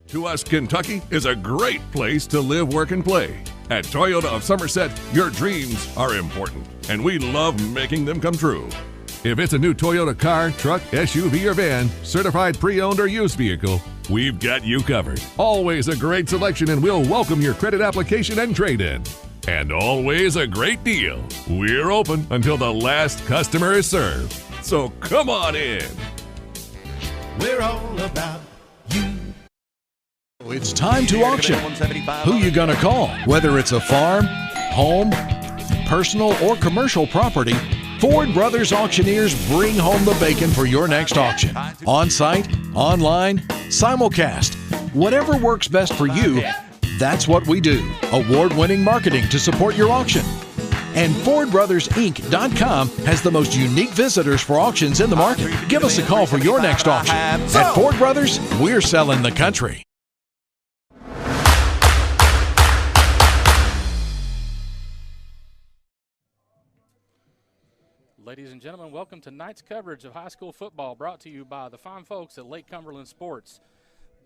To us, Kentucky is a great place to live, work, and play. At Toyota of Somerset, your dreams are important, and we love making them come true. If it's a new Toyota car, truck, SUV, or van, certified pre-owned or used vehicle, we've got you covered. Always a great selection, and we'll welcome your credit application and trade-in. And always a great deal. We're open until the last customer is served. So come on in. We're all about you. It's time to auction. Who you gonna call? Whether it's a farm, home, personal, or commercial property, Ford Brothers Auctioneers bring home the bacon for your next auction. On-site, online, simulcast. Whatever works best for you, that's what we do. Award-winning marketing to support your auction. And FordBrothersInc.com has the most unique visitors for auctions in the market. Give us a call for your next auction. At Ford Brothers, we're selling the country. Ladies and gentlemen, welcome to tonight's coverage of high school football, brought to you by the fine folks at Lake Cumberland Sports.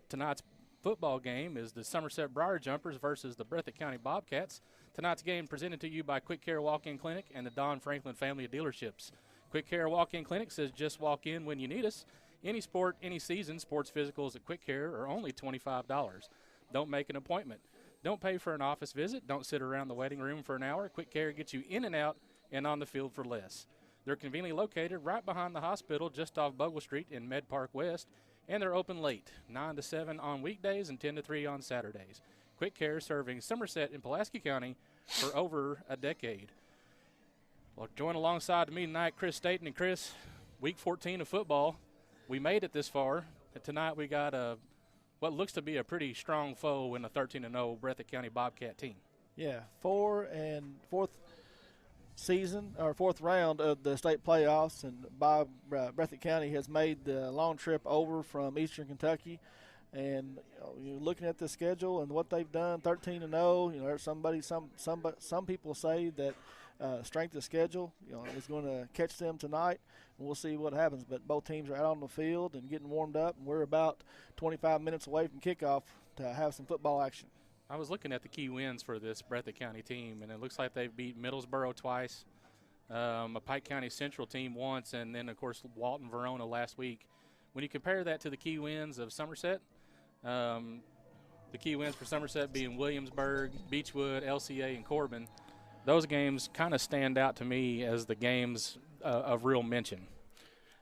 Tonight's football game is the Somerset Briar Jumpers versus the Breathitt County Bobcats. Tonight's game presented to you by Quick Care Walk-In Clinic and the Don Franklin Family of Dealerships. Quick Care Walk-In Clinic says just walk in when you need us. Any sport, any season, sports physicals at Quick Care are only $25. Don't make an appointment. Don't pay for an office visit. Don't sit around the waiting room for an hour. Quick Care gets you in and out and on the field for less. They're conveniently located right behind the hospital just off Bogle Street in Med Park West, and they're open late, 9 to 7 on weekdays and 10 to 3 on Saturdays. Quick Care serving Somerset and Pulaski County for over a decade. Well, join alongside me tonight, Chris Staten. And Chris, week 14 of football, we made it this far. And tonight we got what looks to be a pretty strong foe in a 13-0 Breathitt County Bobcat team. Yeah, fourth season or fourth round of the state playoffs, and Breathitt County has made the long trip over from Eastern Kentucky. And you're looking at the schedule and what they've done, 13-0. You know, some people say that strength of schedule, is going to catch them tonight, and we'll see what happens. But both teams are out on the field and getting warmed up, and we're about 25 minutes away from kickoff to have some football action. I was looking at the key wins for this Breathitt County team, and it looks like they've beat Middlesboro twice, a Pike County Central team once, and then, of course, Walton Verona last week. When you compare that to the key wins of Somerset, the key wins for Somerset being Williamsburg, Beechwood, LCA, and Corbin, those games kind of stand out to me as the games of real mention.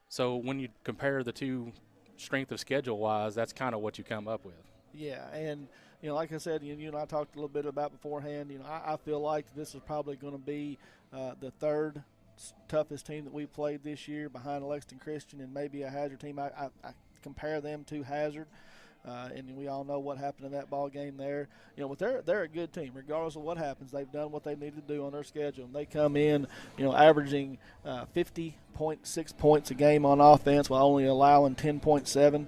So when you compare the two strength of schedule-wise, that's kind of what you come up with. Yeah, and like I said, you and I talked a little bit about beforehand. I feel like this is probably going to be the third toughest team that we played this year, behind Lexington Christian and maybe a Hazard team. I compare them to Hazard, and we all know what happened in that ball game there. But they're a good team, regardless of what happens. They've done what they need to do on their schedule, and they come in, averaging 50.6 points a game on offense while only allowing 10.7.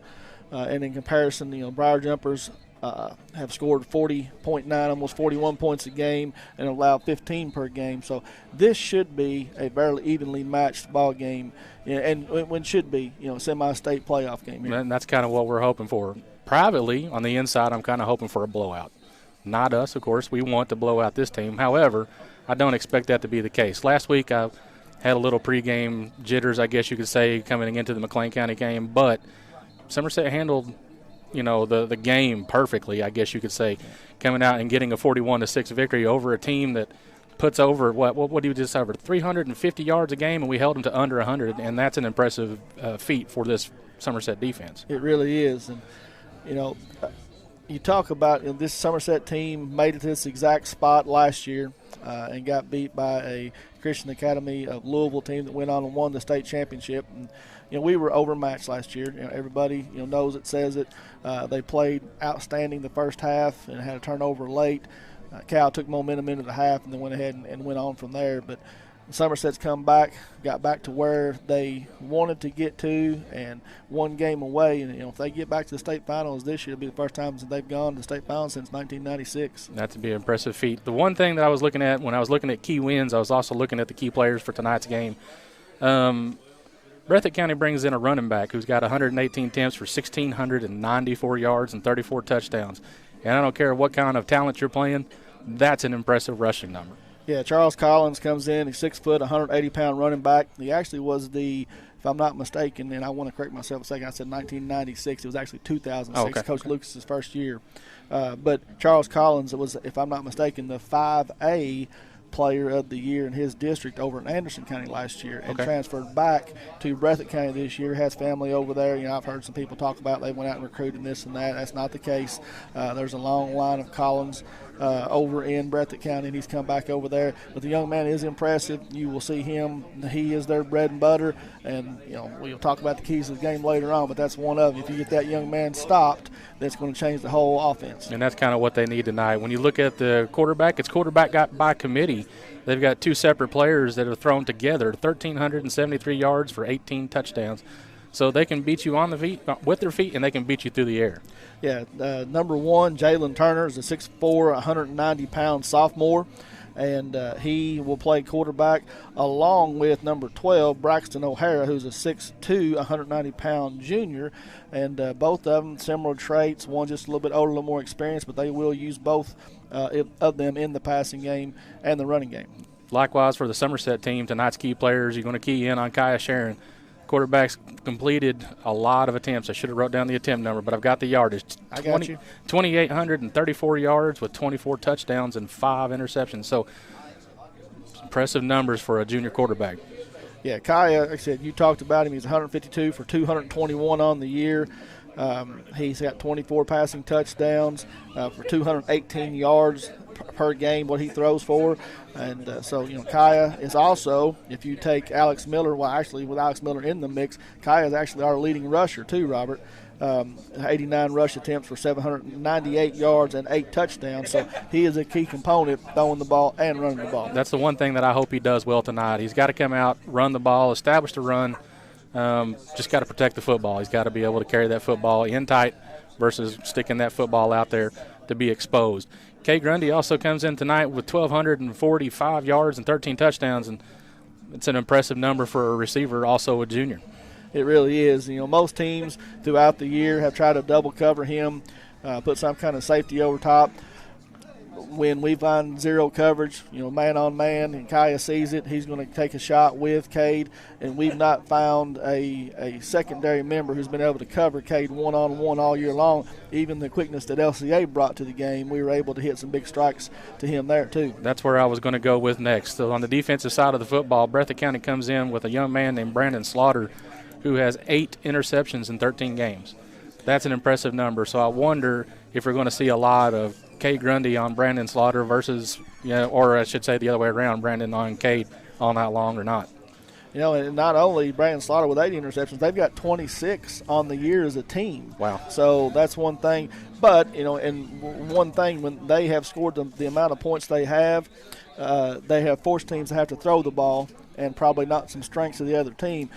And in comparison, Briar Jumpers have scored 40.9, almost 41 points a game, and allowed 15 per game. So this should be a fairly evenly matched ball game, and when should be, semi-state playoff game here. And that's kind of what we're hoping for. Privately, on the inside, I'm kind of hoping for a blowout. Not us, of course. We want to blow out this team. However, I don't expect that to be the case. Last week I had a little pregame jitters, I guess you could say, coming into the McLean County game, but Somerset handled the game perfectly, I guess you could say, coming out and getting a 41-6 victory over a team that puts over, what do you just over 350 yards a game, and we held them to under 100, and that's an impressive feat for this Somerset defense. It really is. And, you talk about this Somerset team made it to this exact spot last year and got beat by a Christian Academy of Louisville team that went on and won the state championship. And we were overmatched last year. Everybody knows it, says it. They played outstanding the first half and had a turnover late. Cal took momentum into the half and then went ahead and went on from there. But Somerset's come back, got back to where they wanted to get to, and one game away. And if they get back to the state finals this year, it'll be the first time since they've gone to the state finals since 1996. That's to be an impressive feat. The one thing that I was looking at when I was looking at key wins, I was also looking at the key players for tonight's game. Breathitt County brings in a running back who's got 118 attempts for 1,694 yards and 34 touchdowns. And I don't care what kind of talent you're playing, that's an impressive rushing number. Yeah, Charles Collins comes in. He's 6 foot, 180-pound running back. He actually was if I'm not mistaken, and I want to correct myself a second, I said 1996. It was actually 2006, Coach Lucas's first year. But Charles Collins was, if I'm not mistaken, the 5A player of the year in his district over in Anderson County last year, and transferred back to Breathitt County this year. Has family over there. I've heard some people talk about they went out and recruited this and that. That's not the case. There's a long line of Collins over in Breathitt County, and he's come back over there. But the young man is impressive. You will see him. He is their bread and butter, and we'll talk about the keys of the game later on, but that's one of them. If you get that young man stopped, that's going to change the whole offense. And that's kind of what they need tonight. When you look at the quarterback, it's quarterback got by committee. They've got two separate players that are thrown together, 1,373 yards for 18 touchdowns. So they can beat you on the feet, with their feet, and they can beat you through the air. Yeah, number one, Jalen Turner is a 6'4", 190-pound sophomore, and he will play quarterback along with number 12, Braxton O'Hara, who's a 6'2", 190-pound junior. And both of them, similar traits, one just a little bit older, a little more experienced, but they will use both of them in the passing game and the running game. Likewise for the Somerset team, tonight's key players, you're going to key in on Kaya Sharon. Quarterback's completed a lot of attempts. I should have wrote down the attempt number, but I've got the yardage. I got you. 2,834 yards with 24 touchdowns and 5 interceptions. So impressive numbers for a junior quarterback. Yeah, Kaya, like I said, you talked about him. He's 152 for 221 on the year. He's got 24 passing touchdowns for 218 yards per game, what he throws for. And Kaya is also, if you take Alex Miller, well, actually with Alex Miller in the mix, Kaya is actually our leading rusher too, Robert. 89 rush attempts for 798 yards and 8 touchdowns. So he is a key component throwing the ball and running the ball. That's the one thing that I hope he does well tonight. He's got to come out, run the ball, establish the run. Just got to protect the football. He's got to be able to carry that football in tight versus sticking that football out there to be exposed. Kay Grundy also comes in tonight with 1,245 yards and 13 touchdowns, and it's an impressive number for a receiver, also a junior. It really is. Most teams throughout the year have tried to double cover him, put some kind of safety over top. When we find zero coverage, man on man, and Kaya sees it, he's going to take a shot with Cade, and we've not found a secondary member who's been able to cover Cade one-on-one all year long. Even the quickness that LCA brought to the game, we were able to hit some big strikes to him there too. That's where I was going to go with next. So on the defensive side of the football, Breathitt County comes in with a young man named Brandon Slaughter, who has 8 interceptions in 13 games. That's an impressive number. So I wonder if we're going to see a lot of Cade Grundy on Brandon Slaughter versus, or I should say the other way around, Brandon on Cade all night long or not. And not only Brandon Slaughter with 8 interceptions, they've got 26 on the year as a team. Wow. So that's one thing. But, and one thing, when they have scored the amount of points they have forced teams to have to throw the ball, and probably not some strengths of the other team.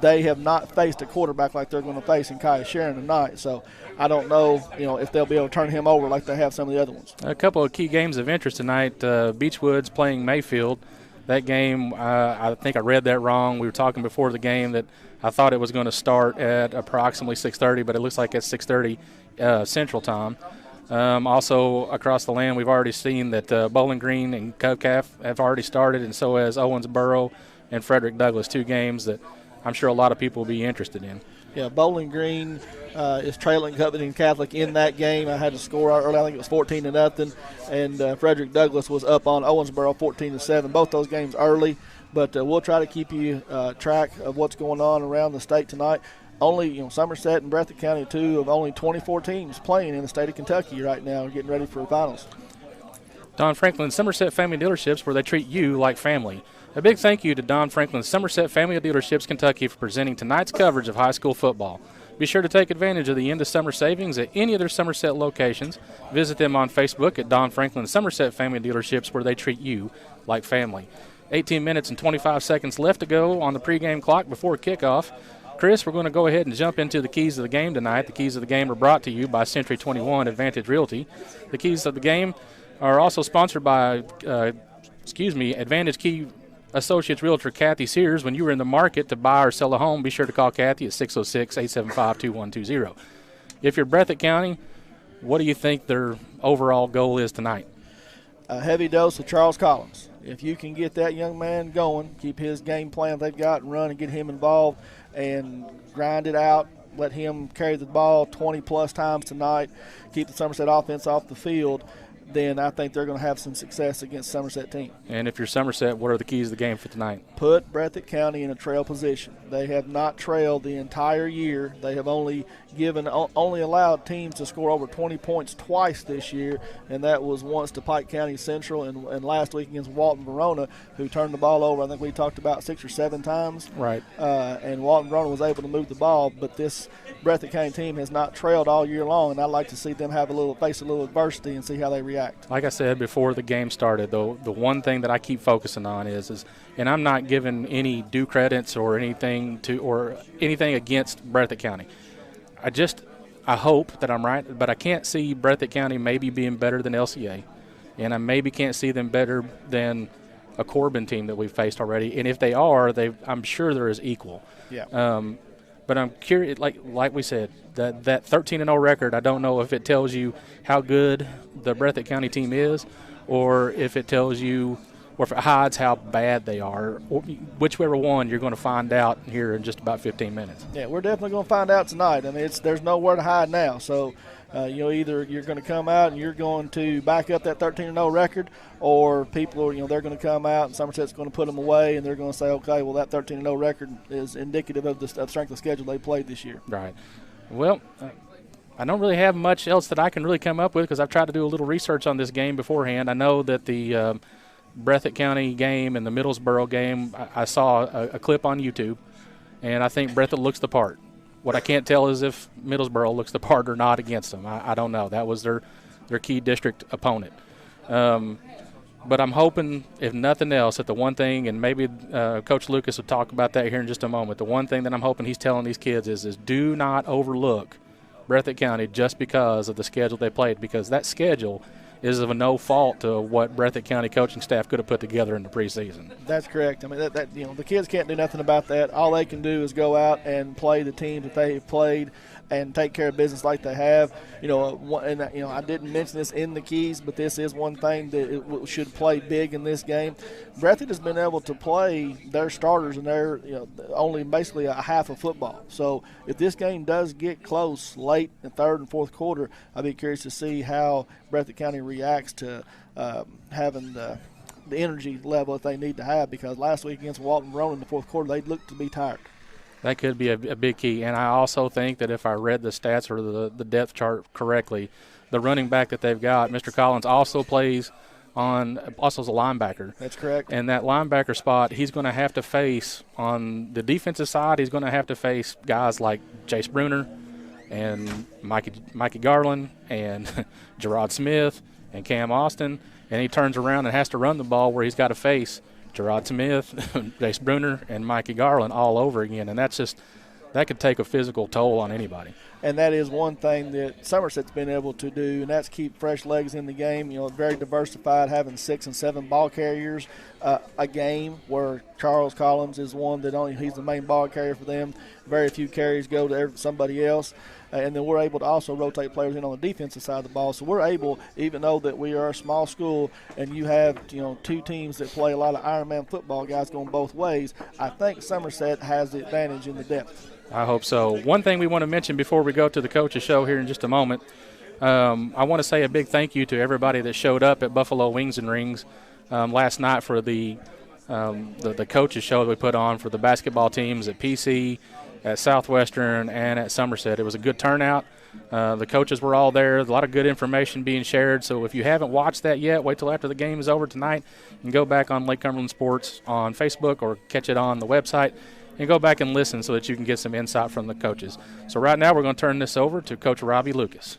They have not faced a quarterback like they're going to face in Kaya Sharon tonight. So I don't know, if they'll be able to turn him over like they have some of the other ones. A couple of key games of interest tonight. Beechwood's playing Mayfield. That game, I think I read that wrong. We were talking before the game that I thought it was going to start at approximately 6:30, but it looks like it's 6:30 Central Time. Also, across the land, we've already seen that Bowling Green and Covcath have already started, and so has Owensboro and Frederick Douglass, 2 games that I'm sure a lot of people will be interested in. Yeah, Bowling Green is trailing Covington Catholic in that game. I had to score early. I think it was 14-0, and Frederick Douglass was up on Owensboro 14-7. Both those games early, but we'll try to keep you track of what's going on around the state tonight. Only, Somerset and Breathitt County, 2 of only 24 teams playing in the state of Kentucky right now, getting ready for the finals. Don Franklin, Somerset Family Dealerships, where they treat you like family. A big thank you to Don Franklin's Somerset Family Dealerships Kentucky for presenting tonight's coverage of high school football. Be sure to take advantage of the end of summer savings at any of their Somerset locations. Visit them on Facebook at Don Franklin Somerset Family Dealerships, where they treat you like family. 18 minutes and 25 seconds left to go on the pregame clock before kickoff. Chris, we're going to go ahead and jump into the keys of the game tonight. The keys of the game are brought to you by Century 21 Advantage Realty. The keys of the game are also sponsored by, Advantage Key Associates Realtor Kathy Sears, when you were in the market to buy or sell a home, be sure to call Kathy at 606-875-2120. If you're Breathitt County, what do you think their overall goal is tonight? A heavy dose of Charles Collins. If you can get that young man going, keep his game plan they've got and run and get him involved and grind it out, let him carry the ball 20-plus times tonight, keep the Somerset offense off the field, then I think they're going to have some success against Somerset team. And if you're Somerset, what are the keys to the game for tonight? Put Breathitt County in a trail position. They have not trailed the entire year. They have only allowed teams to score over 20 points twice this year, and that was once to Pike County Central and last week against Walton Verona, who turned the ball over, I think we talked about 6 or 7 times. Right. And Walton Verona was able to move the ball, but this Breathitt County team has not trailed all year long, and I'd like to see them face a little adversity and see how they react. Like I said before the game started, though, the one thing that I keep focusing on is and I'm not giving any due credits or anything against Breathitt County. I hope that I'm right, but I can't see Breathitt County maybe being better than LCA, and I maybe can't see them better than a Corbin team that we've faced already. And if they are, I'm sure they're as equal. Yeah. But I'm curious, like we said, that 13-0 record, I don't know if it tells you how good the Breathitt County team is, or if it tells you, or if it hides how bad they are, or whichever one you're going to find out here in just about 15 minutes. Yeah, we're definitely going to find out tonight. I mean, there's nowhere to hide now. So, either you're going to come out and you're going to back up that 13-0 record, or people are, they're going to come out and Somerset's going to put them away, and they're going to say, okay, well, that 13-0 record is indicative of the strength of schedule they played this year. Right. Well, I don't really have much else that I can really come up with because I've tried to do a little research on this game beforehand. I know that the Breathitt County game and the Middlesboro game, I saw a clip on YouTube, and I think Breathitt looks the part. What I can't tell is if Middlesboro looks the part or not against them. I don't know. That was their key district opponent. But I'm hoping, if nothing else, that the one thing, and maybe Coach Lucas will talk about that here in just a moment, the one thing that I'm hoping he's telling these kids is do not overlook Breathitt County just because of the schedule they played, because that schedule is of no fault to what Breathitt County coaching staff could have put together in the preseason. That's correct. I mean, the kids can't do nothing about that. All they can do is go out and play the teams that they've played and take care of business like they have. I didn't mention this in the keys, but this is one thing that it should play big in this game. Breathitt has been able to play their starters and their only basically a half of football. So if this game does get close late in third and fourth quarter, I'd be curious to see how Breathitt County reacts to having the energy level that they need to have, because last week against Walton Verona in the fourth quarter, they looked to be tired. That could be a big key. And I also think that if I read the stats or the depth chart correctly, the running back that they've got, Mr. Collins, also plays also as a linebacker. That's correct. And that linebacker spot, he's going to have to face, on the defensive side, he's going to have to face guys like Jace Bruner and Mikey Garland and Gerard Smith and Cam Austin. And he turns around and has to run the ball where he's got to face Gerard Smith, Jace Bruner, and Mikey Garland all over again. And that could take a physical toll on anybody. And that is one thing that Somerset's been able to do, and that's keep fresh legs in the game. Very diversified, having 6 and 7 ball carriers a game, where Charles Collins is one that he's the main ball carrier for them. Very few carries go to somebody else. And then we're able to also rotate players in on the defensive side of the ball. So we're able, even though that we are a small school and you have, two teams that play a lot of Ironman football, guys going both ways, I think Somerset has the advantage in the depth. I hope so. One thing we want to mention before we go to the coaches show here in just a moment, I want to say a big thank you to everybody that showed up at Buffalo Wings and Rings last night for the coaches show that we put on for the basketball teams at PC, at Southwestern, and at Somerset. It was a good turnout. The coaches were all there. A lot of good information being shared. So if you haven't watched that yet, wait till after the game is over tonight and go back on Lake Cumberland Sports on Facebook or catch it on the website and go back and listen so that you can get some insight from the coaches. So right now we're going to turn this over to Coach Robbie Lucas.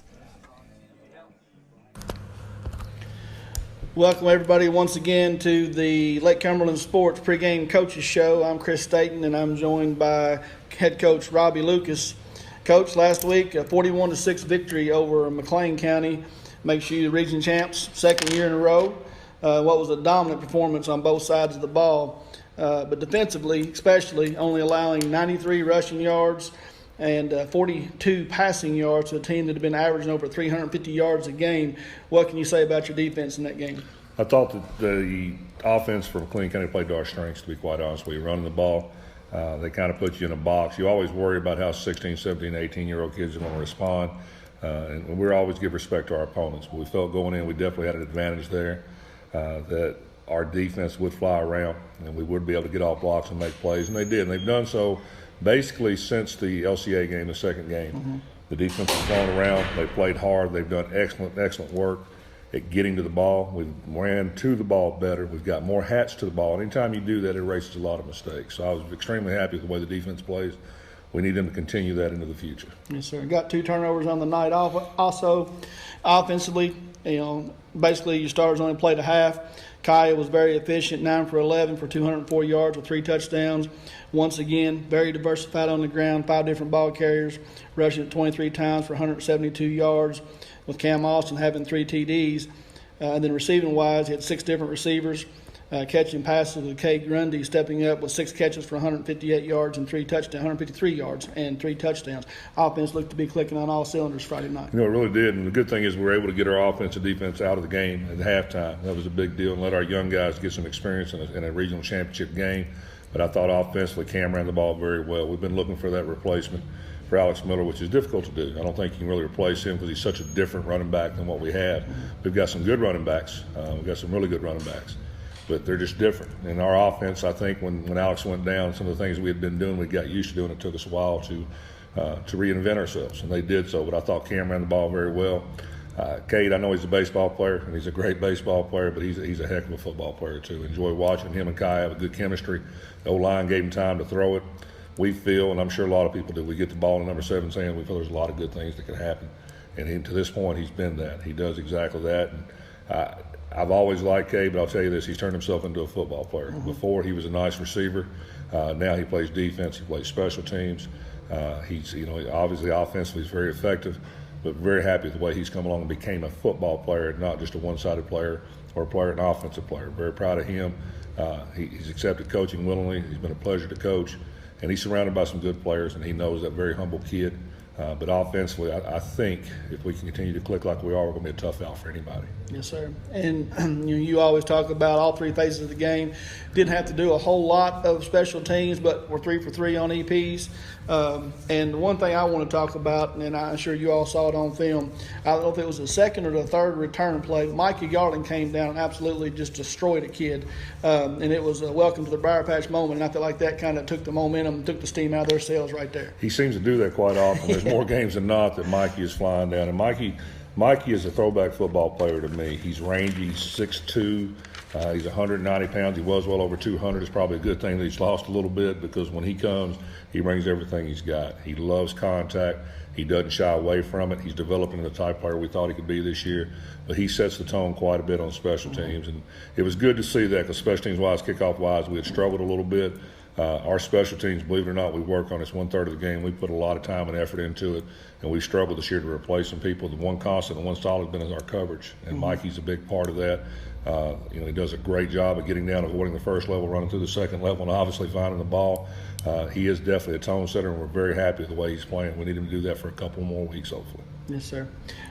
Welcome, everybody, once again to the Lake Cumberland Sports pregame coaches show. I'm Chris Staten, and I'm joined by head coach Robbie Lucas. Coach, last week, a 41-6 victory over McLean County makes you the region champs, second year in a row. What was a dominant performance on both sides of the ball. but defensively, especially, only allowing 93 rushing yards and 42 passing yards to a team that had been averaging over 350 yards a game. What can you say about your defense in that game? I thought that the offense for McLean County played to our strengths, to be quite honest with you. Running the ball, they kind of put you in a box. You always worry about how 16, 17, 18-year-old kids are going to respond, and we always give respect to our opponents. But we felt going in, we definitely had an advantage there, that our defense would fly around and we would be able to get off blocks and make plays, and they did. And they've done so basically since the LCA game, the second game. Mm-hmm. The defense has flown around. They played hard. They've done excellent work at getting to the ball. We've ran to the ball better. We've got more hats to the ball. Anytime you do that, it erases a lot of mistakes. So I was extremely happy with the way the defense plays. We need them to continue that into the future. Yes, sir. Got 2 turnovers on the night. Also, offensively, basically your starters only played a half. Kaya was very efficient, 9 for 11 for 204 yards with 3 touchdowns. Once again, very diversified on the ground, 5 different ball carriers, rushing it 23 times for 172 yards, with Cam Austin having 3 TDs. And then receiving-wise, he had 6 different receivers, catching passes with Kay Grundy stepping up with 6 catches for 158 yards and 153 yards and 3 touchdowns. Offense looked to be clicking on all cylinders Friday night. It really did. And the good thing is we were able to get our offensive defense out of the game at halftime. That was a big deal, and let our young guys get some experience in a regional championship game. But I thought offensively Cam ran the ball very well. We've been looking for that replacement for Alex Miller, which is difficult to do. I don't think you can really replace him because he's such a different running back than what we have. We've got some good running backs. We've got some really good running backs, but they're just different. In our offense, I think when Alex went down, some of the things we had been doing, we got used to doing. It took us a while to reinvent ourselves, and they did so. But I thought Cam ran the ball very well. Cade, I know he's a baseball player, and he's a great baseball player, but he's a heck of a football player too. Enjoy watching him and Kai have a good chemistry. The O-line gave him time to throw it. We feel, and I'm sure a lot of people do, we get the ball in number 7's hand, we feel there's a lot of good things that could happen. And to this point, he's been that. He does exactly that. And I've always liked Cade, but I'll tell you this, he's turned himself into a football player. Mm-hmm. Before, he was a nice receiver. Now he plays defense, he plays special teams. He's, obviously offensively he's very effective, but very happy with the way he's come along and became a football player, not just a one-sided player or a player, an offensive player. Very proud of him. He's accepted coaching willingly. He's been a pleasure to coach. And he's surrounded by some good players, and he knows that, very humble kid. But offensively, I think if we can continue to click like we are, we're going to be a tough out for anybody. Yes, sir. And you always talk about all 3 phases of the game. Didn't have to do a whole lot of special teams, but we're 3 for 3 on EPs. And the one thing I want to talk about, and I'm sure you all saw it on film, I don't know if it was the second or the third return play, Mikey Garland came down and absolutely just destroyed a kid. And it was a welcome to the Briar Patch moment, and I feel like that kind of took the momentum, took the steam out of their sails right there. He seems to do that quite often. There's more games than not that Mikey is flying down. And Mikey is a throwback football player to me. He's rangy, he's 6'2", he's 190 pounds. He was well over 200. It's probably a good thing that he's lost a little bit, because when he comes, he brings everything he's got. He loves contact. He doesn't shy away from it. He's developing the type player we thought he could be this year. But he sets the tone quite a bit on special teams. And it was good to see that, because special teams-wise, kickoff-wise, we had struggled a little bit. Our special teams, believe it or not, we work on this 1/3 of the game. We put a lot of time and effort into it, and we struggled this year to replace some people. The one constant and one solid has been our coverage, and Mikey's a big part of that. He does a great job of getting down, avoiding the first level, running through the second level, and obviously finding the ball. He is definitely a tone setter, and we're very happy with the way he's playing. We need him to do that for a couple more weeks, hopefully. Yes, sir.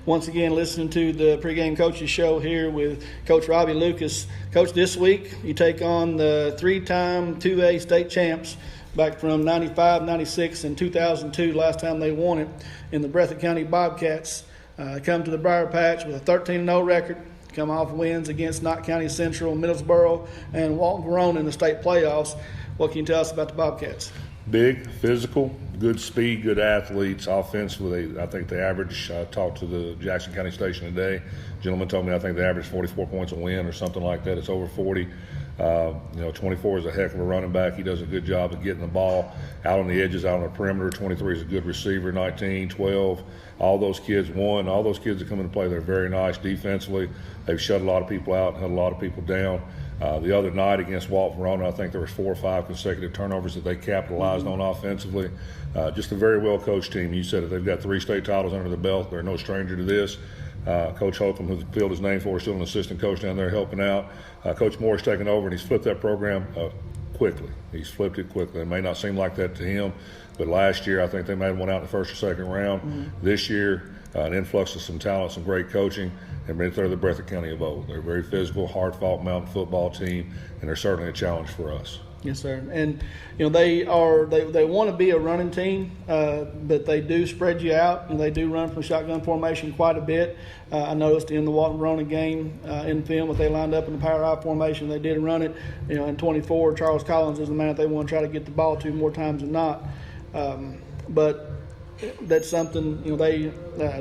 Once again, listening to the pregame coaches show here with Coach Robbie Lucas. Coach, this week you take on the 3-time 2A state champs back from 95, 96, and 2002, last time they won it, in the Breathitt County Bobcats. Come to the Briar Patch with a 13-0 record. Come off wins against Knott County Central, Middlesboro, and Walton Verona in the state playoffs. What can you tell us about the Bobcats? Big, physical, good speed, good athletes. Offensively, I think the average, I talked to the Jackson County station today. Gentleman told me I think the average 44 points a win or something like that. It's over 40. 24 is a heck of a running back. He does a good job of getting the ball out on the edges, out on the perimeter. 23 is a good receiver. 19, 12, all those kids that come into play, they're very nice defensively. They've shut a lot of people out and held a lot of people down. The other night against Walton Verona, I think there was 4 or 5 consecutive turnovers that they capitalized on offensively. Just a very well-coached team. You said that they've got 3 state titles under the belt. They're no stranger to this. Coach Holcomb, who the field is named for, is still an assistant coach down there helping out. Coach Moore's taken over, and he's flipped that program quickly. He's flipped it quickly. It may not seem like that to him, but last year I think they may have won out in the first or second round. This year, an influx of some talent, some great coaching, and they're the Breathitt County of old. They're a very physical, hard-fought mountain football team, and they're certainly a challenge for us. Yes, sir. And they want to be a running team, but they do spread you out, and they do run from shotgun formation quite a bit. I noticed in the Walton Verona game in film, if they lined up in the power I formation, they did run it. In 24, Charles Collins is the man that they want to try to get the ball to more times than not. But that's something they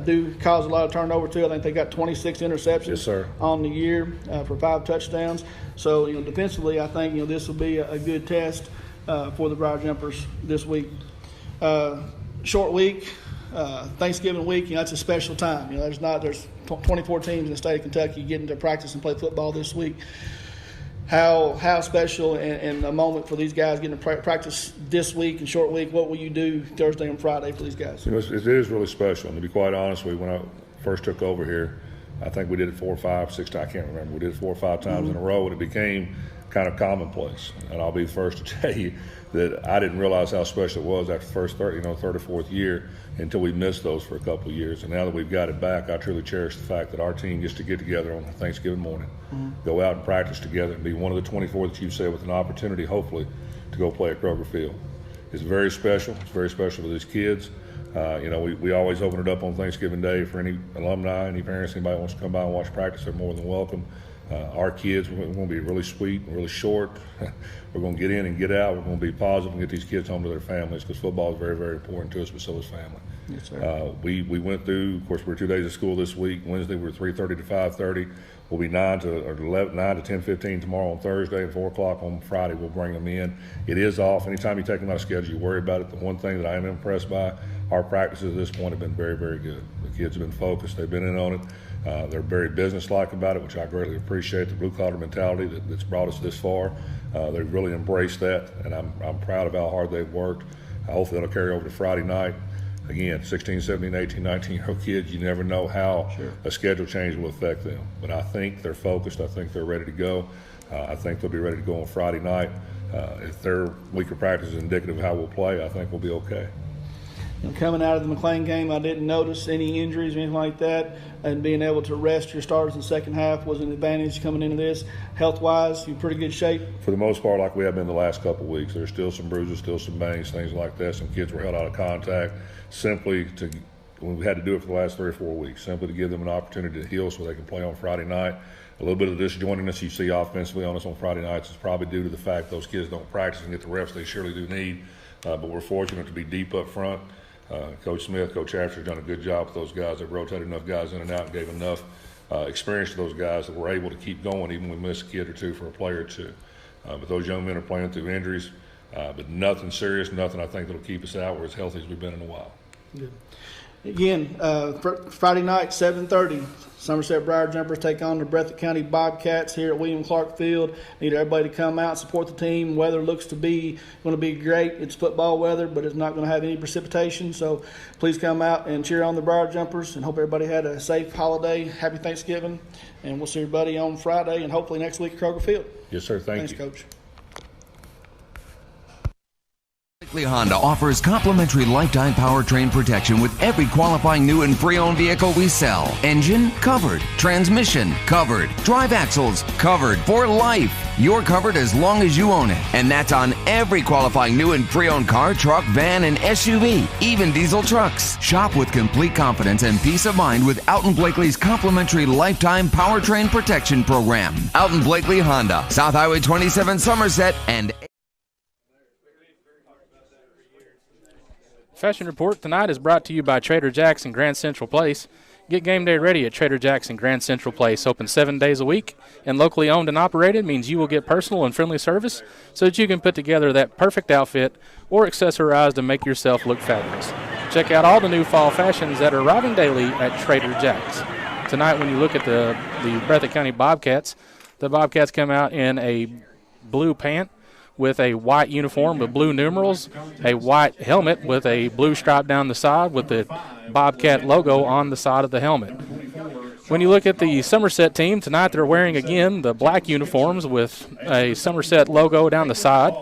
do cause a lot of turnover too. I think they got 26 interceptions Yes, sir. on the year for 5 touchdowns. So defensively, I think this will be a good test for the Briar Jumpers this week. Short week, Thanksgiving week. That's a special time. There's 24 teams in the state of Kentucky getting to practice and play football this week. How special and a moment for these guys getting to practice this week and short week. What will you do Thursday and Friday for these guys? It is really special. And to be quite honest with you, when I first took over here, I think we did it 4 or 5, 6 times. I can't remember. We did it 4 or 5 times in a row, and it became kind of commonplace. And I'll be the first to tell you that I didn't realize how special it was after the first third or fourth year until we missed those for a couple of years. And now that we've got it back, I truly cherish the fact that our team gets to get together on Thanksgiving morning, go out and practice together, and be one of the 24 that you said with an opportunity, hopefully, to go play at Kroger Field. It's very special. It's very special for these kids. We always open it up on Thanksgiving Day for any alumni, any parents, anybody wants to come by and watch practice, they're more than welcome. Our kids, we're going to be really sweet and really short. We're going to get in and get out. We're going to be positive and get these kids home to their families, because football is very, very important to us, but so is family. Yes, sir. We went through, of course, we're 2 days of school this week. Wednesday we're 3:30 to 5:30. We'll be 9 to 10:15 tomorrow on Thursday, and 4 o'clock on Friday we'll bring them in. It is off. Anytime you take them out of schedule, you worry about it. The one thing that I am impressed by, our practices at this point have been very, very good. The kids have been focused. They've been in on it. They're very businesslike about it, which I greatly appreciate, the blue-collar mentality that's brought us this far. They've really embraced that, and I'm proud of how hard they've worked. Hopefully that'll carry over to Friday night. Again, 16, 17, 18, 19-year-old kids, you never know how a schedule change will affect them. But I think they're focused. I think they're ready to go. I think they'll be ready to go on Friday night. If their week of practice is indicative of how we'll play, I think we'll be okay. Coming out of the McLean game, I didn't notice any injuries or anything like that, and being able to rest your starters in the second half was an advantage coming into this. Health-wise, you're in pretty good shape? For the most part, like we have been the last couple of weeks. There's still some bruises, still some bangs, things like that. Some kids were held out of contact we had to do it for the last 3 or 4 weeks, simply to give them an opportunity to heal so they can play on Friday night. A little bit of disjointiness you see offensively on us on Friday nights is probably due to the fact those kids don't practice and get the reps they surely do need. But we're fortunate to be deep up front. Coach Smith, Coach After have done a good job with those guys. They've rotated enough guys in and out and gave enough experience to those guys that we're able to keep going, even when we miss a kid or two for a player or two. But those young men are playing through injuries, but nothing serious, nothing I think that'll keep us out. We're as healthy as we've been in a while. Good. Again, Friday night, 7:30, Somerset Briar Jumpers take on the Breathitt County Bobcats here at William Clark Field. Need everybody to come out and support the team. Weather looks to be going to be great. It's football weather, but it's not going to have any precipitation. So please come out and cheer on the Briar Jumpers, and hope everybody had a safe holiday. Happy Thanksgiving, and we'll see everybody on Friday and hopefully next week at Kroger Field. Yes, sir. Thanks, you. Coach. Honda offers complimentary lifetime powertrain protection with every qualifying new and pre-owned vehicle we sell. Engine covered, transmission covered, drive axles covered for life. You're covered as long as you own it, and that's on every qualifying new and pre-owned car, truck, van, and SUV, even diesel trucks. Shop with complete confidence and peace of mind with Alton Blakely's complimentary lifetime powertrain protection program. Alton Blakely Honda, South Highway 27 Somerset, and Fashion Report tonight is brought to you by Trader Jack's in Grand Central Place. Get game day ready at Trader Jack's in Grand Central Place. Open 7 days a week and locally owned and operated means you will get personal and friendly service so that you can put together that perfect outfit or accessorize to make yourself look fabulous. Check out all the new fall fashions that are arriving daily at Trader Jack's. Tonight when you look at the Breathitt County Bobcats, the Bobcats come out in a blue pant with a white uniform with blue numerals, a white helmet with a blue stripe down the side with the Bobcat logo on the side of the helmet. When you look at the Somerset team tonight, they're wearing again the black uniforms with a Somerset logo down the side,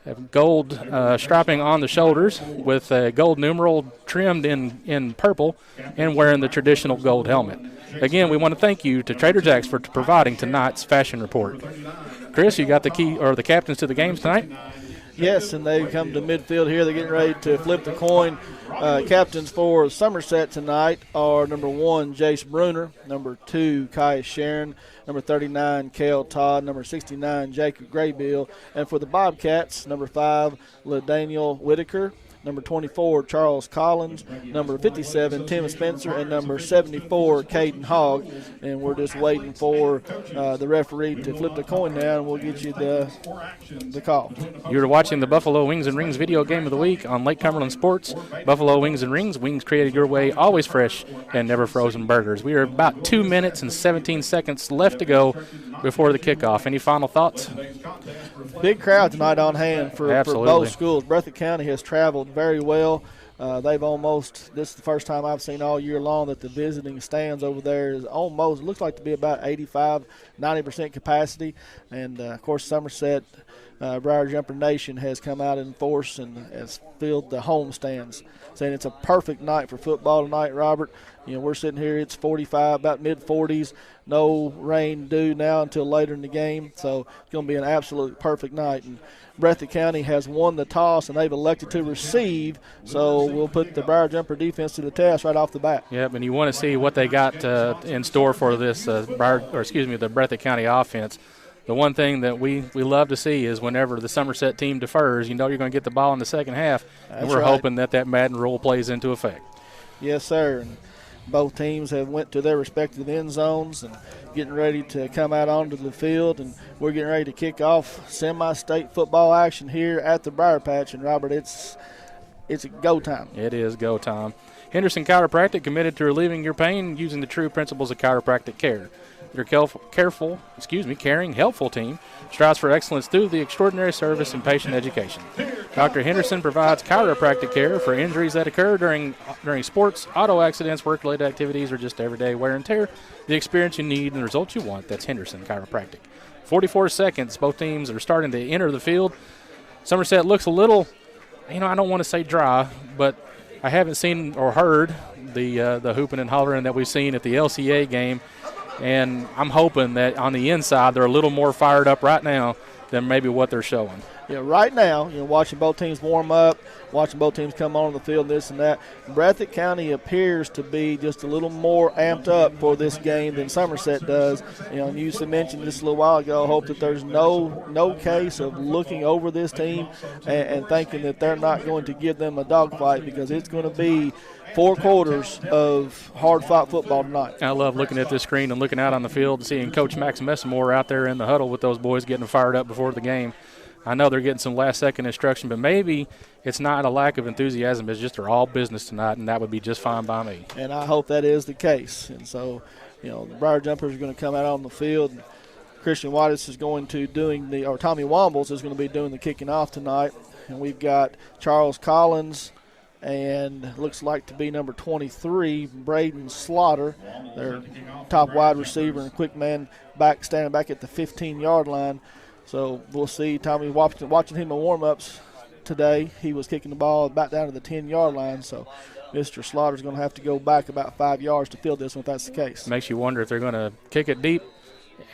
have gold striping on the shoulders with a gold numeral trimmed in purple, and wearing the traditional gold helmet. Again, we want to thank you to Trader Jack's for providing tonight's fashion report. Chris, you got the key or the captains to the games tonight? Yes, and they come to midfield here. They're getting ready to flip the coin. Captains for Somerset tonight are number 1, Jace Bruner, number 2, Kai Sharon, number 39, Kale Todd, number 69, Jacob Graybill, and for the Bobcats, number 5, LaDaniel Whitaker, number 24, Charles Collins, number 57, Tim Spencer, and number 74, Caden Hogg. And we're just waiting for the referee to flip the coin now, and we'll get you the call. You're watching the Buffalo Wings and Rings video game of the week on Lake Cumberland Sports. Buffalo Wings and Rings, wings created your way, always fresh and never frozen burgers. We are about 2 minutes and 17 seconds left to go before the kickoff. Any final thoughts? Big crowd tonight on hand for both schools. Breathitt County has traveled very well. This is the first time I've seen all year long that the visiting stands over there is almost, looks like to be about 85-90% capacity. And, of course, Somerset, Briar Jumper Nation has come out in force and has filled the home stands, saying it's a perfect night for football tonight, Robert. You know, we're sitting here, it's 45, about mid-40s, no rain due now until later in the game, so it's going to be an absolute perfect night. And Breathitt County has won the toss, and they've elected to receive, so we'll put the Briar Jumper defense to the test right off the bat. Yep, and you want to see what they got in store for this the Breathitt County offense. The one thing that we love to see is whenever the Somerset team defers, you know you're going to get the ball in the second half, and we're hoping that Madden rule plays into effect. Yes, sir. And both teams have went to their respective end zones and getting ready to come out onto the field, and we're getting ready to kick off semi-state football action here at the Briar Patch. And, Robert, it's a go time. It is go time. Henderson Chiropractic, committed to relieving your pain using the true principles of chiropractic care. Their caring, helpful team strives for excellence through the extraordinary service and patient education. Dr. Henderson provides chiropractic care for injuries that occur during sports, auto accidents, work-related activities, or just everyday wear and tear. The experience you need and the results you want, that's Henderson Chiropractic. 44 seconds, both teams are starting to enter the field. Somerset looks a little, I don't want to say dry, but I haven't seen or heard the hooping and hollering that we've seen at the LCA game. And I'm hoping that on the inside they're a little more fired up right now than maybe what they're showing. Yeah, right now, watching both teams warm up, watching both teams come on the field, this and that, Breathitt County appears to be just a little more amped up for this game than Somerset does. And you mentioned this a little while ago, I hope that there's no case of looking over this team and thinking that they're not going to give them a dogfight, because it's going to be 4 quarters of hard-fought football tonight. I love looking at this screen and looking out on the field and seeing Coach Max Messamore out there in the huddle with those boys getting fired up before the game. I know they're getting some last-second instruction, but maybe it's not a lack of enthusiasm. It's just they're all business tonight, and that would be just fine by me. And I hope that is the case. And so, the Briar Jumpers are going to come out on the field. And Christian Wattis is going to Tommy Wombles is going to be doing the kicking off tonight. And we've got Charles Collins and looks like to be number 23, Braden Slaughter, their top wide receiver and quick man standing back at the 15-yard line. So we'll see. Tommy, watching him in warm-ups today, he was kicking the ball about down to the 10-yard line. So Mr. Slaughter's going to have to go back about 5 yards to field this one if that's the case. Makes you wonder if they're going to kick it deep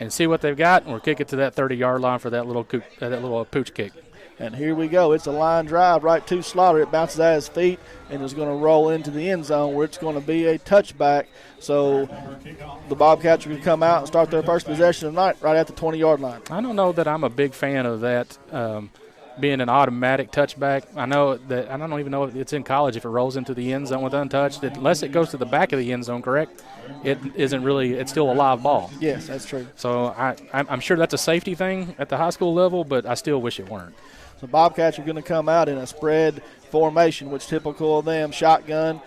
and see what they've got, or kick it to that 30-yard line for that little pooch kick. And here we go. It's a line drive right to Slaughter. It bounces at his feet and is going to roll into the end zone where it's going to be a touchback. So the Bobcats are going to come out and start their first possession of the night right at the 20-yard line. I don't know that I'm a big fan of that being an automatic touchback. I know that I don't even know if it's in college if it rolls into the end zone with untouched. Unless it goes to the back of the end zone, correct? It isn't really – it's still a live ball. Yes, that's true. So I'm sure that's a safety thing at the high school level, but I still wish it weren't. The Bobcats are going to come out in a spread formation, which is typical of them. Shotgun.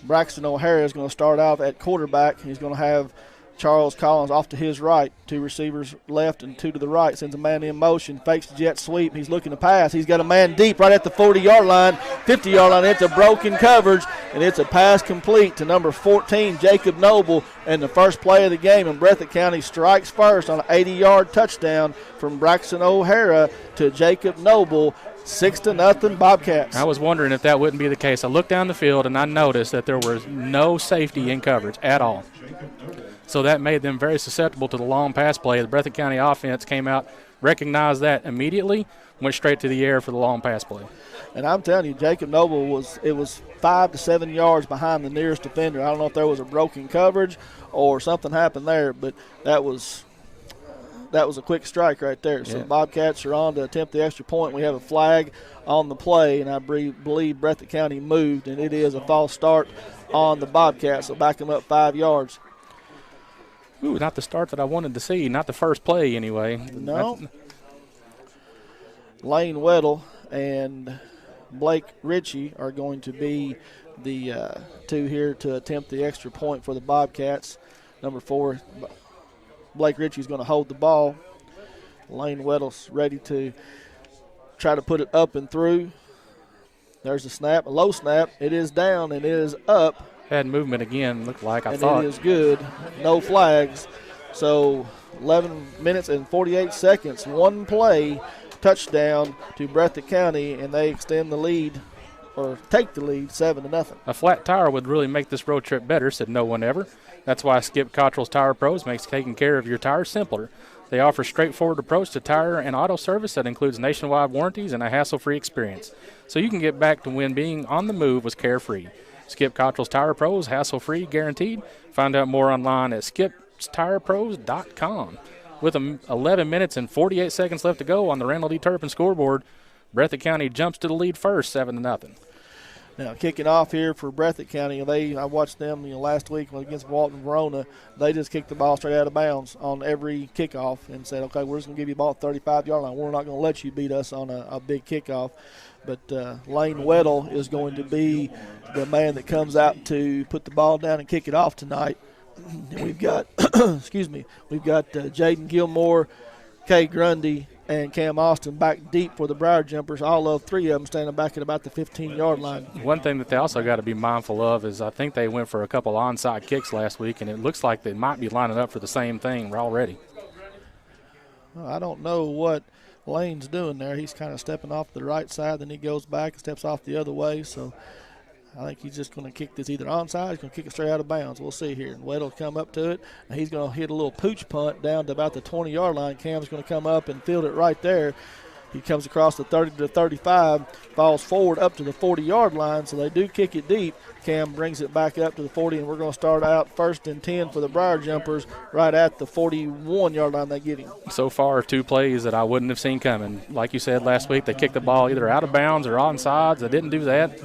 Braxton O'Hara is going to start off at quarterback. He's going to have Charles Collins off to his right. 2 receivers left and 2 to the right. Sends a man in motion. Fakes the jet sweep. He's looking to pass. He's got a man deep right at the 40-yard line, 50-yard line. It's a broken coverage, and it's a pass complete to number 14, Jacob Noble, and the first play of the game, and Breathitt County strikes first on an 80-yard touchdown from Braxton O'Hara to Jacob Noble. 6-0 Bobcats. I was wondering if that wouldn't be the case. I looked down the field and I noticed that there was no safety in coverage at all. So that made them very susceptible to the long pass play. The Breathitt County offense came out, recognized that immediately, went straight to the air for the long pass play. And I'm telling you, Jacob Noble was 5 to 7 yards behind the nearest defender. I don't know if there was a broken coverage or something happened there, but that was a quick strike right there. So Bobcats are on to attempt the extra point. We have a flag on the play, and I believe Breathitt County moved, and it is a false start on the Bobcats. So back them up 5 yards. Ooh, not the start that I wanted to see. Not the first play, anyway. No. Lane Weddle and Blake Ritchie are going to be the two here to attempt the extra point for the Bobcats. Number 4, Blake Ritchie's going to hold the ball. Lane Weddle's ready to try to put it up and through. There's a snap, a low snap. It is down and it is up. Had movement again, looked like I and thought. It is good. No flags. So 11 minutes and 48 seconds. One play, touchdown to Breathitt County, and they extend the lead or take the lead 7-0. A flat tire would really make this road trip better, said no one ever. That's why Skip Cottrell's Tire Pros makes taking care of your tires simpler. They offer a straightforward approach to tire and auto service that includes nationwide warranties and a hassle-free experience. So you can get back to when being on the move was carefree. Skip Cottrell's Tire Pros, hassle-free, guaranteed. Find out more online at skipstirepros.com. With 11 minutes and 48 seconds left to go on the Randall D. Turpin scoreboard, Breathitt County jumps to the lead first, 7-0. Now, kicking off here for Breathitt County, I watched them last week against Walton Verona. They just kicked the ball straight out of bounds on every kickoff and said, okay, we're just going to give you the ball at 35-yard line. We're not going to let you beat us on a big kickoff. But Lane Weddle is going to be the man that comes out to put the ball down and kick it off tonight. And we've got, we've got Jaden Gilmore, Kay Grundy, and Cam Austin back deep for the Briar Jumpers. All of 3 of them standing back at about the 15-yard line. One thing that they also got to be mindful of is I think they went for a couple onside kicks last week, and it looks like they might be lining up for the same thing already. Well, I don't know what Lane's doing there. He's kind of stepping off the right side, then he goes back and steps off the other way. So I think he's just going to kick this either onside, he's going to kick it straight out of bounds. We'll see here. And Weddle will come up to it, and he's going to hit a little pooch punt down to about the 20-yard line. Cam's going to come up and field it right there. He comes across the 30 to 35, falls forward up to the 40-yard line, so they do kick it deep. Cam brings it back up to the 40, and we're going to start out 1st and 10 for the Briar Jumpers right at the 41-yard line they get him. So far, 2 plays that I wouldn't have seen coming. Like you said last week, they kicked the ball either out of bounds or onside. They didn't do that.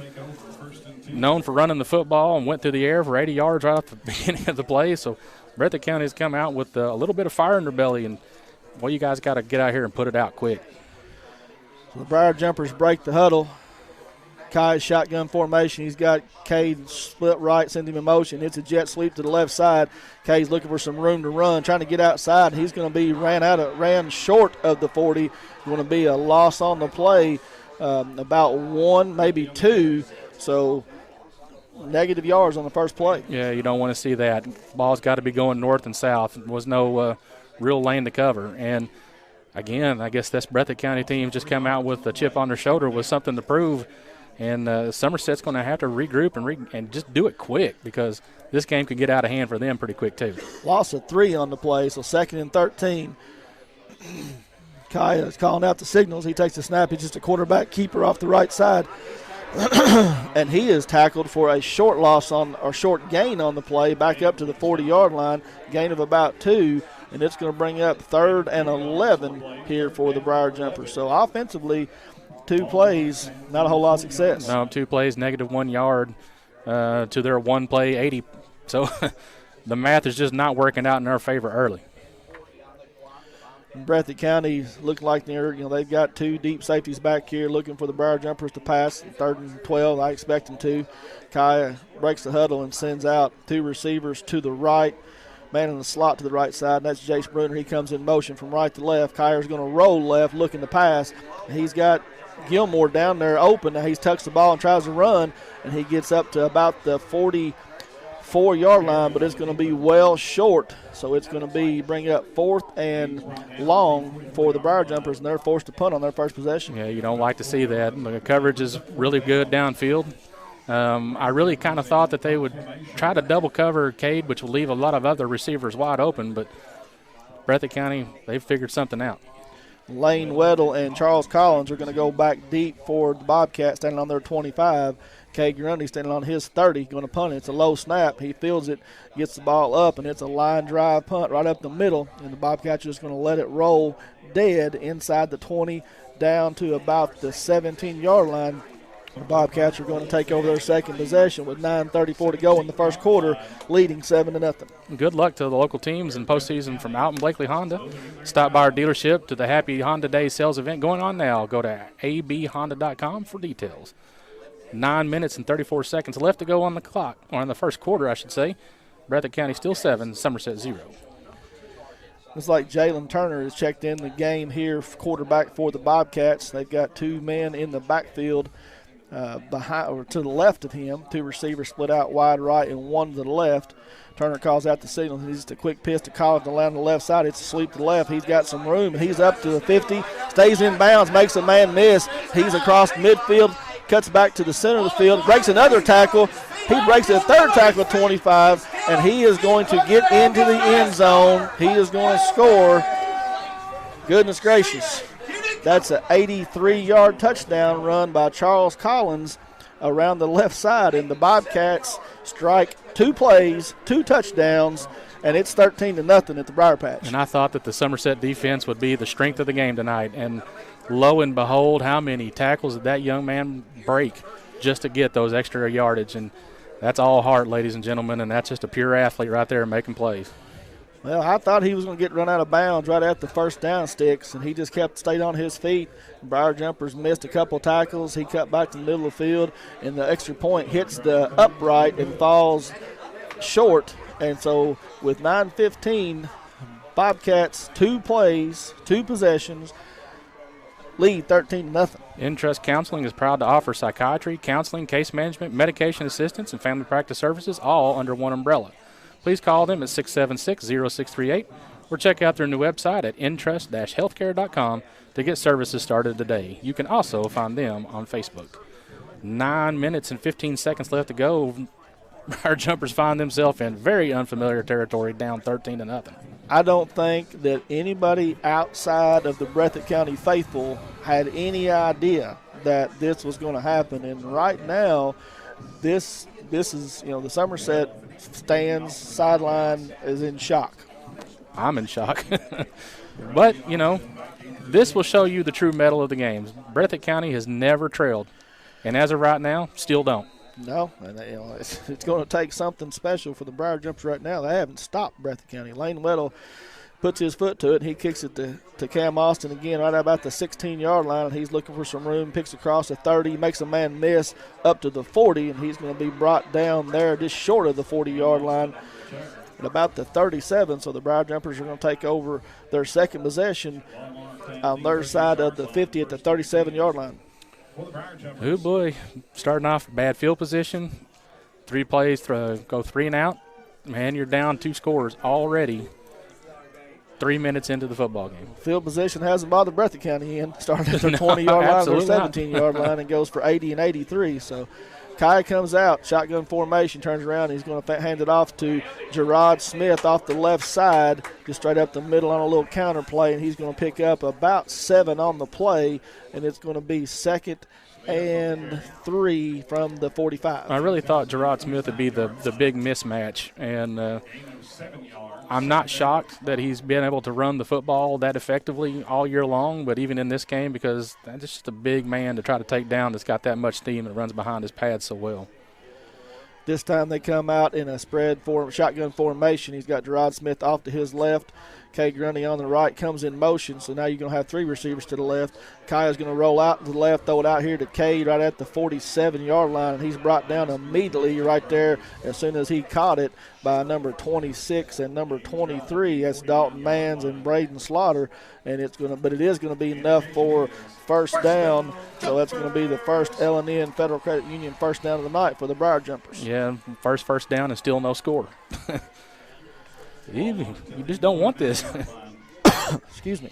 Known for running the football and went through the air for 80 yards right at the beginning of the play. So Breathitt County has come out with a little bit of fire in their belly, and, well, you guys got to get out here and put it out quick. So the Briar Jumpers break the huddle. Kai's shotgun formation. He's got Cade split right, sends him in motion. It's a jet sweep to the left side. Cade's looking for some room to run, trying to get outside. He's going to be ran short of the 40. Going to be a loss on the play, about 1, maybe 2. So negative yards on the first play. Yeah, you don't want to see that. Ball's got to be going north and south. There was no real lane to cover. And, again, I guess this Breathitt County team just come out with a chip on their shoulder with something to prove. And Somerset's going to have to regroup and just do it quick because this game could get out of hand for them pretty quick too. Loss of 3 on the play, so 2nd and 13. Kaya is calling out the signals. He takes the snap. He's just a quarterback keeper off the right side. And he is tackled for a short gain on the play, back up to the 40-yard line, gain of about 2, and it's going to bring up 3rd and 11 here for the Briar Jumpers. So offensively, 2 plays, not a whole lot of success. No, 2 plays, negative 1 yard to their 1 play, 80. So the math is just not working out in their favor early. Breathitt County look like they've got 2 deep safeties back here looking for the Briar Jumpers to pass. 3rd and 12, I expect them to. Kaya breaks the huddle and sends out 2 receivers to the right. Man in the slot to the right side, and that's Jace Bruner. He comes in motion from right to left. Kyer's going to roll left, looking to pass. He's got Gilmore down there open. Now he tucks the ball and tries to run, and he gets up to about the 44-yard line, but it's going to be well short. So it's going to be bring up 4th and long for the Briar Jumpers, and they're forced to punt on their first possession. Yeah, you don't like to see that. The coverage is really good downfield. I really kind of thought that they would try to double cover Cade, which will leave a lot of other receivers wide open, but Breathitt County, they've figured something out. Lane Weddle and Charles Collins are going to go back deep for the Bobcats, standing on their 25. Cade Grundy standing on his 30, going to punt it. It's a low snap. He fields it, gets the ball up, and it's a line drive punt right up the middle, and the Bobcats are just going to let it roll dead inside the 20 down to about the 17-yard line. The Bobcats are going to take over their second possession with 9:34 to go in the first quarter, leading 7-0. Good luck to the local teams in postseason from Alton Blakely Honda. Stop by our dealership to the Happy Honda Day sales event going on now. Go to abhonda.com for details. 9 minutes and 34 seconds left to go on the clock, or in the first quarter, I should say. Breathitt County still 7, Somerset 0. Looks like Jalen Turner has checked in the game here, quarterback for the Bobcats. They've got 2 men in the backfield. Behind or to the left of him, 2 receivers split out wide right and 1 to the left. Turner calls out the signal. He's just a quick pitch to Collins to land on the left side. It's a sweep to the left. He's got some room, and he's up to the 50. Stays in bounds, makes a man miss. He's across midfield, cuts back to the center of the field, breaks another tackle. He breaks a third tackle at 25, and he is going to get into the end zone. He is going to score. Goodness gracious. That's an 83-yard touchdown run by Charles Collins around the left side, and the Bobcats strike 2 plays, 2 touchdowns, and it's 13-0 at the Briar Patch. And I thought that the Somerset defense would be the strength of the game tonight, and lo and behold, how many tackles did that young man break just to get those extra yardage? And that's all heart, ladies and gentlemen, and that's just a pure athlete right there making plays. Well, I thought he was going to get run out of bounds right at the first down sticks, and he just stayed on his feet. Briar Jumpers missed a couple tackles. He cut back to the middle of the field, and the extra point hits the upright and falls short. And so with 9:15, Bobcats 2 plays, 2 possessions, lead 13-0. InTrust Counseling is proud to offer psychiatry, counseling, case management, medication assistance, and family practice services all under one umbrella. Please call them at 676-0638 or check out their new website at intrust-healthcare.com to get services started today. You can also find them on Facebook. 9 minutes and 15 seconds left to go. Our Jumpers find themselves in very unfamiliar territory, down 13-0. I don't think that anybody outside of the Breathitt County faithful had any idea that this was going to happen. And right now, this is, the Somerset stands sideline is in shock. I'm in shock. But, this will show you the true mettle of the games. Breathitt County has never trailed, and as of right now, still don't. No, and it's going to take something special for the Briar Jumpers right now. They haven't stopped Breathitt County. Lane Weddle puts his foot to it, and he kicks it to Cam Austin again right about the 16-yard line, and he's looking for some room, picks across the 30, makes a man miss up to the 40, and he's going to be brought down there just short of the 40-yard line at about the 37. So the Briar Jumpers are going to take over their second possession on their side of the 50 at the 37-yard line. Oh, boy. Starting off bad field position. 3 plays, go 3 and out. Man, you're down 2 scores already 3 minutes into the football game. Field position hasn't bothered Breathitt County in. Starting at the 20-yard line or 17-yard line and goes for 80 and 83. So Kai comes out, shotgun formation, turns around. He's going to hand it off to Gerard Smith off the left side, just straight up the middle on a little counter play, and he's going to pick up about 7 on the play, and it's going to be 2nd and 3 from the 45. I really thought Gerard Smith would be the big mismatch, and I'm not shocked that he's been able to run the football that effectively all year long, but even in this game, because that's just a big man to try to take down that's got that much steam and runs behind his pads so well. This time they come out in a shotgun formation. He's got Gerard Smith off to his left. Kay Grundy on the right comes in motion, so now you're going to have 3 receivers to the left. Kaya's going to roll out to the left, throw it out here to Cade right at the 47-yard line, and he's brought down immediately right there as soon as he caught it by number 26 and number 23. That's Dalton Manns and Braden Slaughter, and it is going to be enough for first down. So that's going to be the first L&N Federal Credit Union first down of the night for the Briar Jumpers. Yeah, first down and still no score. You just don't want this. Excuse me.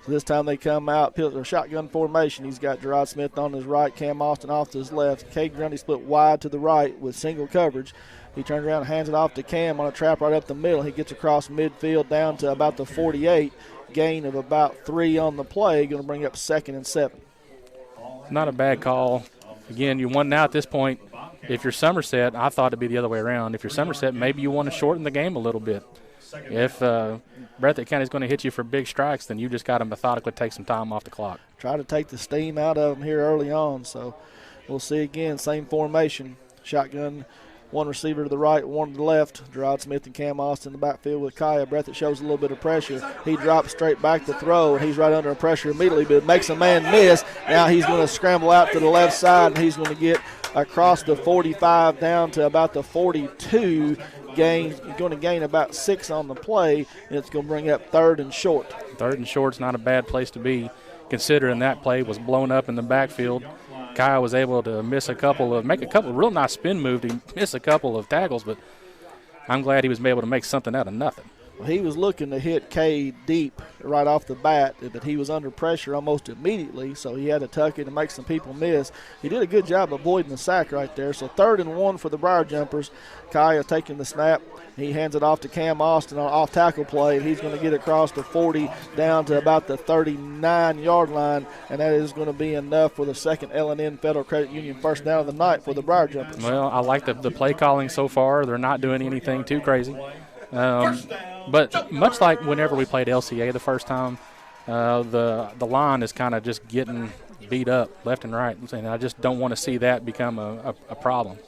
So this time they come out, shotgun formation. He's got Gerard Smith on his right, Cam Austin off to his left. Cade Grundy split wide to the right with single coverage. He turns around and hands it off to Cam on a trap right up the middle. He gets across midfield down to about the 48. Gain of about 3 on the play. Going to bring up 2nd and 7. Not a bad call. Again, you won now at this point. If you're Somerset, I thought it'd be the other way around. If you're Somerset, maybe you want to shorten the game a little bit. If Breathitt County is going to hit you for big strikes, then you just got to methodically take some time off the clock. Try to take the steam out of them here early on. So we'll see again, same formation. Shotgun, 1 receiver to the right, 1 to the left. Gerard Smith and Cam Austin in the backfield with Kaya. Breathitt shows a little bit of pressure. He drops straight back to throw, and he's right under pressure immediately, but it makes a man miss. Now he's going to scramble out to the left side, and he's going to get across the 45 down to about the 42. He's going to gain about 6 on the play, and it's going to bring up 3rd and short. 3rd and short's not a bad place to be, considering that play was blown up in the backfield. Kyle was able to make a couple of real nice spin moves to miss a couple of tackles, but I'm glad he was able to make something out of nothing. Well, he was looking to hit Cade deep right off the bat, but he was under pressure almost immediately, so he had to tuck it and make some people miss. He did a good job avoiding the sack right there. So 3rd and 1 for the Briar Jumpers. Kaya taking the snap. He hands it off to Cam Austin on an off-tackle play, and he's going to get across the 40 down to about the 39-yard line, and that is going to be enough for the 2nd L&N Federal Credit Union first down of the night for the Briar Jumpers. Well, I like the play calling so far. They're not doing anything too crazy. But much like whenever we played LCA the first time, the line is kind of just getting beat up left and right. And I just don't want to see that become a problem.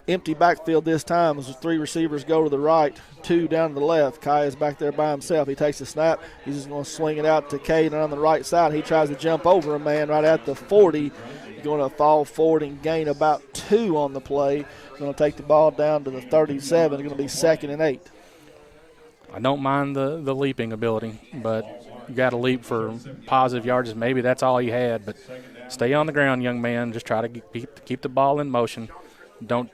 Empty backfield this time as the 3 receivers go to the right, 2 down to the left. Kai is back there by himself. He takes the snap. He's just going to swing it out to Cade on the right side. He tries to jump over a man right at the 40. He's going to fall forward and gain about 2 on the play. Going to take the ball down to the 37. It's going to be 2nd and 8. I don't mind the leaping ability, but you got to leap for positive yards. Maybe that's all you had, but stay on the ground, young man. Just try to keep the ball in motion. Don't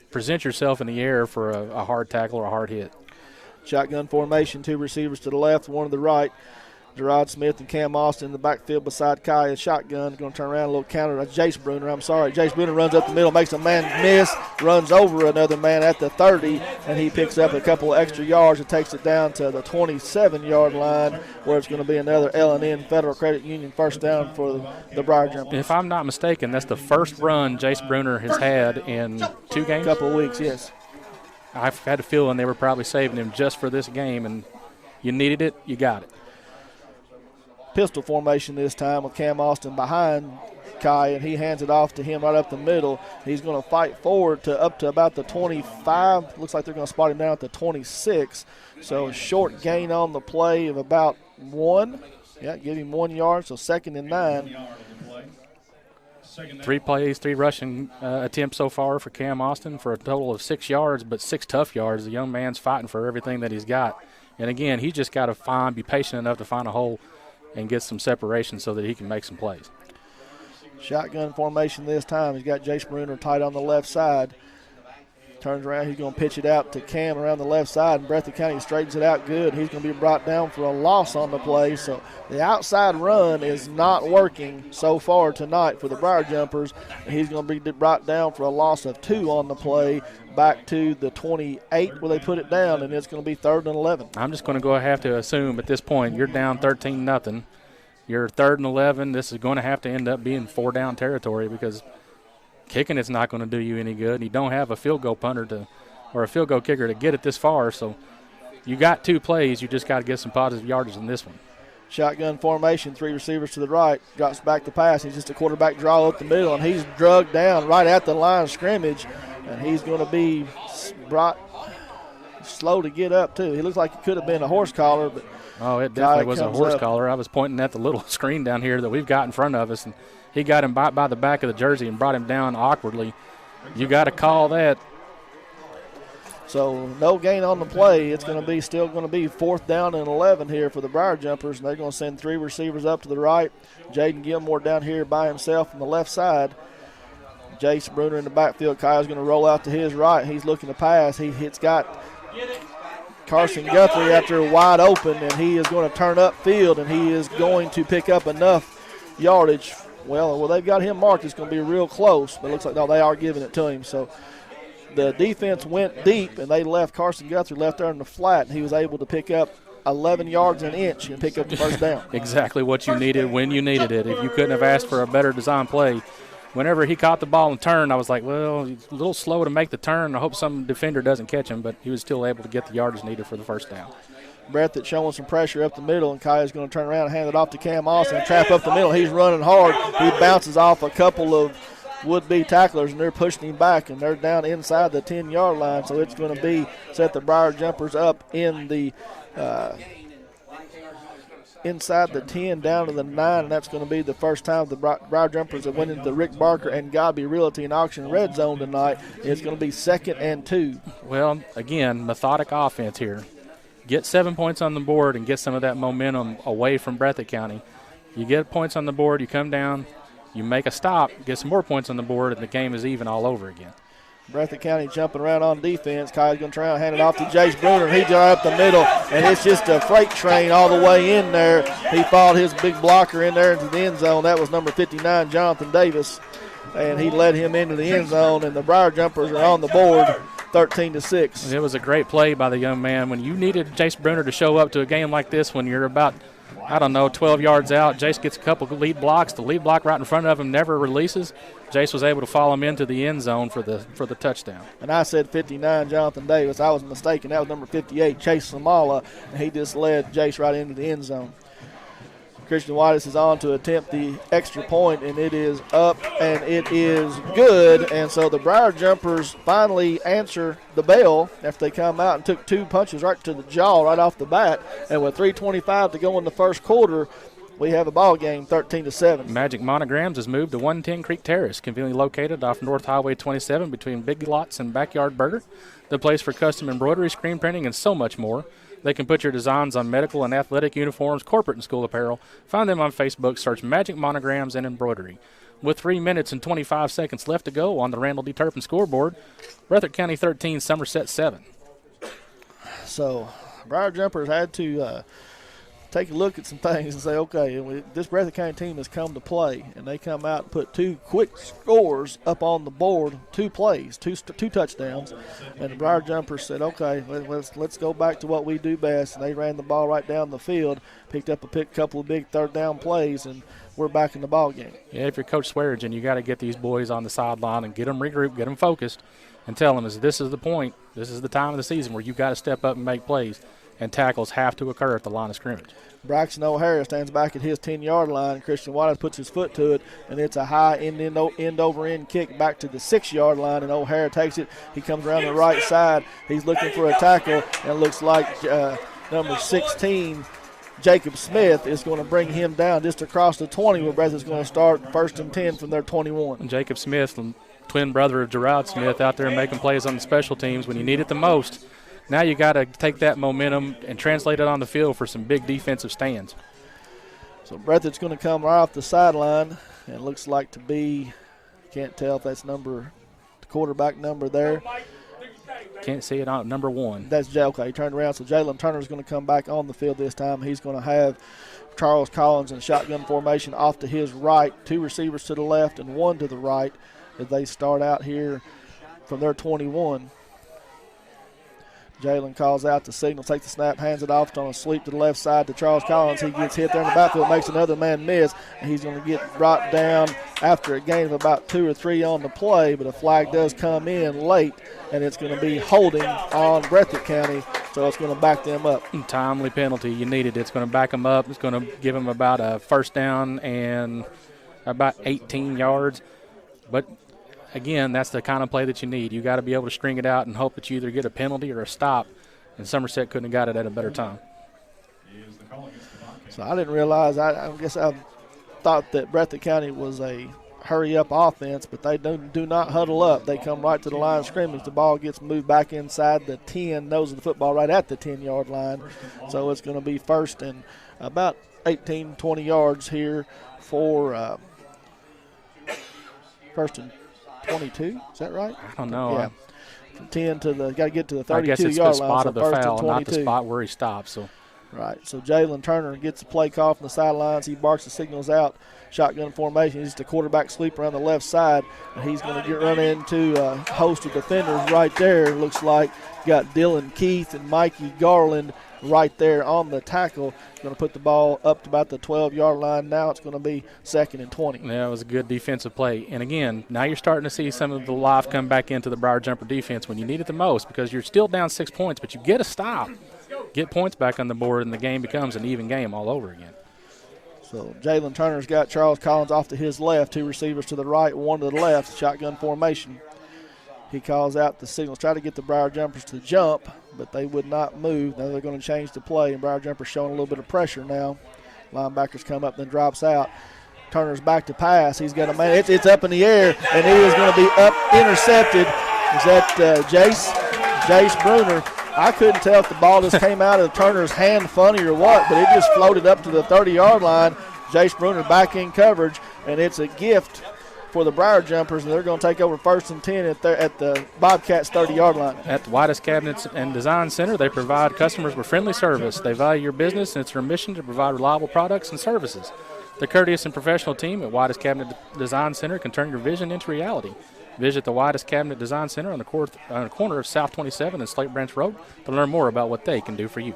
present yourself in the air for a hard tackle or a hard hit. Shotgun formation, 2 receivers to the left, 1 to the right. Gerard Smith and Cam Austin in the backfield beside Kai. Shotgun going to turn around, a little counter. That's Jace Bruner. Jace Bruner runs up the middle, makes a man miss, runs over another man at the 30, and he picks up a couple of extra yards and takes it down to the 27-yard line, where it's going to be another L&N Federal Credit Union first down for the Briar Jumpers. If I'm not mistaken, that's the first run Jace Bruner has had in 2 games. A couple of weeks, yes. I've had a feeling they were probably saving him just for this game, and you needed it, you got it. Pistol formation this time with Cam Austin behind Kai, and he hands it off to him right up the middle. He's going to fight forward to up to about the 25. Looks like they're going to spot him down at the 26. So a short gain on the play of about 1. Yeah, give him 1 yard, so 2nd and 9. 3 plays, 3 rushing attempts so far for Cam Austin for a total of 6 yards, but 6 tough yards. The young man's fighting for everything that he's got. And, again, he just got to be patient enough to find a hole and get some separation so that he can make some plays. Shotgun formation this time. He's got Jace Bruner tight on the left side. Turns around. He's going to pitch it out to Cam around the left side, and Breathitt County straightens it out good. He's going to be brought down for a loss on the play. So the outside run is not working so far tonight for the Briar Jumpers. He's going to be brought down for a loss of 2 on the play, back to the 28 where they put it down, and it's going to be 3rd and 11. I'm just going to have to assume at this point you're down 13-0. You're 3rd and 11. This is going to have to end up being 4-down territory because kicking it's not going to do you any good. You don't have a field goal punter or a field goal kicker to get it this far. So you got 2 plays. You just got to get some positive yardage in this one. Shotgun formation, 3 receivers to the right, drops back to pass. He's just a quarterback draw up the middle, and he's drugged down right at the line of scrimmage, and he's going to be brought slow to get up, too. He looks like it could have been a horse collar, but oh, it definitely was a horse up. collar. I was pointing at the little screen down here that we've got in front of us, and he got him by the back of the jersey and brought him down awkwardly. You got to call that. So no gain on the play. It's going to be still going to be 4th down and 11 here for the Briar Jumpers, and they're going to send 3 receivers up to the right. Jaden Gilmore down here by himself on the left side. Jace Bruner in the backfield. Kyle's going to roll out to his right. He's looking to pass. It's got Carson Guthrie out there wide open, and he is going to turn upfield, and he is going to pick up enough yardage. Well, they've got him marked. It's going to be real close, but it looks like, no, they are giving it to him. So the defense went deep, and they left Carson Guthrie left there in the flat, and he was able to pick up 11 yards an inch and pick up the first down. Exactly what you needed when you needed it. If you couldn't have asked for a better design play. Whenever he caught the ball and turned, I was like, well, he's a little slow to make the turn. I hope some defender doesn't catch him, but he was still able to get the yardage needed for the first down. Breathitt showing some pressure up the middle, and Kai's going to turn around and hand it off to Cam Austin and trap up the middle. He's running hard. He bounces off a couple of would-be tacklers, and they're pushing him back, and they're down inside the 10-yard line. So it's going to be set the Briar Jumpers up in the inside the 10 down to the 9, and that's going to be the first time the Briar Jumpers have went into the Rick Barker and Godby Realty and Auction red zone tonight. It's going to be 2nd and 2. Well, again, methodic offense here. Get 7 points on the board and get some of that momentum away from Breathitt County. You get points on the board, you come down, you make a stop, get some more points on the board, and the game is even all over again. Breathitt County jumping around on defense. Kyle's going to try and hand it off to Jace Bruner. He got up the middle, and it's just a freight train all the way in there. He followed his big blocker in there into the end zone. That was number 59, Jonathan Davis, and he led him into the end zone, and the Briar Jumpers are on the board 13-6. It was a great play by the young man. When you needed Jace Bruner to show up to a game like this when you're about, 12 yards out, Jace gets a couple of lead blocks. The lead block right in front of him never releases. Jace was able to follow him into the end zone for the touchdown. And I said 59, Jonathan Davis. I was mistaken. That was number 58, Chase Samala, and he just led Jace right into the end zone. Christian Whitus is on to attempt the extra point, and it is up, and it is good. And so the Briar Jumpers finally answer the bell after they come out and took 2 punches right to the jaw right off the bat. And with 3:25 to go in the first quarter, we have a ball game 13-7. Magic Monograms has moved to 110 Creek Terrace, conveniently located off North Highway 27 between Big Lots and Backyard Burger. The place for custom embroidery, screen printing, and so much more. They can put your designs on medical and athletic uniforms, corporate and school apparel. Find them on Facebook. Search Magic Monograms and Embroidery. With 3 minutes and 25 seconds left to go on the Randall D. Turpin scoreboard, Breathitt County 13, Somerset 7. So Briar Jumpers had to take a look at some things and say, okay, this Breathitt County team has come to play, and they come out and put 2 quick scores up on the board, 2 plays, two touchdowns, and the Briar Jumpers said, okay, let's go back to what we do best, and they ran the ball right down the field, picked up a couple of big third down plays, and we're back in the ball game. Yeah, if you're Coach Swearigan, you got to get these boys on the sideline and get them regrouped, get them focused, and tell them this is the point, this is the time of the season where you got to step up and make plays. And tackles have to occur at the line of scrimmage. Braxton O'Hara stands back at his 10-yard line. Christian Waters puts his foot to it, and it's a high end-over-end kick back to the 6-yard line, and O'Hara takes it. He comes around the right side. He's looking for a tackle, and it looks like number 16, Jacob Smith, is going to bring him down just across the 20, where Breathitt's going to start 1st and 10 from their 21. And Jacob Smith, the twin brother of Gerard Smith, out there making plays on the special teams when you need it the most. Now you got to take that momentum and translate it on the field for some big defensive stands. So Breathitt's going to come right off the sideline, and it looks like to be, can't tell if that's the quarterback number there. Can't see it on number 1. That's okay. He turned around, so Jalen Turner's going to come back on the field this time. He's going to have Charles Collins in shotgun formation off to his right, 2 receivers to the left and 1 to the right as they start out here from their 21. Jalen calls out the signal, takes the snap, hands it off on a sweep to the left side to Charles Collins. He gets hit there in the backfield, makes another man miss, and he's going to get brought down after a gain of about 2 or 3 on the play, but a flag does come in late, and it's going to be holding on Breathitt County, so it's going to back them up. Timely penalty. You need it. It's going to back them up. It's going to give them about a first down and about 18 yards. But again, that's the kind of play that you need. You got to be able to string it out and hope that you either get a penalty or a stop and Somerset couldn't have got it at a better time. So I didn't realize, I guess I thought that Breathitt County was a hurry-up offense, but they do not huddle up. They come right to the line of scrimmage. The ball gets moved back inside the 10, nose of the football right at the 10-yard line. So it's going to be first and about 18, 20 yards here for first and 22. Is that right? I don't know. Yeah. From 10 to the, got to get to the 32-yard line. I guess it's the spot so of the first foul, and not the spot where he stops. So. Right. So Jalen Turner gets the play call from the sidelines. He barks the signals out. Shotgun formation. He's the quarterback sweep around the left side. And he's going to run into a host of defenders right there. It looks like got Dylan Keith and Mikey Garland right there on the tackle. Going to put the ball up to about the 12-yard line. Now it's going to be 2nd and 20. Yeah, it was a good defensive play. And, again, now you're starting to see some of the life come back into the Briar Jumper defense when you need it the most, because you're still down 6 points, but you get a stop. Get points back on the board, and the game becomes an even game all over again. So Jalen Turner's got Charles Collins off to his left, 2 receivers to the right, 1 to the left, shotgun formation. He calls out the signals, try to get the Briar Jumpers to jump, but they would not move. Now they're going to change the play, and Briar Jumpers showing a little bit of pressure now. Linebackers come up, then drops out. Turner's back to pass. He's got a man. It's up in the air, and it is going to be up, intercepted. Is that Jace Bruner? I couldn't tell if the ball just came out of Turner's hand funny or what, but it just floated up to the 30-yard line. Jace Bruner back in coverage, and it's a gift for the Briar Jumpers, and they're going to take over 1st and 10 at the Bobcats' 30-yard line. At the Whitus Cabinets and Design Center, they provide customers with friendly service. They value your business, and it's their mission to provide reliable products and services. The courteous and professional team at Whitus Cabinet Design Center can turn your vision into reality. Visit the Whitus Cabinet Design Center on the corner of South 27 and Slate Branch Road to learn more about what they can do for you.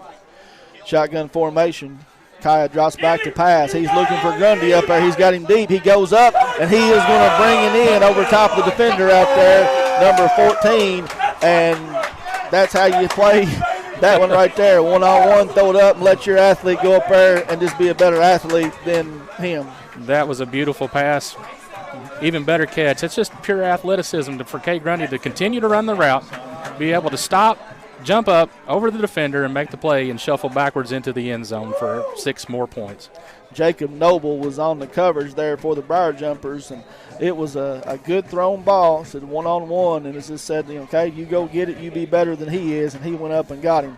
Shotgun formation. Kaya drops back to pass. He's looking for Grundy up there. He's got him deep. He goes up, and he is going to bring it in over top of the defender out there, number 14. And that's how you play that one right there. One-on-one, throw it up and let your athlete go up there and just be a better athlete than him. That was a beautiful pass. Even better catch. It's just pure athleticism for Kay Grundy to continue to run the route, be able to stop, jump up over the defender and make the play and shuffle backwards into the end zone for 6 more points. Jacob Noble was on the coverage there for the Briar Jumpers, and it was a good thrown ball. It said one-on-one, and it just said, okay, you go get it, you be better than he is, and he went up and got him.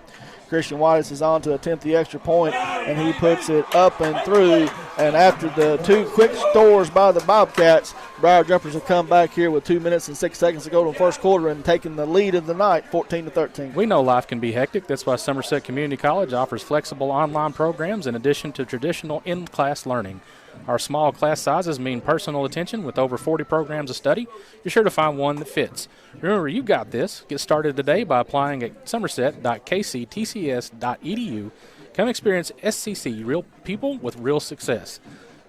Christian Whitus is on to attempt the extra point, and he puts it up and through. And after the 2 quick scores by the Bobcats, Briar Jumpers have come back here with 2 minutes and 6 seconds to go to the first quarter and taking the lead of the night, 14-13. We know life can be hectic. That's why Somerset Community College offers flexible online programs in addition to traditional in-class learning. Our small class sizes mean personal attention with over 40 programs of study. You're sure to find one that fits. Remember, you got this. Get started today by applying at somerset.kctcs.edu. Come experience SCC, real people with real success.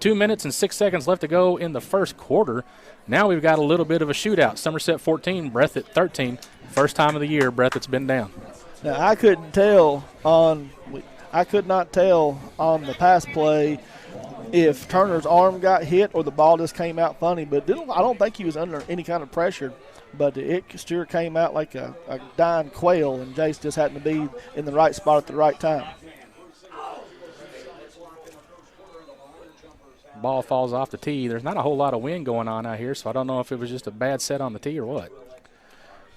2 minutes and 6 seconds left to go in the first quarter. Now we've got a little bit of a shootout. Somerset 14, Breathitt 13. First time of the year Breathitt's been down. Now, I could not tell on the pass play if Turner's arm got hit or the ball just came out funny, but I don't think he was under any kind of pressure, but it sure came out like a dying quail, and Jace just happened to be in the right spot at the right time. Ball falls off the tee. There's not a whole lot of wind going on out here, so I don't know if it was just a bad set on the tee or what.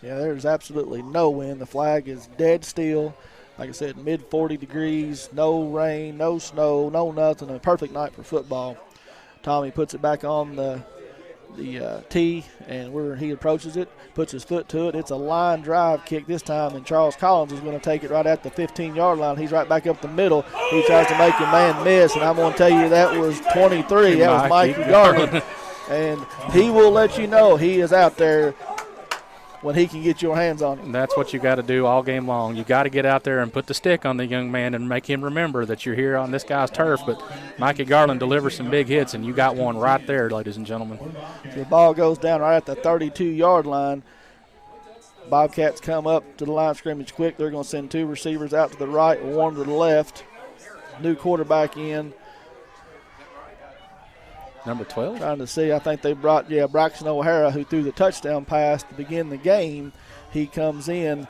Yeah, there's absolutely no wind. The flag is dead still. Like I said, mid-40 degrees, no rain, no snow, no nothing. A perfect night for football. Tommy puts it back on the tee, and he approaches it, puts his foot to it. It's a line drive kick this time, and Charles Collins is going to take it right at the 15-yard line. He's right back up the middle. He tries to make a man miss, and I'm going to tell you that was 23. That was Mikey Garland. And he will let you know he is out there when he can get your hands on him. That's what you got to do all game long. You got to get out there and put the stick on the young man and make him remember that you're here on this guy's turf. But Mikey Garland delivers some big hits, and you got one right there, ladies and gentlemen. The ball goes down right at the 32-yard line. Bobcats come up to the line of scrimmage quick. They're going to send 2 receivers out to the right, 1 to the left. New quarterback in. Number 12? Trying to see. I think they brought, Braxton O'Hara, who threw the touchdown pass to begin the game. He comes in.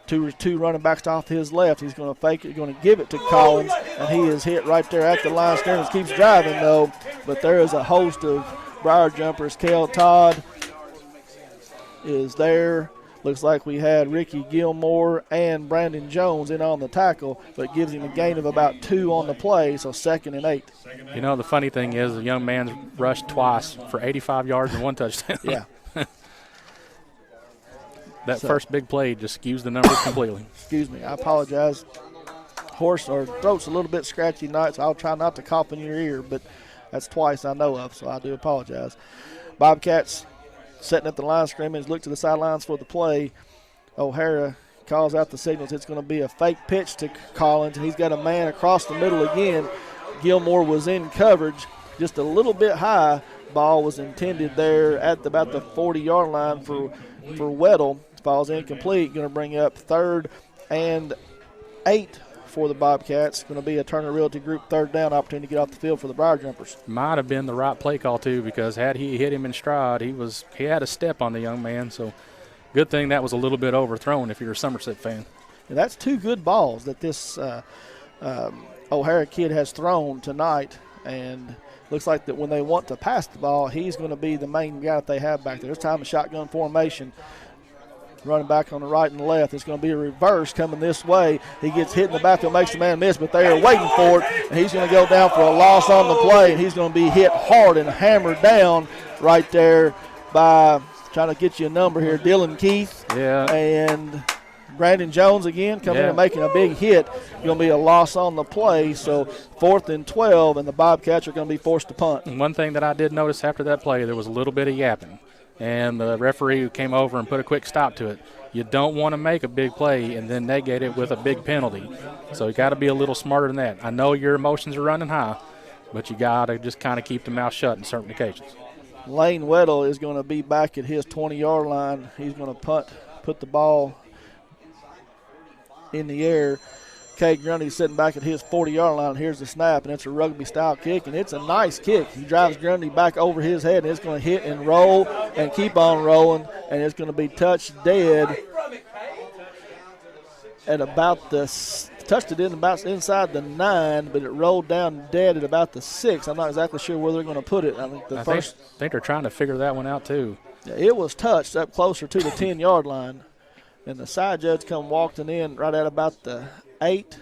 two running backs off his left. He's going to fake it, going to give it to Collins, and he is hit right there at the line of scrimmage. Keeps driving, though, but there is a host of Briar jumpers. Kel Todd is there. Looks like we had Ricky Gilmore and Brandon Jones in on the tackle, but gives him a gain of about 2 on the play, so 2nd and 8. You know, the funny thing is the young man's rushed twice for 85 yards and 1 touchdown. Yeah. That first big play just skews the numbers completely. Excuse me, I apologize. Horse or throat's a little bit scratchy tonight, so I'll try not to cough in your ear, but that's twice I know of, so I do apologize. Bobcats sitting at the line of scrimmage, look to the sidelines for the play. O'Hara calls out the signals. It's going to be a fake pitch to Collins, and he's got a man across the middle again. Gilmore was in coverage just a little bit high. Ball was intended there at about the 40-yard line for Weddle. Falls incomplete. Going to bring up 3rd and 8 for the Bobcats. Going to be a Turner Realty Group 3rd down opportunity to get off the field for the Briar Jumpers. Might have been the right play call, too, because had he hit him in stride, he had a step on the young man. So good thing that was a little bit overthrown if you're a Somerset fan. And that's 2 good balls that this O'Hara kid has thrown tonight. And looks like that when they want to pass the ball, he's going to be the main guy that they have back there. This time a shotgun formation. Running back on the right and left. It's going to be a reverse coming this way. He gets hit in the backfield, makes the man miss, but they are waiting for it, and he's going to go down for a loss on the play, and he's going to be hit hard and hammered down right there by, trying to get you a number here, Dylan Keith. Yeah. And Brandon Jones again coming in and making a big hit. Going to be a loss on the play, so 4th and 12, and the Bobcats are going to be forced to punt. And one thing that I did notice after that play, there was a little bit of yapping. And the referee came over and put a quick stop to it. You don't want to make a big play and then negate it with a big penalty. So you got to be a little smarter than that. I know your emotions are running high, but you got to just kind of keep the mouth shut in certain occasions. Lane Weddle is going to be back at his 20-yard line. He's going to punt, put the ball in the air. Cade Grundy's sitting back at his 40-yard line. Here's the snap, and it's a rugby-style kick, and it's a nice kick. He drives Grundy back over his head, and it's going to hit and roll and keep on rolling, and it's going to be touched dead at about the touched it in about inside the 9, but it rolled down dead at about the 6. I'm not exactly sure where they're going to put it. I think I think they're trying to figure that one out too. Yeah, it was touched up closer to the 10-yard line, and the side judge come walking in right at about the 8.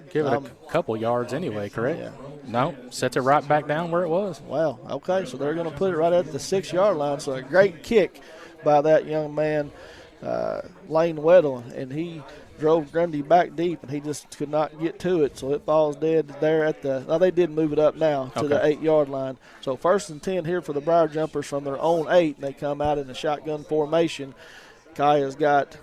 Give it a couple yards anyway, correct? Yeah. No, sets it right back down where it was. Wow, okay, so they're going to put it right at the 6-yard line. So a great kick by that young man, Lane Weddle, and he drove Grundy back deep, and he just could not get to it. So it falls dead there at the – they did move it up now to the 8-yard line. So 1st and 10 here for the Briar Jumpers from their own 8, and they come out in a shotgun formation. Kaya's got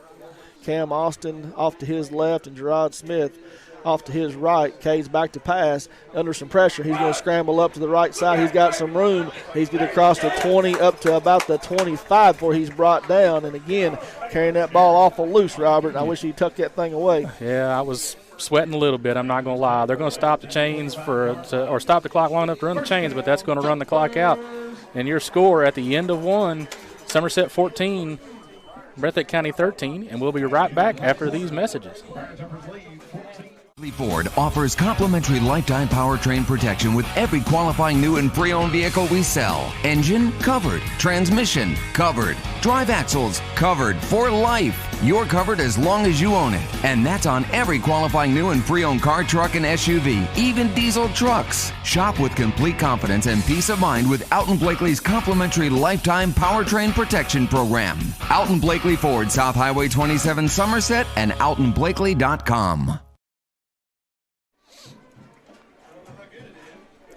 Cam Austin off to his left and Gerard Smith off to his right. Cade's back to pass under some pressure. He's going to scramble up to the right side. He's got some room. He's going to cross the 20 up to about the 25 before he's brought down. And again, carrying that ball awful loose, Robert. I wish he tucked that thing away. Yeah, I was sweating a little bit. I'm not going to lie. They're going to stop the chains or stop the clock long enough to run the chains, but that's going to run the clock out. And your score at the end of 1, Somerset 14, Breathitt County 13, and we'll be right back after these messages. Ford offers complimentary lifetime powertrain protection with every qualifying new and pre-owned vehicle we sell. Engine covered, transmission covered, drive axles covered for life. You're covered as long as you own it. And that's on every qualifying new and pre-owned car, truck, and SUV, even diesel trucks. Shop with complete confidence and peace of mind with Alton Blakely's complimentary lifetime powertrain protection program. Alton Blakely Ford, South Highway 27 Somerset, and altonblakely.com.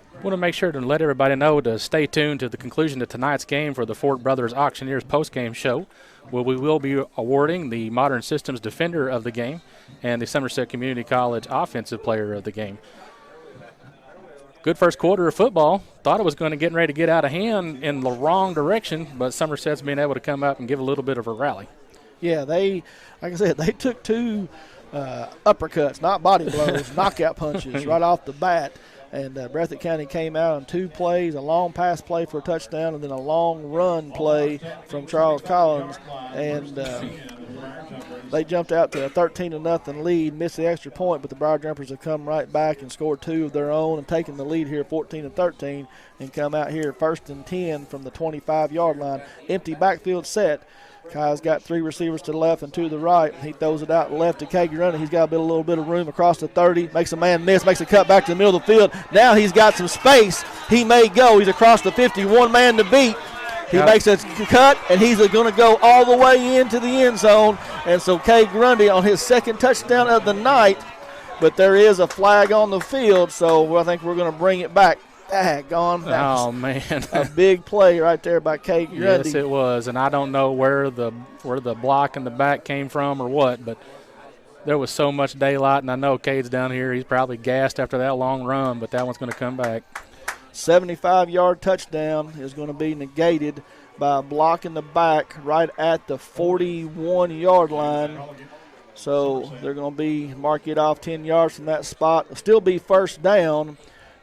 I want to make sure to let everybody know to stay tuned to the conclusion of tonight's game for the Ford Brothers Auctioneers postgame show, where we will be awarding the Modern Systems Defender of the game and the Somerset Community College Offensive Player of the game. Good first quarter of football. Thought it was going to get ready to get out of hand in the wrong direction, but Somerset's been able to come up and give a little bit of a rally. Yeah, like I said, they took 2 uppercuts, not body blows, knockout punches right off the bat. And Breathitt County came out on 2 plays, a long pass play for a touchdown, and then a long run play from Charles Collins. And they jumped out to a 13-0 lead, missed the extra point, but the Briar Jumpers have come right back and scored 2 of their own and taken the lead here 14-13 and come out here 1st and 10 from the 25-yard line. Empty backfield set. Kai's got 3 receivers to the left and 2 to the right. He throws it out left to Kagi running. He's got a little bit of room across the 30. Makes a man miss. Makes a cut back to the middle of the field. Now he's got some space. He may go. He's across the 50. 1 man to beat. He makes a cut, and he's going to go all the way into the end zone. And so Kay Grundy on his 2nd touchdown of the night. But there is a flag on the field, so I think we're going to bring it back. Daggone. Oh, man. A big play right there by Kay Grundy. Yes, it was. And I don't know where the block in the back came from or what, but there was so much daylight, and I know Cade's down here. He's probably gassed after that long run, but that one's going to come back. 75-yard touchdown is going to be negated by a block in the back right at the 41-yard line. So they're going to mark it off 10 yards from that spot. It'll still be 1st down,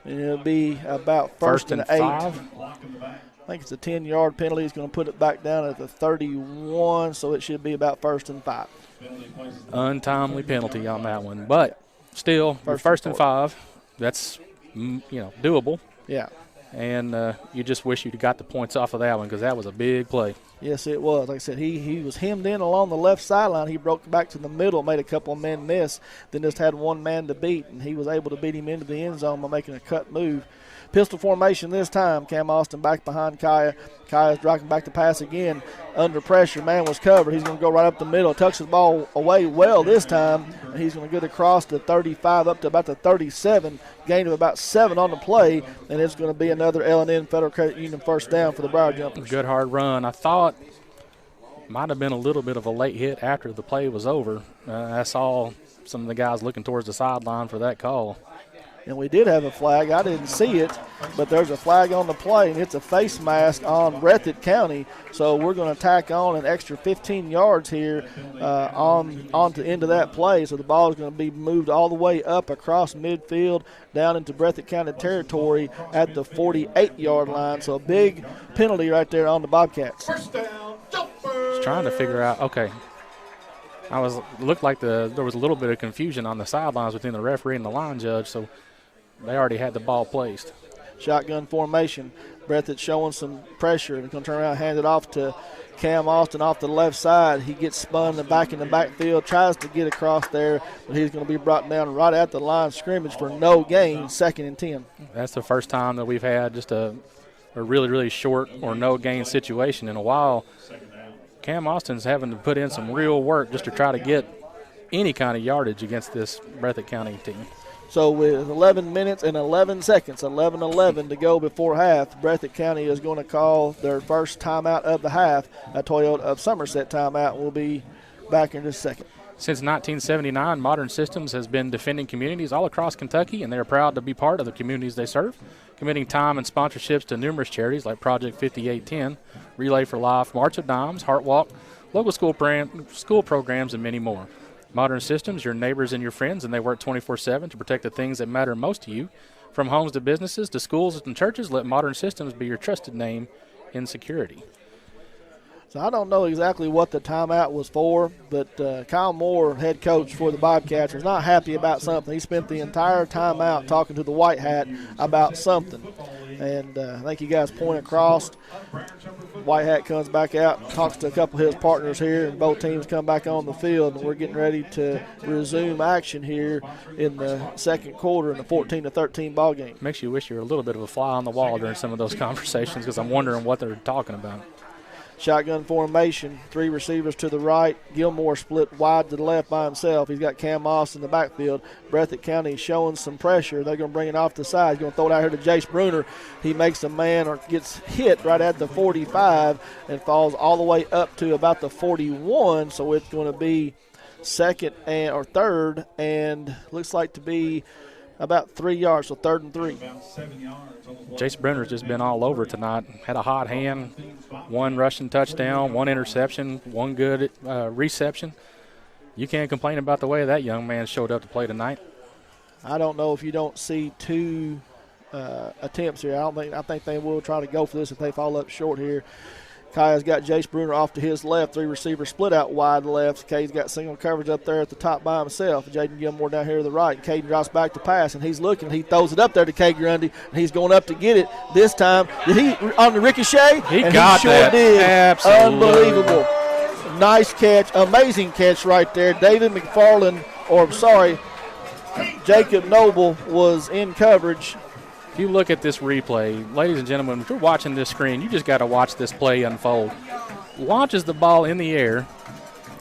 and it'll be about first and 8. 5. I think it's a 10-yard penalty. He's going to put it back down at the 31, so it should be about 1st and 5. Untimely penalty on that one. But still, first and 5, that's, doable. Yeah. And you just wish you'd got the points off of that one because that was a big play. Yes, it was. Like I said, he was hemmed in along the left sideline. He broke back to the middle, made a couple of men miss, then just had 1 man to beat, and he was able to beat him into the end zone by making a cut move. Pistol formation this time. Cam Austin back behind Kaya. Kaya's dropping back to pass again. Under pressure, man was covered. He's going to go right up the middle. Tucks the ball away well this time. And he's going to get across the 35 up to about the 37. Gain of about 7 on the play. And it's going to be another L&N Federal Credit Union 1st down for the Briar Jumpers. Good hard run. I thought might have been a little bit of a late hit after the play was over. I saw some of the guys looking towards the sideline for that call. And we did have a flag. I didn't see it, but there's a flag on the play, and it's a face mask on Breathitt County. So we're going to tack on an extra 15 yards here on the end of that play. So the ball is going to be moved all the way up across midfield down into Breathitt County territory at the 48-yard line. So a big penalty right there on the Bobcats. First down, Jumpers. I was trying to figure out, okay. Looked like there was a little bit of confusion on the sidelines between the referee and the line judge, so they already had the ball placed. Shotgun formation. Breathitt showing some pressure. He's going to turn around and hand it off to Cam Austin off the left side. He gets spun back in the backfield, tries to get across there, but he's going to be brought down right at the line of scrimmage for no gain, 2nd and 10. That's the first time that we've had just a really, really short or no gain situation in a while. Cam Austin's having to put in some real work just to try to get any kind of yardage against this Breathitt County team. So with 11 minutes and 11 seconds, 11:11 to go before half, Breathitt County is going to call their first timeout of the half. A Toyota of Somerset timeout will be back in just a second. Since 1979, Modern Systems has been defending communities all across Kentucky, and they are proud to be part of the communities they serve, committing time and sponsorships to numerous charities like Project 5810, Relay for Life, March of Dimes, Heart Walk, local school programs, and many more. Modern Systems, your neighbors and your friends, and they work 24/7 to protect the things that matter most to you. From homes to businesses to schools and churches, let Modern Systems be your trusted name in security. So I don't know exactly what the timeout was for, but Kyle Moore, head coach for the Bobcats, was not happy about something. He spent the entire timeout talking to the White Hat about something. And I think you guys point across. White Hat comes back out, talks to a couple of his partners here, and both teams come back on the field. And we're getting ready to resume action here in the second quarter in the 14-13 ball game. Makes you wish you were a little bit of a fly on the wall during some of those conversations because I'm wondering what they're talking about. Shotgun formation, 3 receivers to the right. Gilmore split wide to the left by himself. He's got Cam Moss in the backfield. Breathitt County showing some pressure. They're going to bring it off the side. He's going to throw it out here to Jace Bruner. He makes a man or gets hit right at the 45 and falls all the way up to about the 41. So it's going to be third, and looks like to be about 3 yards, so 3rd and 3. Jace Brenner's just been all over tonight. Had a hot hand, 1 rushing touchdown, 1 interception, 1 good reception. You can't complain about the way that young man showed up to play tonight. I don't know if you don't see 2 attempts here. I think they will try to go for this if they fall up short here. Kai's got Jace Bruner off to his left. 3 receivers split out wide left. Kay's got single coverage up there at the top by himself. Jaden Gilmore down here to the right. Caden drops back to pass, and he's looking. He throws it up there to Kay Grundy, and he's going up to get it. This time, did he on the ricochet? He got sure that. Did. Absolutely. Unbelievable. Nice catch. Amazing catch right there. Jacob Noble was in coverage. If you look at this replay, ladies and gentlemen, if you're watching this screen, you just got to watch this play unfold. Launches the ball in the air,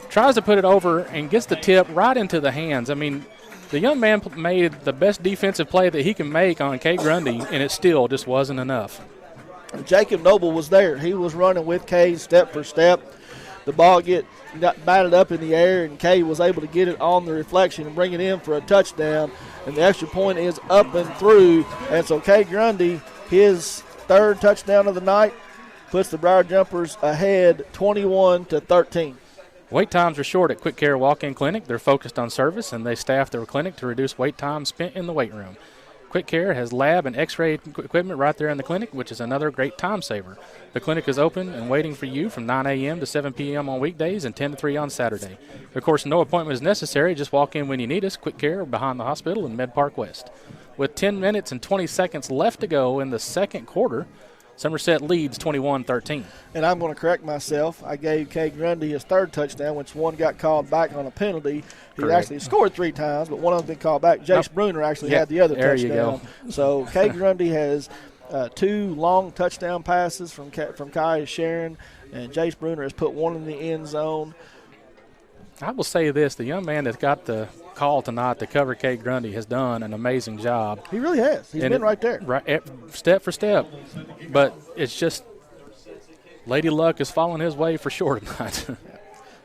tries to put it over, and gets the tip right into the hands. I mean, the young man made the best defensive play that he can make on Kay Grundy, and it still just wasn't enough. Jacob Noble was there. He was running with Kay step for step. The ball got batted up in the air, and Kay was able to get it on the reflection and bring it in for a touchdown. And the extra point is up and through. And so Kay Grundy, his 3rd touchdown of the night, puts the Briar Jumpers ahead 21-13. Wait times are short at Quick Care Walk-In Clinic. They're focused on service, and they staff their clinic to reduce wait time spent in the weight room. Quick Care has lab and x-ray equipment right there in the clinic, which is another great time saver. The clinic is open and waiting for you from 9 a.m. to 7 p.m. on weekdays and 10 to 3 on Saturday. Of course, no appointment is necessary. Just walk in when you need us. Quick Care behind the hospital in Med Park West. With 10 minutes and 20 seconds left to go in the second quarter, Somerset leads 21-13. And I'm going to correct myself. I gave Kay Grundy his 3rd touchdown, which one got called back on a penalty. He actually scored 3 times, but one of them been called back. Jace Bruner actually had the other touchdown. There you go. So Kay Grundy has 2 long touchdown passes from Kai Sharon, and Jace Bruner has put 1 in the end zone. I will say this, the young man that got the call tonight to cover Kay Grundy has done an amazing job. He really has. He's been right there. Right, step for step. But it's just Lady Luck is falling his way for sure tonight.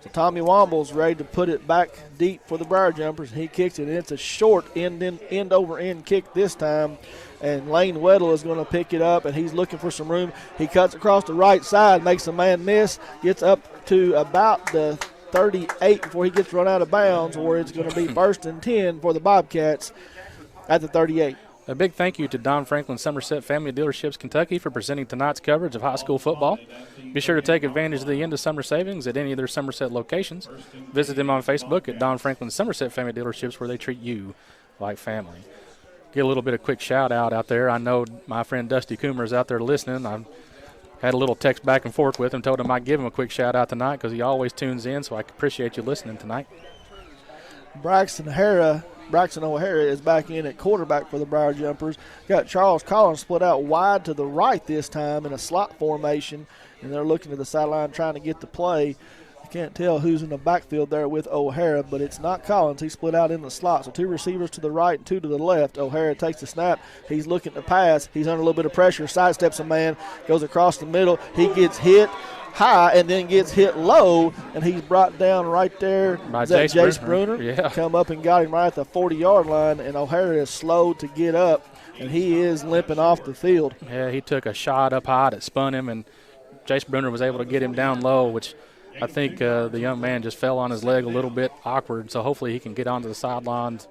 So Tommy Womble's ready to put it back deep for the Briar Jumpers. He kicks it, and it's a short end-over-end kick this time. And Lane Weddle is going to pick it up, and he's looking for some room. He cuts across the right side, makes a man miss, gets up to about the 38 before he gets run out of bounds, where it's going to be 1st and 10 for the Bobcats at the 38. A big thank you to Don Franklin Somerset Family Dealerships Kentucky for presenting tonight's coverage of high school football. Be sure to take advantage of the end of summer savings at any of their Somerset locations. Visit them on Facebook at Don Franklin Somerset Family Dealerships, where they treat you like family. Get a little bit of quick shout out there. I know my friend Dusty Coomer is out there listening. I've had a little text back and forth with him, told him I'd give him a quick shout out tonight because he always tunes in, so I appreciate you listening tonight. Braxton O'Hara is back in at quarterback for the Briar Jumpers. Got Charles Collins split out wide to the right this time in a slot formation, and they're looking to the sideline trying to get the play. You can't tell who's in the backfield there with O'Hara, but it's not Collins. He split out in the slot, so 2 receivers to the right and 2 to the left. O'Hara takes the snap. He's looking to pass. He's under a little bit of pressure, sidesteps a man, goes across the middle. He gets hit high and then gets hit low, and he's brought down right there. By Jace Bruner. Yeah. Come up and got him right at the 40-yard line, and O'Hara is slow to get up, and he is limping off the field. Yeah, he took a shot up high that spun him, and Jace Bruner was able to get him down low, which I think the young man just fell on his leg a little bit awkward, so hopefully he can get onto the sidelines,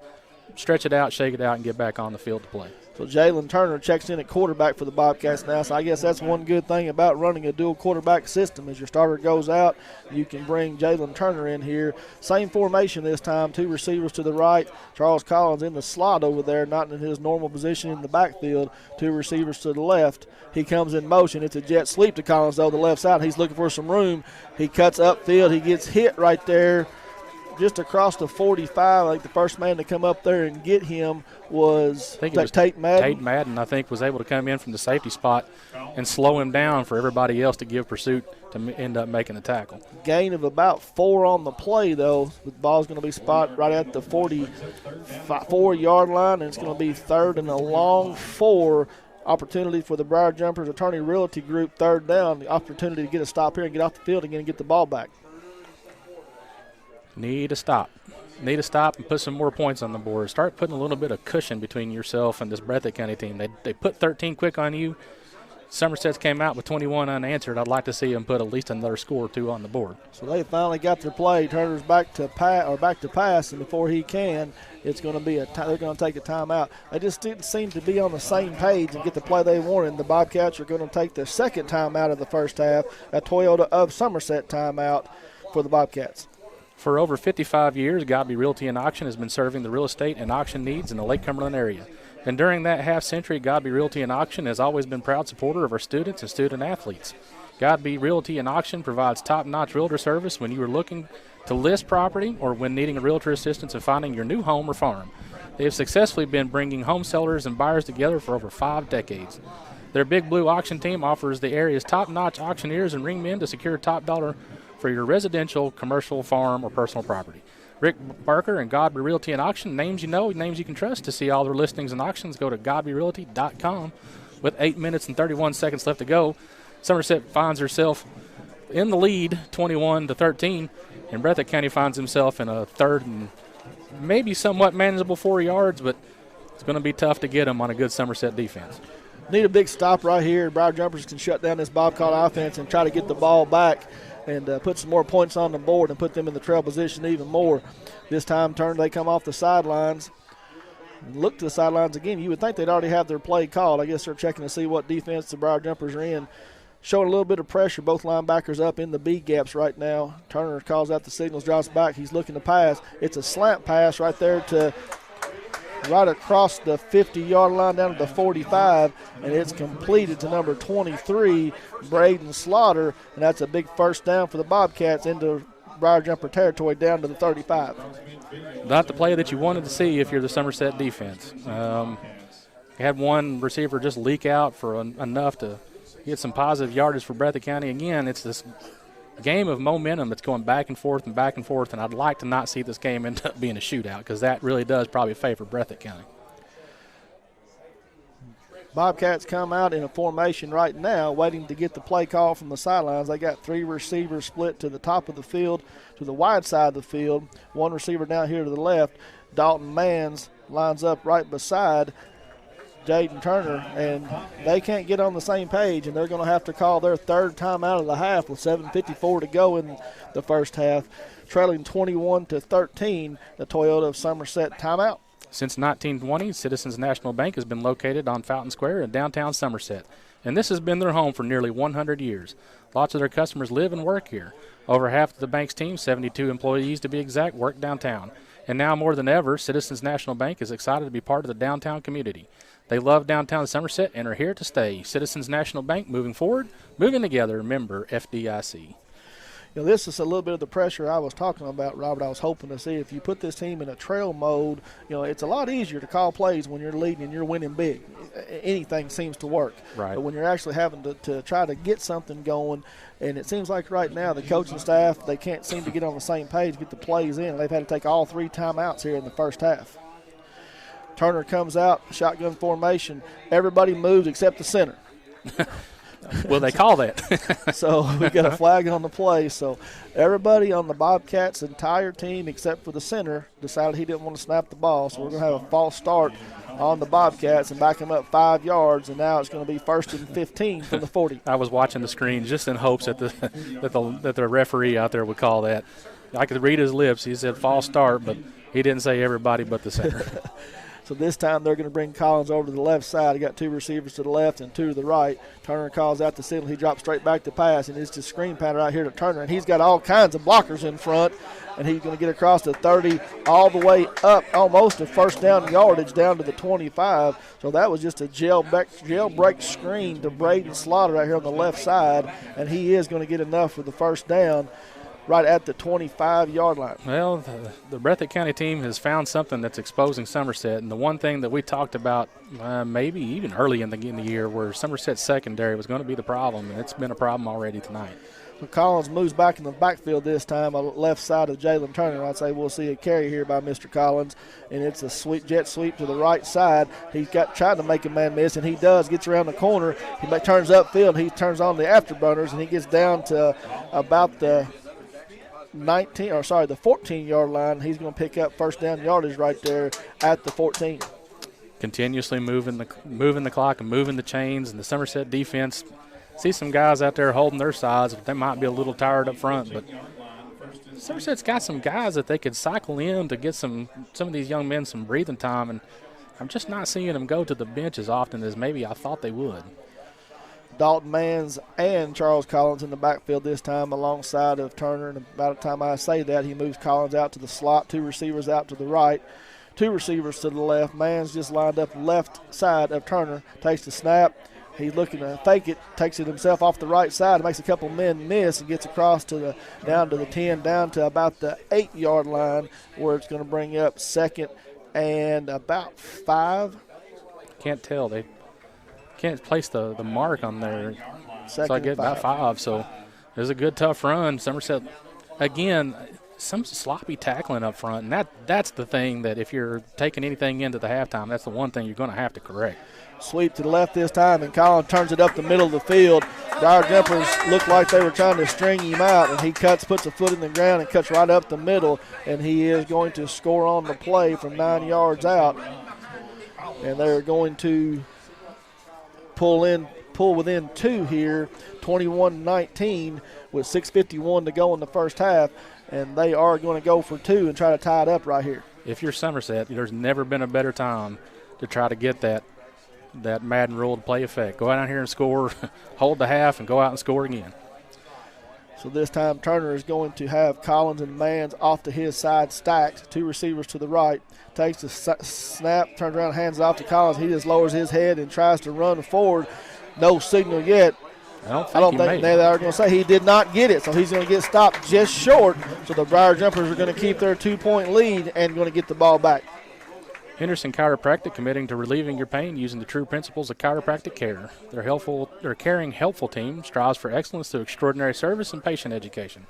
stretch it out, shake it out, and get back on the field to play. So Jalen Turner checks in at quarterback for the Bobcats now. So I guess that's one good thing about running a dual quarterback system. As your starter goes out, you can bring Jalen Turner in here. Same formation this time, 2 receivers to the right. Charles Collins in the slot over there, not in his normal position in the backfield. 2 receivers to the left. He comes in motion. It's a jet sweep to Collins, though, the left side. He's looking for some room. He cuts upfield. He gets hit right there just across the 45. Like the first man to come up there and get him was Tate Madden. Tate Madden, I think, was able to come in from the safety spot and slow him down for everybody else to give pursuit to end up making the tackle. Gain of about 4 on the play, though. The ball's going to be spotted right at the 44-yard line, and it's going to be 3rd and a long 4. Opportunity for the Briar Jumpers Attorney Realty Group, 3rd down. The opportunity to get a stop here and get off the field again and get the ball back. Need a stop and put some more points on the board. Start putting a little bit of cushion between yourself and this Breathitt County team. They put 13 quick on you. Somerset's came out with 21 unanswered. I'd like to see them put at least another score or two on the board. So they finally got their play. Turner's back to pass, and before he can, it's going to be they're going to take a timeout. They just didn't seem to be on the same page and get the play they wanted. The Bobcats are going to take their second timeout of the first half, a Toyota of Somerset timeout for the Bobcats. For over 55 years, Godby Realty and Auction has been serving the real estate and auction needs in the Lake Cumberland area. And during that half-century, Godby Realty and Auction has always been a proud supporter of our students and student athletes. Godby Realty and Auction provides top-notch realtor service when you are looking to list property or when needing a realtor assistance in finding your new home or farm. They have successfully been bringing home sellers and buyers together for over 5 decades. Their Big Blue auction team offers the area's top-notch auctioneers and ringmen to secure top dollar for your residential, commercial, farm, or personal property. Rick Barker and Godby Realty and Auction, names you know, names you can trust. To see all their listings and auctions, go to godbyrealty.com. With 8 minutes and 31 seconds left to go, Somerset finds herself in the lead, 21-13, and Breathitt County finds himself in a third and maybe somewhat manageable 4 yards, but it's going to be tough to get them on a good Somerset defense. Need a big stop right here. Briar Jumpers can shut down this Bobcat offense and try to get the ball back and put some more points on the board and put them in the trail position even more. This time, they come off the sidelines and look to the sidelines again. You would think they'd already have their play called. I guess they're checking to see what defense the Briar Jumpers are in. Showing a little bit of pressure. Both linebackers up in the B gaps right now. Turner calls out the signals, drops back. He's looking to pass. It's a slant pass right there to right across the 50-yard line down to the 45, and it's completed to number 23, Braden Slaughter, and that's a big first down for the Bobcats into Briar Jumper territory down to the 35. Not the play that you wanted to see if you're the Somerset defense. You had one receiver just leak out for enough to get some positive yardage for Breathitt County. Again, it's this game of momentum that's going back and forth, and I'd like to not see this game end up being a shootout because that really does probably favor Breathitt County. Bobcats come out in a formation right now waiting to get the play call from the sidelines. They got 3 receivers split to the top of the field, to the wide side of the field. 1 receiver down here to the left. Dalton Manns lines up right beside Jaden Turner, and they can't get on the same page, and they're going to have to call their third timeout of the half with 7:54 to go in the first half, trailing 21-13, the Toyota of Somerset timeout. Since 1920, Citizens National Bank has been located on Fountain Square in downtown Somerset, and this has been their home for nearly 100 years. Lots of their customers live and work here. Over half of the bank's team, 72 employees to be exact, work downtown. And now more than ever, Citizens National Bank is excited to be part of the downtown community. They love downtown Somerset and are here to stay. Citizens National Bank, moving forward, moving together, member FDIC. You know, this is a little bit of the pressure I was talking about, Robert. I was hoping to see if you put this team in a trail mode, you know, it's a lot easier to call plays when you're leading and you're winning big. Anything seems to work. Right. But when you're actually having to try to get something going, and it seems like right now the coaching staff, they can't seem to get on the same page, get the plays in. They've had to take all 3 timeouts here in the first half. Turner comes out, shotgun formation. Everybody moves except the center. Will they call that? So we got a flag on the play. So everybody on the Bobcats' entire team except for the center decided he didn't want to snap the ball. So we're going to have a false start on the Bobcats and back them up 5 yards. And now it's going to be 1st and 15 from the 40. I was watching the screen just in hopes that the referee out there would call that. I could read his lips. He said false start, but he didn't say everybody but the center. So this time they're going to bring Collins over to the left side. He got 2 receivers to the left and 2 to the right. Turner calls out the signal. He drops straight back to pass, and it's just screen pattern right here to Turner. And he's got all kinds of blockers in front, and he's going to get across the 30 all the way up, almost a first down yardage down to the 25. So that was just a jailbreak screen to Braden Slaughter right here on the left side, and he is going to get enough for the first down right at the 25-yard line. Well, the Breathitt County team has found something that's exposing Somerset, and the one thing that we talked about maybe even early in the year where Somerset's secondary was going to be the problem, and it's been a problem already tonight. Well, Collins moves back in the backfield this time on the left side of Jalen Turner. I'd say we'll see a carry here by Mr. Collins, and it's a jet sweep to the right side. He's trying to make a man miss, and he does. Gets around the corner. He turns upfield. He turns on the afterburners, and he gets down to about the 14-yard line. He's going to pick up first down yardage right there at the 14. continuously moving the clock and moving the chains, and the Somerset defense see some guys out there holding their sides, but they might be a little tired up front. But Somerset's got some guys that they could cycle in to get some of these young men some breathing time, and I'm just not seeing them go to the bench as often as maybe I thought they would. Dalton Manns and Charles Collins in the backfield this time alongside of Turner. And about the time I say that, he moves Collins out to the slot, 2 receivers out to the right, 2 receivers to the left. Manns just lined up left side of Turner, takes the snap. He's looking to fake it, takes it himself off the right side, makes a couple men miss, and gets across to down to the 10, down to about the 8-yard line, where it's going to bring up second and about 5. Can't tell. They can't place the mark on there. Second so I get about 5. So there's a good, tough run. Somerset, again, some sloppy tackling up front, and that's the thing that if you're taking anything into the halftime, that's the one thing you're going to have to correct. Sweep to the left this time, and Collins turns it up the middle of the field. Briar Jumpers looked like they were trying to string him out, and he puts a foot in the ground and cuts right up the middle, and he is going to score on the play from 9 yards out. And they're going to pull within 2 here, 21-19 with 6:51 to go in the first half, and they are going to go for 2 and try to tie it up right here. If you're Somerset, there's never been a better time to try to get that Madden rule to play effect. Go out here and score, hold the half, and go out and score again. So this time Turner is going to have Collins and Manns off to his side stacked, 2 receivers to the right. Takes the snap, turns around, hands it off to Collins. He just lowers his head and tries to run forward. No signal yet. I don't think they are going to say he did not get it, so he's going to get stopped just short. So the Briar Jumpers are going to keep their 2-point lead and going to get the ball back. Henderson Chiropractic, committing to relieving your pain using the true principles of chiropractic care. Their caring, helpful team strives for excellence through extraordinary service and patient education.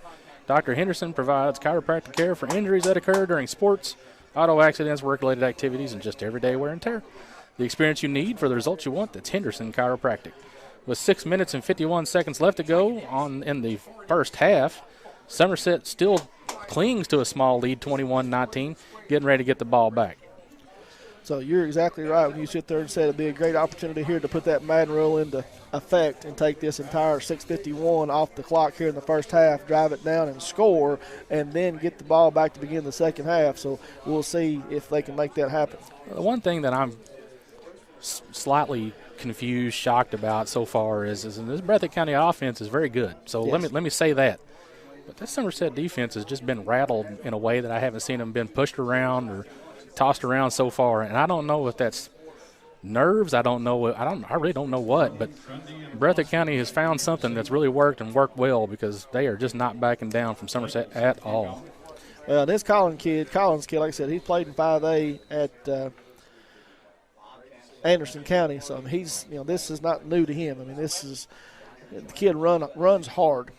Dr. Henderson provides chiropractic care for injuries that occur during sports, auto accidents, work-related activities, and just everyday wear and tear. The experience you need for the results you want, that's Henderson Chiropractic. With 6 minutes and 51 seconds left to go in the first half, Somerset still clings to a small lead, 21-19, getting ready to get the ball back. So you're exactly right when you sit there and say it'd be a great opportunity here to put that Madden rule into effect and take this entire 6:51 off the clock here in the first half, drive it down and score, and then get the ball back to begin the second half. So we'll see if they can make that happen. The one thing that I'm slightly confused, shocked about so far is this Breathitt County offense is very good. So yes. let me say that. But this Somerset defense has just been rattled in a way that I haven't seen them been pushed around or tossed around so far, and I don't know if that's nerves. I really don't know what, but Breathitt County has found something that's really worked and worked well, because they are just not backing down from Somerset at all. Well, this Collins kid, like I said, he played in 5A at Anderson County, so he's, this is not new to him. I mean, the kid runs hard.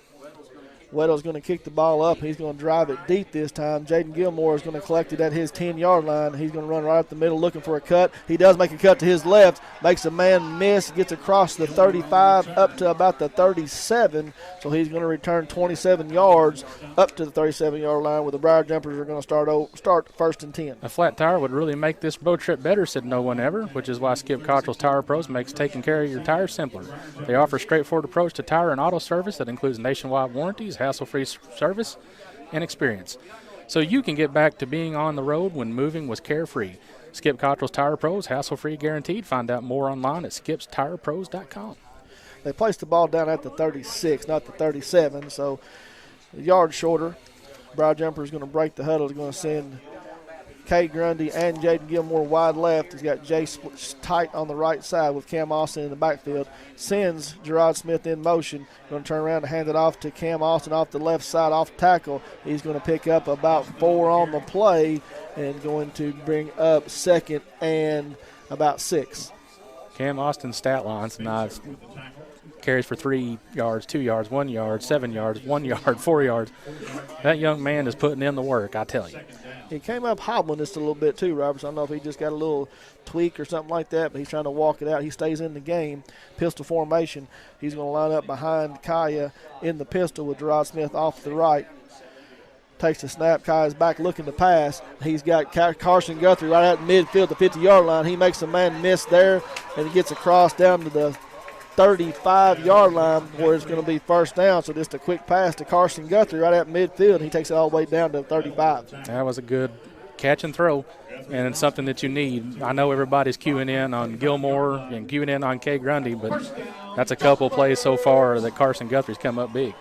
Weddle's going to kick the ball up. He's going to drive it deep this time. Jaden Gilmore is going to collect it at his 10-yard line. He's going to run right up the middle looking for a cut. He does make a cut to his left, makes a man miss, gets across the 35 up to about the 37. So he's going to return 27 yards up to the 37-yard line, where the Briar Jumpers are going to start first and 10. A flat tire would really make this road trip better, said no one ever, which is why Skip Cottrell's Tire Pros makes taking care of your tires simpler. They offer a straightforward approach to tire and auto service that includes nationwide warranties, hassle-free service, and experience. So you can get back to being on the road when moving was carefree. Skip Cottrell's Tire Pros, hassle-free guaranteed. Find out more online at skipstirepros.com. They placed the ball down at the 36, not the 37, so a yard shorter. Briar Jumper is going to break the huddle. He's going to send Kay Grundy and Jaden Gilmore wide left. He's got Jay tight on the right side with Cam Austin in the backfield. Sends Gerard Smith in motion. Going to turn around and hand it off to Cam Austin off the left side, off tackle. He's going to pick up about 4 on the play and going to bring up second and about 6. Cam Austin's stat lines tonight: carries for 3 yards, 2 yards, 1 yard, 7 yards, 1 yard, 4 yards. That young man is putting in the work, I tell you. He came up hobbling just a little bit too, Roberts. I don't know if he just got a little tweak or something like that, but he's trying to walk it out. He stays in the game. Pistol formation. He's going to line up behind Kaya in the pistol with Gerard Smith off the right. takes the snap. Kai's back looking to pass. He's got Carson Guthrie right at midfield, the 50-yard line. He makes a man miss there, and he gets across down to the 35-yard line where it's going to be first down. So just a quick pass to Carson Guthrie right at midfield, and he takes it all the way down to 35. That was a good catch and throw, and it's something that you need. I know everybody's queuing in on Gilmore and queuing in on Kay Grundy, but that's a couple plays so far that Carson Guthrie's come up big.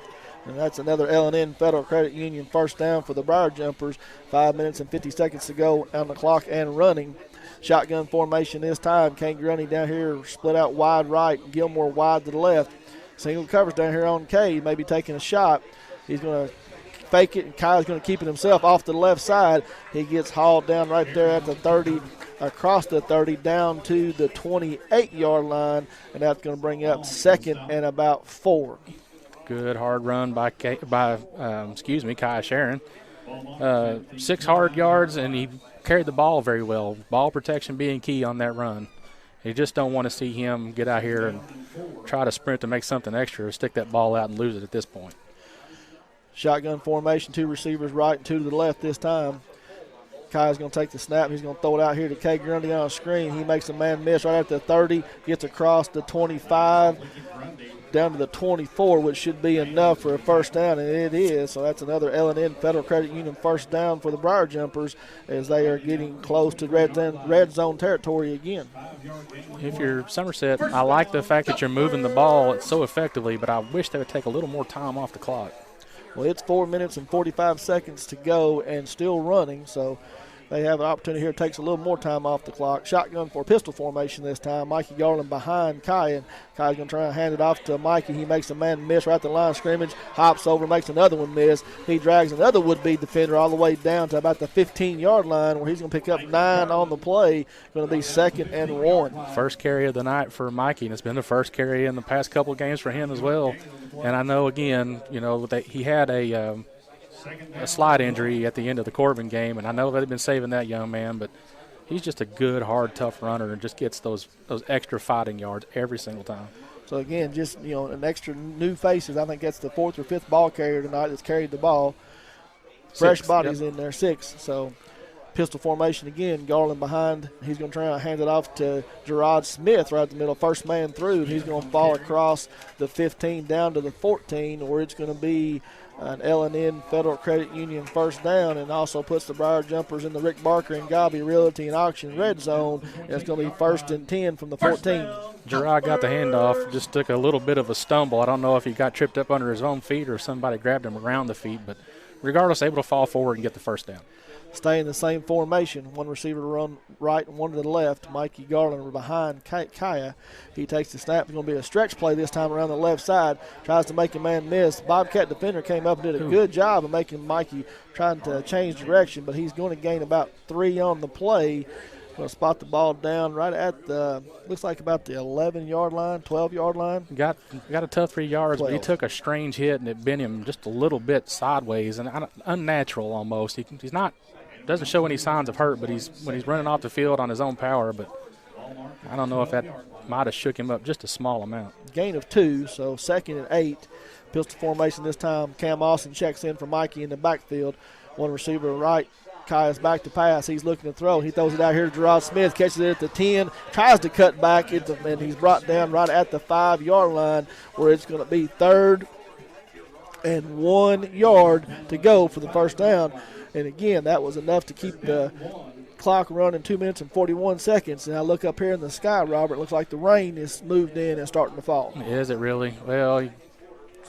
And that's another L&N Federal Credit Union first down for the Briar Jumpers. 5 minutes and 50 seconds to go on the clock and running. Shotgun formation this time. Kay Grundy down here split out wide right, Gilmore wide to the left. Single covers down here on Kay, maybe taking a shot. He's going to fake it, and Kyle's going to keep it himself off to the left side. He gets hauled down right there at the 30, across the 30, down to the 28-yard line, and that's going to bring up second and about 4. Good hard run by Kai Sharon. 6 hard yards, and he carried the ball very well. Ball protection being key on that run. You just don't want to see him get out here and try to sprint to make something extra or stick that ball out and lose it at this point. Shotgun formation, 2 receivers right and 2 to the left this time. Kai's going to take the snap. He's going to throw it out here to Kay Grundy on a screen. He makes a man miss right at the 30, gets across the 25, down to the 24, which should be enough for a first down, and it is. So that's another L&N Federal Credit Union first down for the Briar Jumpers as they are getting close to red zone territory again. If you're Somerset, I like the fact that you're moving the ball so effectively, but I wish they would take a little more time off the clock. Well, it's 4 minutes and 45 seconds to go and still running, so they have an opportunity here. It takes a little more time off the clock. Shotgun for pistol formation this time. Mikey Garland behind Kai, and Kai's going to try and hand it off to Mikey. He makes a man miss right at the line of scrimmage, hops over, makes another one miss. He drags another would-be defender all the way down to about the 15-yard line where he's going to pick up 9 on the play. Going to be second and 1. First carry of the night for Mikey, and it's been the first carry in the past couple of games for him as well. And I know, again, that he had a slide injury at the end of the Corbin game, and I know they've been saving that young man, but he's just a good, hard, tough runner and just gets those extra fighting yards every single time. So, again, just, an extra new faces. I think that's the 4th or 5th ball carrier tonight that's carried the ball. Fresh bodies in there, 6. So, pistol formation again, Garland behind. He's going to try and hand it off to Gerard Smith right in the middle. First man through, and he's going to fall across the 15 down to the 14, where it's going to be an L&N Federal Credit Union first down, and also puts the Briar Jumpers in the Rick Barker and Gobby Realty and Auction red zone. And it's going to be 1st and 10 from the 14. Gerard got the handoff, just took a little bit of a stumble. I don't know if he got tripped up under his own feet or somebody grabbed him around the feet, but regardless, able to fall forward and get the first down. Stay in the same formation. One receiver to run right and one to the left. Mikey Garland behind Kaya. He takes the snap. It's going to be a stretch play this time around the left side. Tries to make a man miss. Bobcat defender came up and did a good job of making Mikey trying to change direction, but he's going to gain about 3 on the play. Going to spot the ball down right at the, looks like about the 11-yard line, 12-yard line. Got a tough 3 yards, 12. But he took a strange hit, and it bent him just a little bit sideways and unnatural almost. He's not, doesn't show any signs of hurt, but when he's running off the field on his own power, but I don't know if that might have shook him up just a small amount. Gain of 2, so 2nd and 8. Pistol formation this time. Cam Austin checks in for Mikey in the backfield. One receiver right. Kai is back to pass. He's looking to throw. He throws it out here to Gerard Smith. Catches it at the 10. Tries to cut back, and he's brought down right at the 5-yard line, where it's going to be 3rd and 1 yard to go for the first down. And, again, that was enough to keep the clock running 2 minutes and 41 seconds. And I look up here in the sky, Robert. It looks like the rain is moved in and starting to fall. Is it really? Well,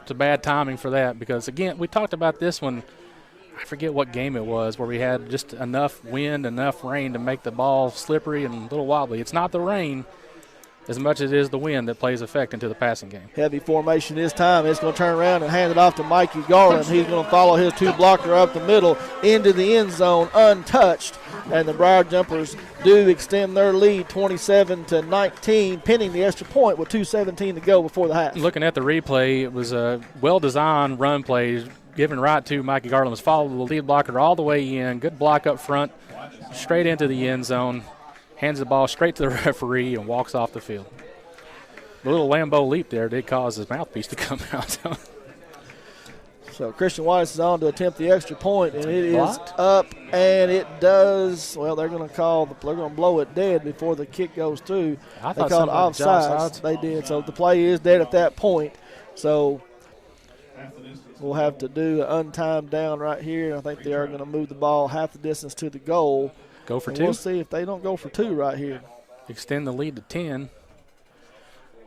it's a bad timing for that because, again, we talked about this one. I forget what game it was where we had just enough wind, enough rain to make the ball slippery and a little wobbly. It's not the rain as much as it is the wind that plays effect into the passing game. Heavy formation this time. It's going to turn around and hand it off to Mikey Garland. He's going to follow his 2-blocker up the middle into the end zone untouched. And the Briar Jumpers do extend their lead 27-19, pinning the extra point with 2:17 to go before the half. Looking at the replay, it was a well-designed run play given right to Mikey Garland. Was followed the lead blocker all the way in. Good block up front, straight into the end zone. Hands the ball straight to the referee and walks off the field. The little Lambeau leap there did cause his mouthpiece to come out. So Christian Weiss is on to attempt the extra point, and it Blocked. is up, and it does. Well, they're going to blow it dead before the kick goes through. I They thought called somebody jumped offsides. offsides. They did. So the play is dead at that point. So we'll have to do an untimed down right here. I think they are going to move the ball half the distance to the goal. Go for And two. We'll see if they don't go for two right here. Extend the lead to 10.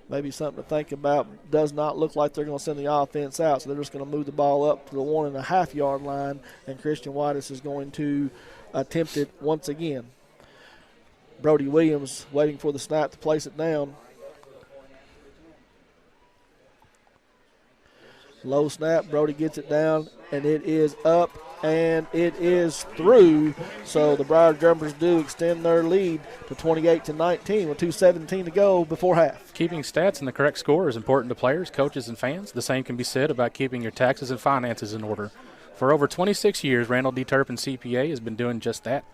Maybe something to think about. Does not look like they're going to send the offense out, so they're just going to move the ball up to the 1.5 yard line, and Christian Whitus is going to attempt it once again. Brody Williams waiting for the snap to place it down. Low snap, Brody gets it down, and it is up, and it is through. So the Briar Jumpers do extend their lead to 28-19 with 2:17 to go before half. Keeping stats and the correct score is important to players, coaches, and fans. The same can be said about keeping your taxes and finances in order. For over 26 years, Randall D. Turpin CPA has been doing just that.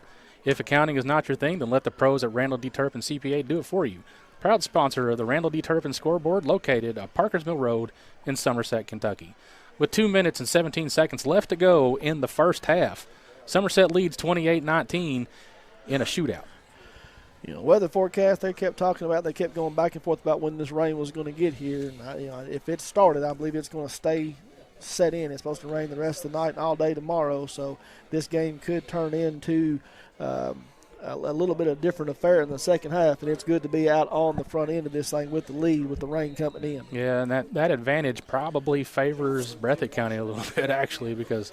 If accounting is not your thing, then let the pros at Randall D. Turpin CPA do it for you. Proud sponsor of the Randall D. Turpin scoreboard, located at Parkers Mill Road in Somerset, Kentucky. With 2 minutes and 17 seconds left to go in the first half, Somerset leads 28-19 in a shootout. You know, weather forecast they kept talking about, they kept going back and forth about when this rain was going to get here. And if it started, I believe it's going to stay set in. It's supposed to rain the rest of the night and all day tomorrow, so this game could turn into a little bit of different affair in the second half, and it's good to be out on the front end of this thing with the lead, with the rain coming in. Yeah, and that advantage probably favors Breathitt County a little bit, actually, because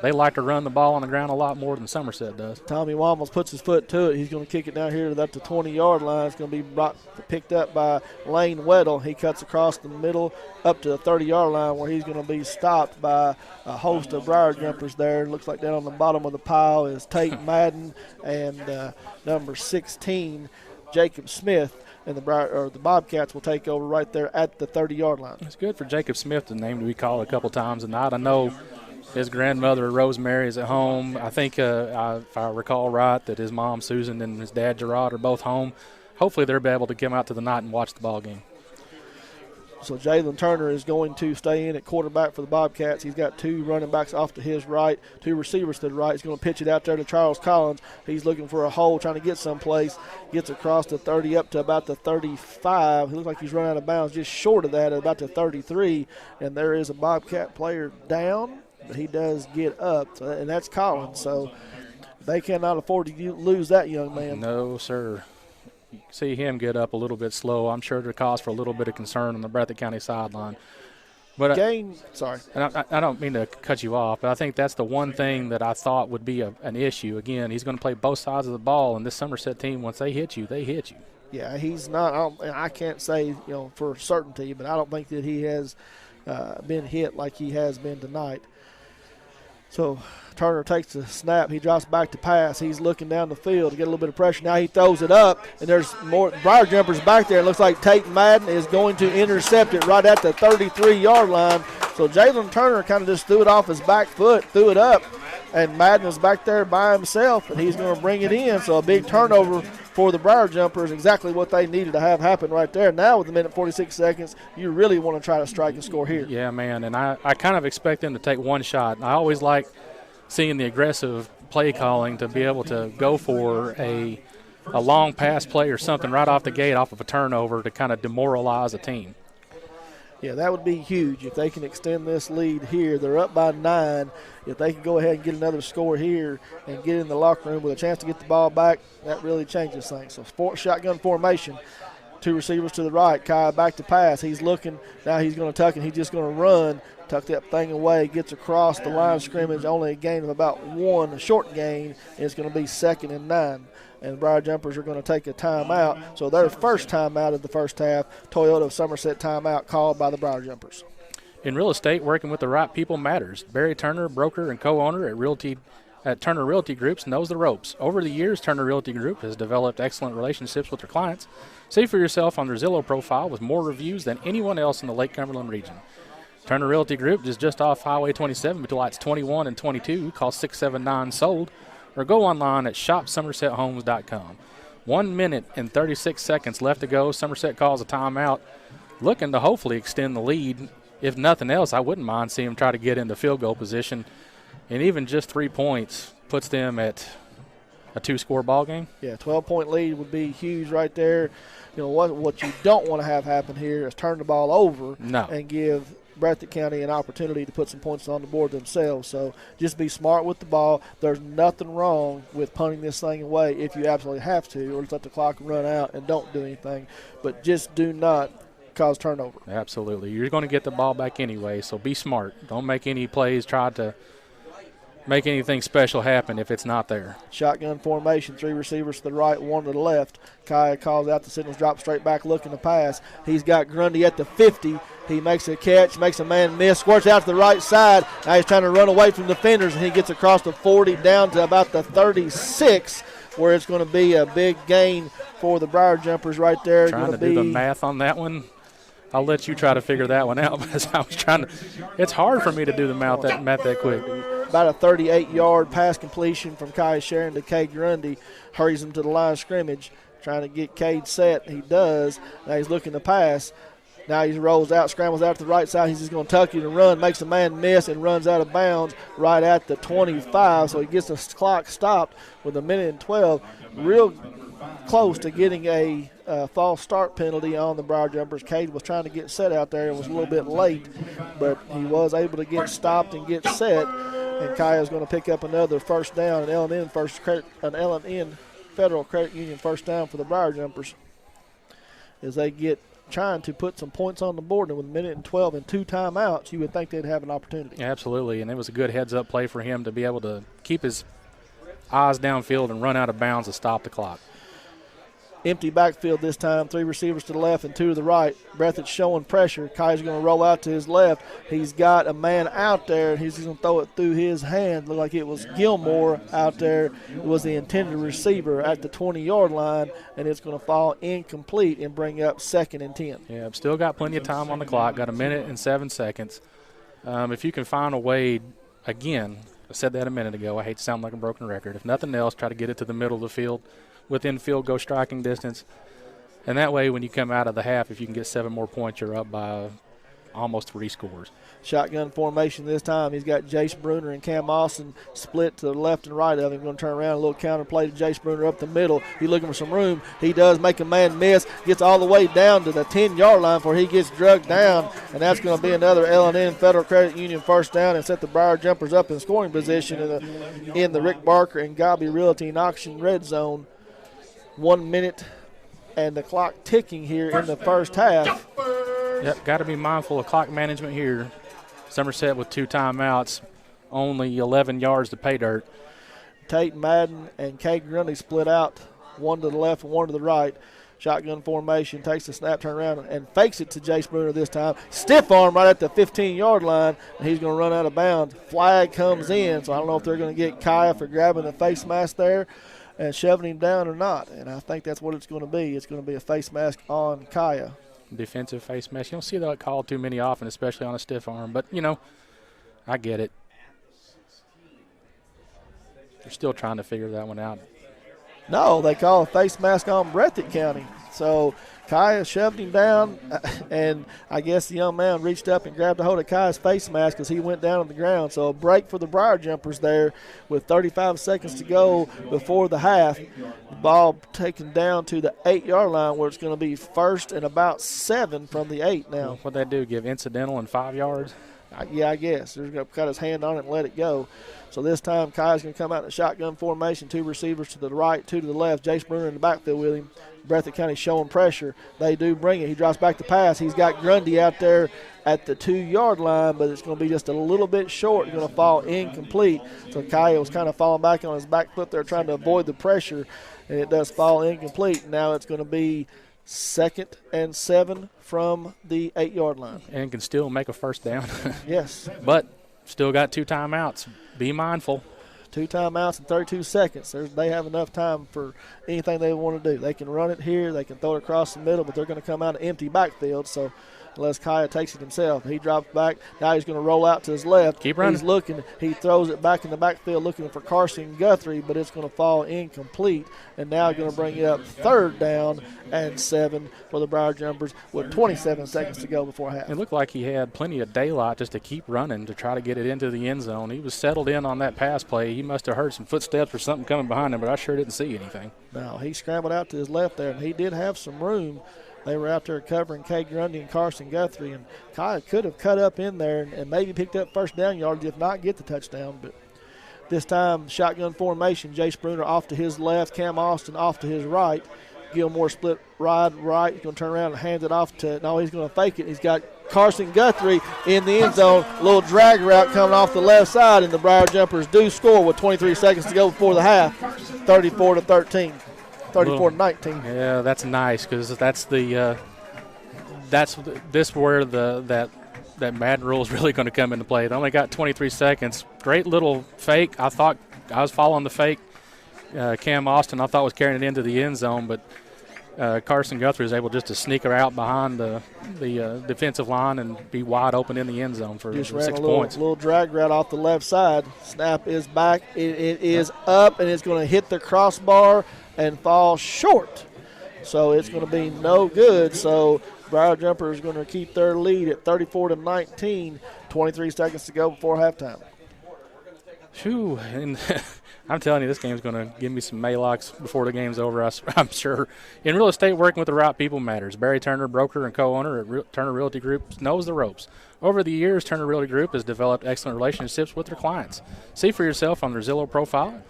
they like to run the ball on the ground a lot more than Somerset does. Tommy Wamos puts his foot to it. He's going to kick it down here to the 20-yard line. It's going to be picked up by Lane Weddle. He cuts across the middle up to the 30-yard line where he's going to be stopped by a host of Briar Jumpers there. Looks like down on the bottom of the pile is Tate Madden and number 16, Jacob Smith. And the Bobcats will take over right there at the 30-yard line. It's good for Jacob Smith, the name to be called a couple times tonight. I know his grandmother, Rosemary, is at home. I think, if I recall right, that his mom, Susan, and his dad, Gerard, are both home. Hopefully they'll be able to come out to the night and watch the ball game. So Jalen Turner is going to stay in at quarterback for the Bobcats. He's got two running backs off to his right, two receivers to the right. He's going to pitch it out there to Charles Collins. He's looking for a hole, trying to get someplace. Gets across the 30 up to about the 35. He looks like he's run out of bounds just short of that at about the 33. And there is a Bobcat player down, but he does get up, and that's Collins. So they cannot afford to lose that young man. No, sir. You can see him get up a little bit slow. I'm sure to cause for a little bit of concern on the Breathitt County sideline. But Sorry. And I don't mean to cut you off, but I think that's the one thing that I thought would be an issue. Again, he's going to play both sides of the ball, and this Somerset team, once they hit you, they hit you. Yeah, he's not. I can't say for certainty, but I don't think that he has been hit like he has been tonight. So Turner takes the snap. He drops back to pass. He's looking down the field to get a little bit of pressure. Now he throws it up, and there's more Briar Jumpers back there. It looks like Tate Madden is going to intercept it right at the 33-yard line. So Jalen Turner kind of just threw it off his back foot, threw it up, and Madden is back there by himself, and he's going to bring it in. So a big turnover for the Briar Jumpers, exactly what they needed to have happen right there. Now with a minute 46 seconds, you really want to try to strike and score here. Yeah, man, and I kind of expect them to take one shot. I always like seeing the aggressive play calling to be able to go for a long pass play or something right off the gate off of a turnover to kind of demoralize a team. Yeah, that would be huge if they can extend this lead here. They're up by 9. If they can go ahead and get another score here and get in the locker room with a chance to get the ball back, that really changes things. So shotgun formation. Two receivers to the right. Kai back to pass. He's looking. Now he's going to tuck and he's just going to run. Tuck that thing away. Gets across the line of scrimmage. Only a gain of about 1. A short gain. It's going to be 2nd and 9. And Briar Jumpers are going to take a timeout. So their first timeout of the first half. Toyota of Somerset timeout called by the Briar Jumpers. In real estate, working with the right people matters. Barry Turner, broker and co-owner at Turner Realty Groups, knows the ropes. Over the years, Turner Realty Group has developed excellent relationships with their clients. See for yourself on their Zillow profile with more reviews than anyone else in the Lake Cumberland region. Turner Realty Group is just off Highway 27 between lights 21 and 22. Call 679-SOLD or go online at shopsomersethomes.com. 1 minute and 36 seconds left to go. Somerset calls a timeout, looking to hopefully extend the lead if nothing else, I wouldn't mind seeing them try to get into field goal position. And even just 3 points puts them at a 2-score ball game. Yeah, 12-point lead would be huge right there. You know, what you don't want to have happen here is turn the ball over and give Breathitt County an opportunity to put some points on the board themselves. So just be smart with the ball. There's nothing wrong with punting this thing away if you absolutely have to, or just let the clock run out and don't do anything. But just do not cause turnover. Absolutely. You're going to get the ball back anyway, so be smart. Don't make any plays, try to make anything special happen if it's not there. Shotgun formation, 3 receivers to the right, 1 to the left. Kaya calls out the signals, drop straight back, looking to pass. He's got Grundy at the 50. He makes a catch, makes a man miss, squirts out to the right side. Now he's trying to run away from defenders, and he gets across the 40 down to about the 36, where it's going to be a big gain for the Briar Jumpers right there. Trying to do the math on that one. I'll let you try to figure that one out because I was trying to. It's hard for me to do the math that quick. About a 38-yard pass completion from Kai Sharon to Cade Grundy. Hurries him to the line of scrimmage, trying to get Cade set. He does. Now he's looking to pass. Now he rolls out, scrambles out to the right side. He's just going to tuck it and run, makes a man miss, and runs out of bounds right at the 25. So he gets the clock stopped with 1:12. Real close to getting a false start penalty on the Briar Jumpers. Cade was trying to get set out there and was a little bit late, but he was able to get stopped and get set. And Kaya's going to pick up another first down, an L&N Federal Credit Union first down for the Briar Jumpers as they get trying to put some points on the board. And with 1:12 and 2 timeouts, you would think they'd have an opportunity. Absolutely, and it was a good heads-up play for him to be able to keep his eyes downfield and run out of bounds to stop the clock. Empty backfield this time, 3 receivers to the left and 2 to the right. Breathitt's showing pressure. Kai's going to roll out to his left. He's got a man out there, and he's going to throw it through his hand. Looked like it was Gilmore out there. It was the intended receiver at the 20-yard line, and it's going to fall incomplete and bring up 2nd and 10. Yeah, still got plenty of time on the clock. Got 1:07. If you can find a way, again, I said that a minute ago. I hate to sound like a broken record. If nothing else, try to get it to the middle of the field, within field goal striking distance. And that way, when you come out of the half, if you can get 7 more points, you're up by almost 3 scores. Shotgun formation this time. He's got Jace Bruner and Cam Austin split to the left and right of him. Going to turn around, a little counter play to Jace Bruner up the middle. He's looking for some room. He does make a man miss. Gets all the way down to the 10-yard line before he gets drugged down. And that's going to be another L&N Federal Credit Union first down and set the Briar Jumpers up in scoring position in the Rick Barker and Gobby Realty and Auction red zone. 1 minute and the clock ticking here in the first half. Yep, got to be mindful of clock management here. Somerset with 2 timeouts, only 11 yards to pay dirt. Tate Madden and Cade Grundy split out, 1 to the left and 1 to the right. Shotgun formation, takes the snap, turn around, and fakes it to Jace Bruner this time. Stiff arm right at the 15-yard line, and he's going to run out of bounds. Flag comes in, so I don't know if they're going to get Kaya for grabbing the face mask there and shoving him down or not. And I think that's what it's going to be. It's going to be a face mask on Kaya. Defensive face mask. You don't see that called too many often, especially on a stiff arm. But, I get it. They're still trying to figure that one out. No, they call a face mask on Breathitt County. So Kaya shoved him down, and I guess the young man reached up and grabbed a hold of Kaya's face mask as he went down on the ground. So a break for the Briar Jumpers there with 35 seconds to go before the half. The ball taken down to the 8-yard line where it's going to be first and about 7 from the 8 now. What'd they do, give incidental and 5 yards? Yeah, I guess. They're going to cut his hand on it and let it go. So this time, Kai's going to come out in a shotgun formation, 2 receivers to the right, 2 to the left. Jace Bruner in the backfield with him. Breathitt County showing pressure. They do bring it. He drops back to pass. He's got Grundy out there at the 2-yard line, but it's going to be just a little bit short. It's going to fall incomplete. So Kaya was kind of falling back on his back foot there, trying to avoid the pressure, and it does fall incomplete. Now it's going to be 2nd and 7 from the 8-yard line. And can still make a first down. Yes. But still got 2 timeouts. Be mindful. 2 timeouts in 32 seconds. They have enough time for anything they want to do. They can run it here. They can throw it across the middle, but they're going to come out an empty backfield. So unless Kaya takes it himself. He drops back. Now he's going to roll out to his left. Keep running. He's looking. He throws it back in the backfield looking for Carson Guthrie, but it's going to fall incomplete. And now going to bring it up 3rd down and 7 for the Briar Jumpers with 27 seconds to go before half. It looked like he had plenty of daylight just to keep running to try to get it into the end zone. He was settled in on that pass play. He must have heard some footsteps or something coming behind him, but I sure didn't see anything. No, he scrambled out to his left there, and he did have some room. They were out there covering Kay Grundy and Carson Guthrie, and Kyle could have cut up in there and maybe picked up first down yards, if not get the touchdown. But this time, shotgun formation, Jay Spruner off to his left, Cam Austin off to his right. Gilmore split right. He's going to turn around and hand it off to – no, he's going to fake it. He's got Carson Guthrie in the end zone. A little drag route coming off the left side, and the Briar Jumpers do score with 23 seconds to go before the half, 34-13. 34-19. Yeah, that's nice because that's the that's this where that Madden rule is really going to come into play. They only got 23 seconds. Great little fake. I thought I was following the fake. Cam Austin I thought was carrying it into the end zone, but Carson Guthrie was able just to sneak her out behind the defensive line and be wide open in the end zone for just 6 points. A little drag route off the left side. Snap is back. It is up, and it's going to hit the crossbar and fall short. So it's going to be no good. So Briar Jumper is going to keep their lead at 34-19. 23 seconds to go before halftime. Phew, and I'm telling you, this game's going to give me some Maylocks before the game's over, I'm sure. In real estate, working with the right people matters. Barry Turner, broker and co-owner at Turner Realty Group, knows the ropes. Over the years, Turner Realty Group has developed excellent relationships with their clients. See for yourself on their Zillow profile.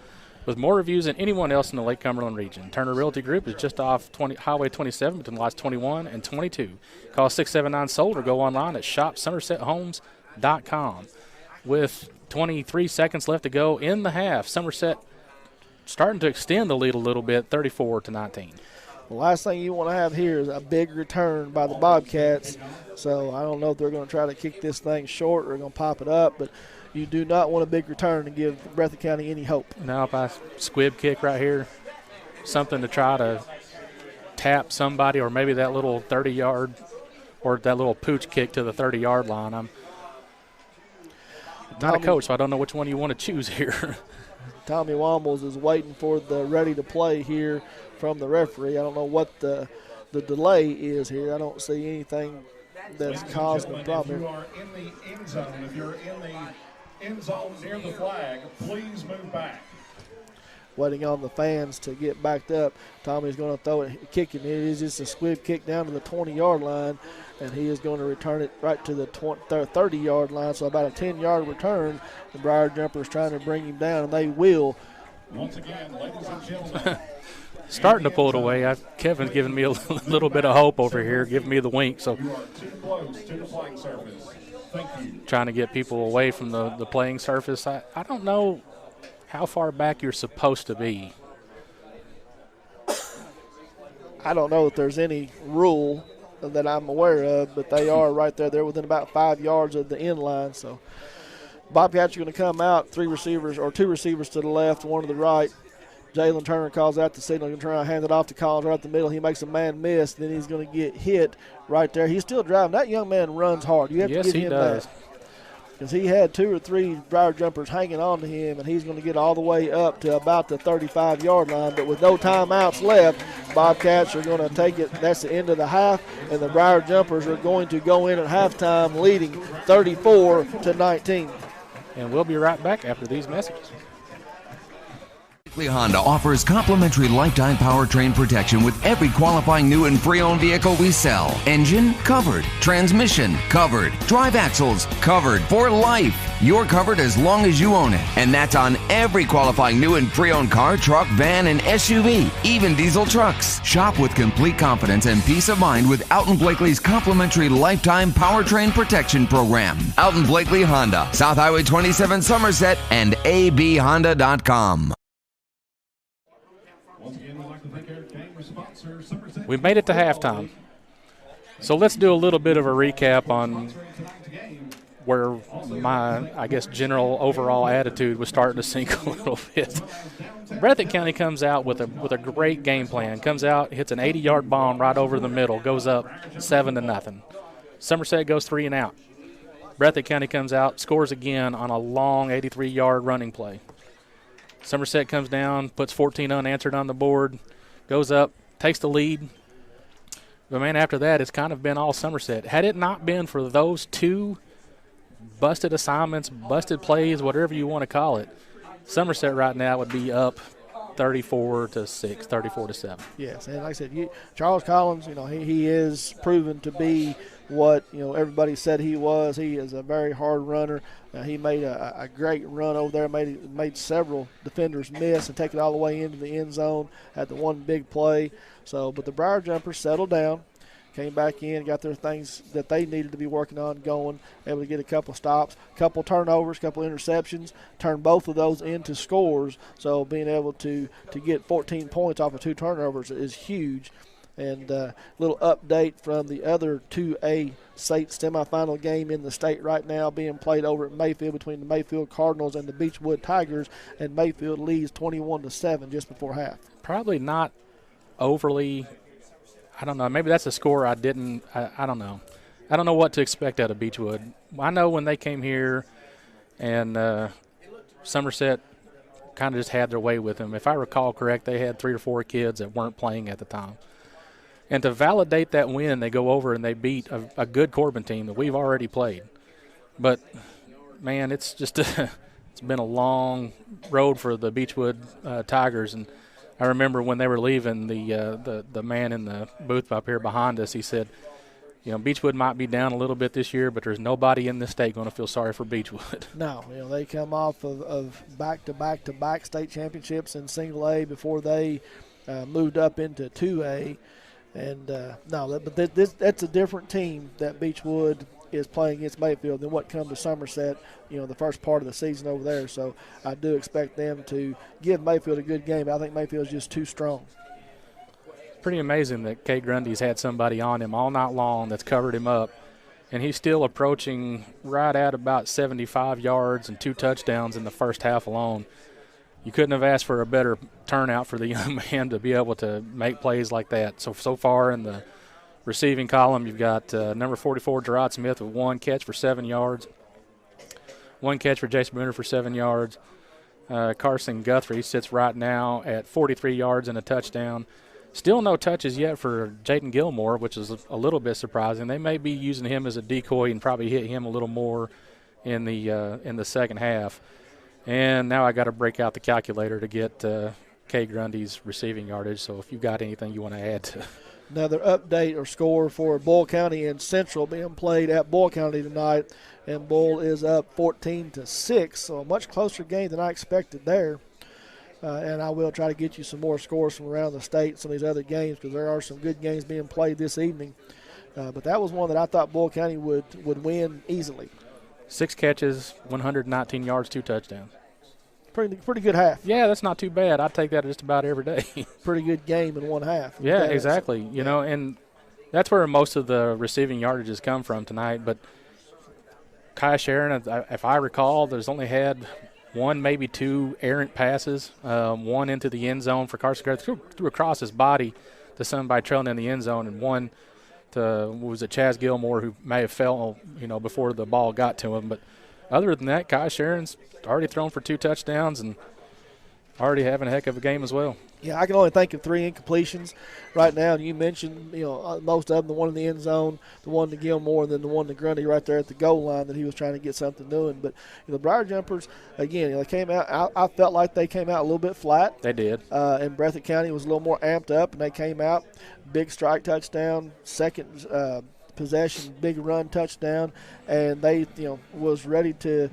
With more reviews than anyone else in the Lake Cumberland region, Turner Realty Group is just off Highway 27 between lots 21 and 22. Call 679-SOLD or go online at shopsomersethomes.com. With 23 seconds left to go in the half, Somerset starting to extend the lead a little bit, 34-19. The last thing you want to have here is a big return by the Bobcats. So I don't know if they're going to try to kick this thing short or going to pop it up, but you do not want a big return to give Breathitt County any hope. Now, if I squib kick right here, something to try to tap somebody, or maybe that little 30-yard or that little pooch kick to the 30-yard line. I'm not a coach, so I don't know which one you want to choose here. Tommy Wombles is waiting for the ready to play here from the referee. I don't know what the delay is here. I don't see anything that's causing a problem. If you are in the end zone, if you're in the end zone near the flag, please move back. Waiting on the fans to get backed up. Tommy's going to throw it, kicking it. It is just a squib kick down to the 20-yard line, and he is going to return it right to the 30-yard line, so about a 10-yard return. The Briar Jumpers trying to bring him down, and they will. Once again, ladies and gentlemen. Starting to pull it away. Kevin's giving me a little bit of hope over here, giving me the wink. So you are too close to the playing surface. Thank you. Trying to get people away from the playing surface. I don't know how far back you're supposed to be. I don't know if there's any rule that I'm aware of, but they are right there. They're within about 5 yards of the end line. So Bobcats are going to come out, 2 receivers to the left, 1 to the right. Jalen Turner calls out the signal. He's going to turn around, hand it off to Collins right up the middle. He makes a man miss. Then he's going to get hit right there. He's still driving. That young man runs hard. You have to give him that. Because he had 2 or 3 Briar Jumpers hanging on to him, and he's going to get all the way up to about the 35-yard line. But with no timeouts left, Bobcats are going to take it. That's the end of the half, and the Briar Jumpers are going to go in at halftime leading 34-19. And we'll be right back after these messages. Honda offers complimentary lifetime powertrain protection with every qualifying new and pre-owned vehicle we sell. Engine covered, transmission covered, drive axles covered for life. You're covered as long as you own it, and that's on every qualifying new and pre-owned car, truck, van, and SUV, even diesel trucks. Shop with complete confidence and peace of mind with Alton Blakely's complimentary lifetime powertrain protection program. Alton Blakely Honda, South Highway 27 Somerset, and abhonda.com. We made it to halftime. So let's do a little bit of a recap on where my, I guess, general overall attitude was starting to sink a little bit. Breathitt County comes out with a great game plan. Comes out, hits an 80-yard bomb right over the middle, goes up 7-0. Somerset goes 3 and out. Breathitt County comes out, scores again on a long 83-yard running play. Somerset comes down, puts 14 unanswered on the board, goes up, takes the lead. But, man, after that, it's kind of been all Somerset. Had it not been for those 2 busted assignments, busted plays, whatever you want to call it, Somerset right now would be up 34-6, 34-7. Yes, and like I said, Charles Collins, he is proven to be what everybody said he was. He is a very hard runner. He made a great run over there, made several defenders miss and take it all the way into the end zone. Had the one big play. But the Briar Jumpers settled down, came back in, got their things that they needed to be working on going, able to get a couple stops, couple turnovers, couple interceptions, turn both of those into scores. So being able to get 14 points off of 2 turnovers is huge. And a little update from the other 2A state semifinal game in the state right now being played over at Mayfield between the Mayfield Cardinals and the Beechwood Tigers, and Mayfield leads 21-7 just before half. Probably not overly, I don't know, maybe that's a score I don't know. I don't know what to expect out of Beechwood. I know when they came here and Somerset kind of just had their way with them. If I recall correct, they had 3 or 4 kids that weren't playing at the time. And to validate that win, they go over and they beat a good Corbin team that we've already played. But, man, it's just it's been a long road for the Beechwood Tigers. And I remember when they were leaving, the man in the booth up here behind us, he said, Beechwood might be down a little bit this year, but there's nobody in this state going to feel sorry for Beechwood. No, they come off of back-to-back-to-back state championships in single A before they moved up into 2A. And that's a different team that Beechwood is playing against Mayfield than what come to Somerset, the first part of the season over there. So I do expect them to give Mayfield a good game. I think Mayfield's just too strong. Pretty amazing that Kay Grundy's had somebody on him all night long that's covered him up, and he's still approaching right at about 75 yards and 2 touchdowns in the first half alone. You couldn't have asked for a better turnout for the young man to be able to make plays like that. So far in the receiving column, you've got number 44, Gerard Smith, with 1 catch for 7 yards. 1 catch for Jason Bruner for 7 yards. Carson Guthrie sits right now at 43 yards and a touchdown. Still no touches yet for Jaden Gilmore, which is a little bit surprising. They may be using him as a decoy and probably hit him a little more in the second half. And now I got to break out the calculator to get Kay Grundy's receiving yardage. So if you've got anything you want to add to. Another update or score for Bull County and Central being played at Bull County tonight. And Bull is up 14-6, so a much closer game than I expected there. And I will try to get you some more scores from around the state, some of these other games, because there are some good games being played this evening. But that was one that I thought Bull County would win easily. 6 catches, 119 yards, 2 touchdowns. Pretty good half. Yeah, that's not too bad. I take that just about every day. Pretty good game in one half. Yeah, exactly. And that's where most of the receiving yardages come from tonight. But Kai Sharon, if I recall, there's only had 1, maybe 2 errant passes, 1 into the end zone for Carson Guthrie, threw across his body to somebody trailing in the end zone, and 1 to Chaz Gilmore, who may have fell, before the ball got to him. But other than that, Kai Sharon's already thrown for 2 touchdowns and already having a heck of a game as well. Yeah, I can only think of 3 incompletions right now. You mentioned, most of them, the one in the end zone, the one to Gilmore, and then the one to Grundy right there at the goal line that he was trying to get something doing. But the Briar Jumpers, again, they came out. I felt like they came out a little bit flat. They did. And Breathitt County was a little more amped up, and they came out. Big strike touchdown, second possession, big run touchdown, and they, was ready to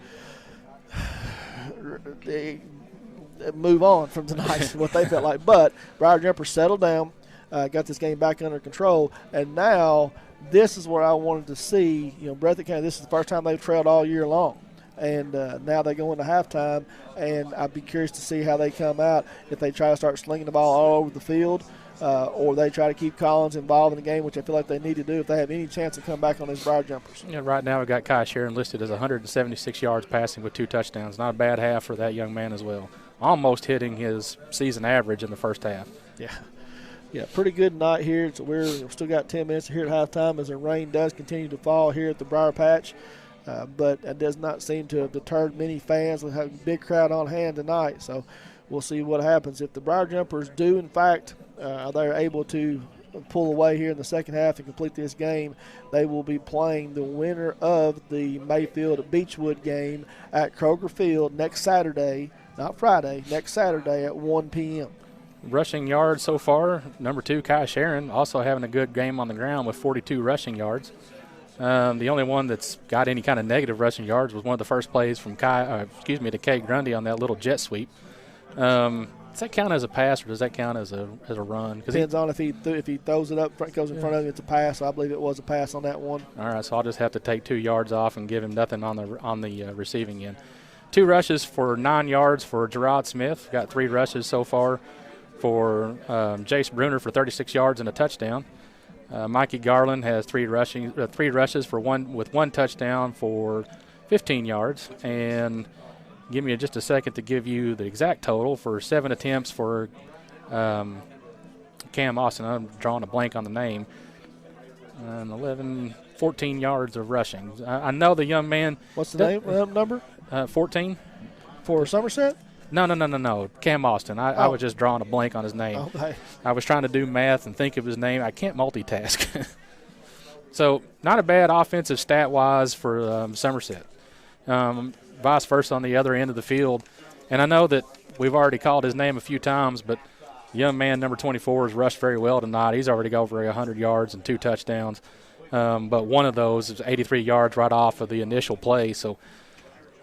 move on from tonight, what they felt like. But Briar Jumpers settled down, got this game back under control, and now this is where I wanted to see, Breathitt County, this is the first time they've trailed all year long. And now they go into halftime, and I'd be curious to see how they come out, if they try to start slinging the ball all over the field, or they try to keep Collins involved in the game, which I feel like they need to do if they have any chance to come back on these Briar Jumpers. Yeah, right now we've got Kai Sharon listed as 176 yards passing with 2 touchdowns. Not a bad half for that young man as well. Almost hitting his season average in the first half. Yeah. Yeah, pretty good night here. So we've still got 10 minutes here at halftime as the rain does continue to fall here at the Briar Patch. But it does not seem to have deterred many fans. We have a big crowd on hand tonight, so we'll see what happens. If the Briar Jumpers do, in fact, they're able to pull away here in the second half and complete this game, they will be playing the winner of the Mayfield-Beechwood game at Kroger Field next Saturday, not Friday, next Saturday at 1 p.m. Rushing yards so far, number 2, Kai Sharon, also having a good game on the ground with 42 rushing yards. The only one that's got any kind of negative rushing yards was one of the first plays from to Kate Grundy on that little jet sweep. Does that count as a pass or does that count as a run? Depends on if he throws it up, goes in front of him, it's a pass. So I believe it was a pass on that one. All right, so I'll just have to take 2 yards off and give him nothing on the receiving end. 2 rushes for 9 yards for Gerard Smith. Got 3 rushes so far for Jace Bruner for 36 yards and a touchdown. Mikey Garland has 3 rushes with 1 touchdown for 15 yards. And give me just a second to give you the exact total for 7 attempts for Cam Austin. I'm drawing a blank on the name. 14 yards of rushing. I know the young man. What's the name number? 14. For Somerset? No. Cam Austin. I was just drawing a blank on his name. Okay. I was trying to do math and think of his name. I can't multitask. So not a bad offensive stat-wise for Somerset. Vice versa on the other end of the field. And I know that we've already called his name a few times, but the young man, number 24, has rushed very well tonight. He's already got over 100 yards and 2 touchdowns. But one of those is 83 yards right off of the initial play. So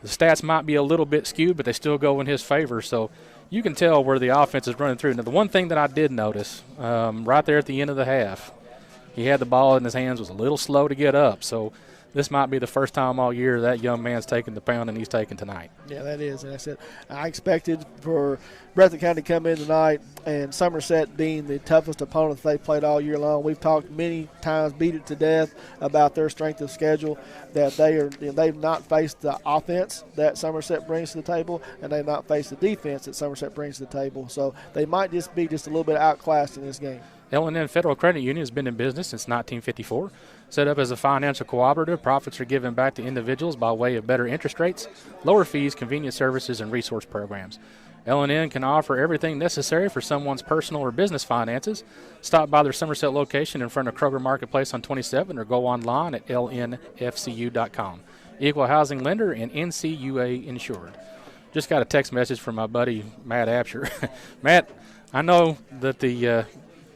the stats might be a little bit skewed, but they still go in his favor. So you can tell where the offense is running through. Now, the one thing that I did notice right there at the end of the half, he had the ball in his hands, was a little slow to get up. So this might be the first time all year that young man's taking the pound and he's taking tonight. Yeah, that is. And I said I expected for Breathitt County to come in tonight and Somerset being the toughest opponent they played all year long. We've talked many times, beat it to death, about their strength of schedule, that they've not faced the offense that Somerset brings to the table, and they've not faced the defense that Somerset brings to the table. So they might just be just a little bit outclassed in this game. L&N Federal Credit Union has been in business since 1954. Set up as a financial cooperative, profits are given back to individuals by way of better interest rates, lower fees, convenient services, and resource programs. L&N can offer everything necessary for someone's personal or business finances. Stop by their Somerset location in front of Kroger Marketplace on 27 or go online at lnfcu.com. Equal housing lender and NCUA insured. Just got a text message from my buddy Matt Absher. Matt, I know that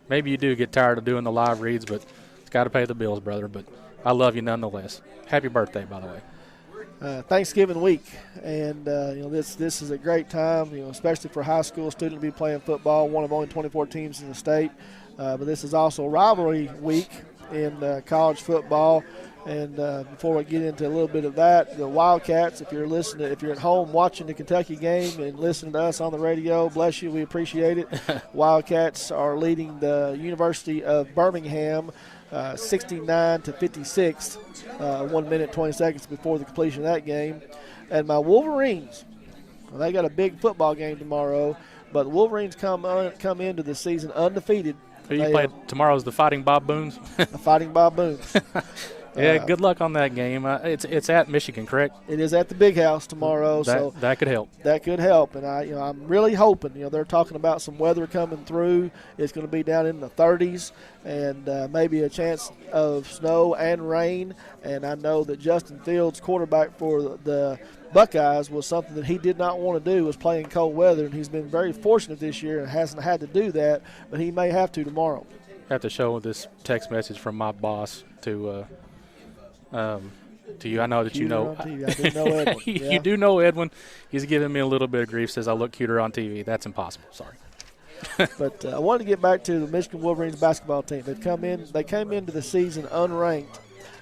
maybe you do get tired of doing the live reads, but it's got to pay the bills, brother. But I love you nonetheless. Happy birthday, by the way. Thanksgiving week, and this is a great time, especially for a high school student to be playing football, one of only 24 teams in the state. But this is also rivalry week in college football. And before we get into a little bit of that, the Wildcats, if you're at home watching the Kentucky game and listening to us on the radio, bless you, we appreciate it. Wildcats are leading the University of Birmingham 69-56, 1 minute, 20 seconds before the completion of that game. And my Wolverines, they got a big football game tomorrow, but the Wolverines come into the season undefeated. Who you play tomorrow's the Fighting Bob Boons? The Fighting Bob Boons. Yeah, good luck on that game. It's at Michigan, correct? It is at the Big House tomorrow, so that could help. That could help, and I'm really hoping. They're talking about some weather coming through. It's going to be down in the 30s, and maybe a chance of snow and rain. And I know that Justin Fields, quarterback for the Buckeyes, was something that he did not want to do, was play in cold weather, and he's been very fortunate this year and hasn't had to do that, but he may have to tomorrow. Have to show this text message from my boss to you. I know that you know. I didn't know Edwin. You do know Edwin. He's giving me a little bit of grief. Says I look cuter on TV. That's impossible. Sorry. But I wanted to get back to the Michigan Wolverines basketball team. They came into the season unranked,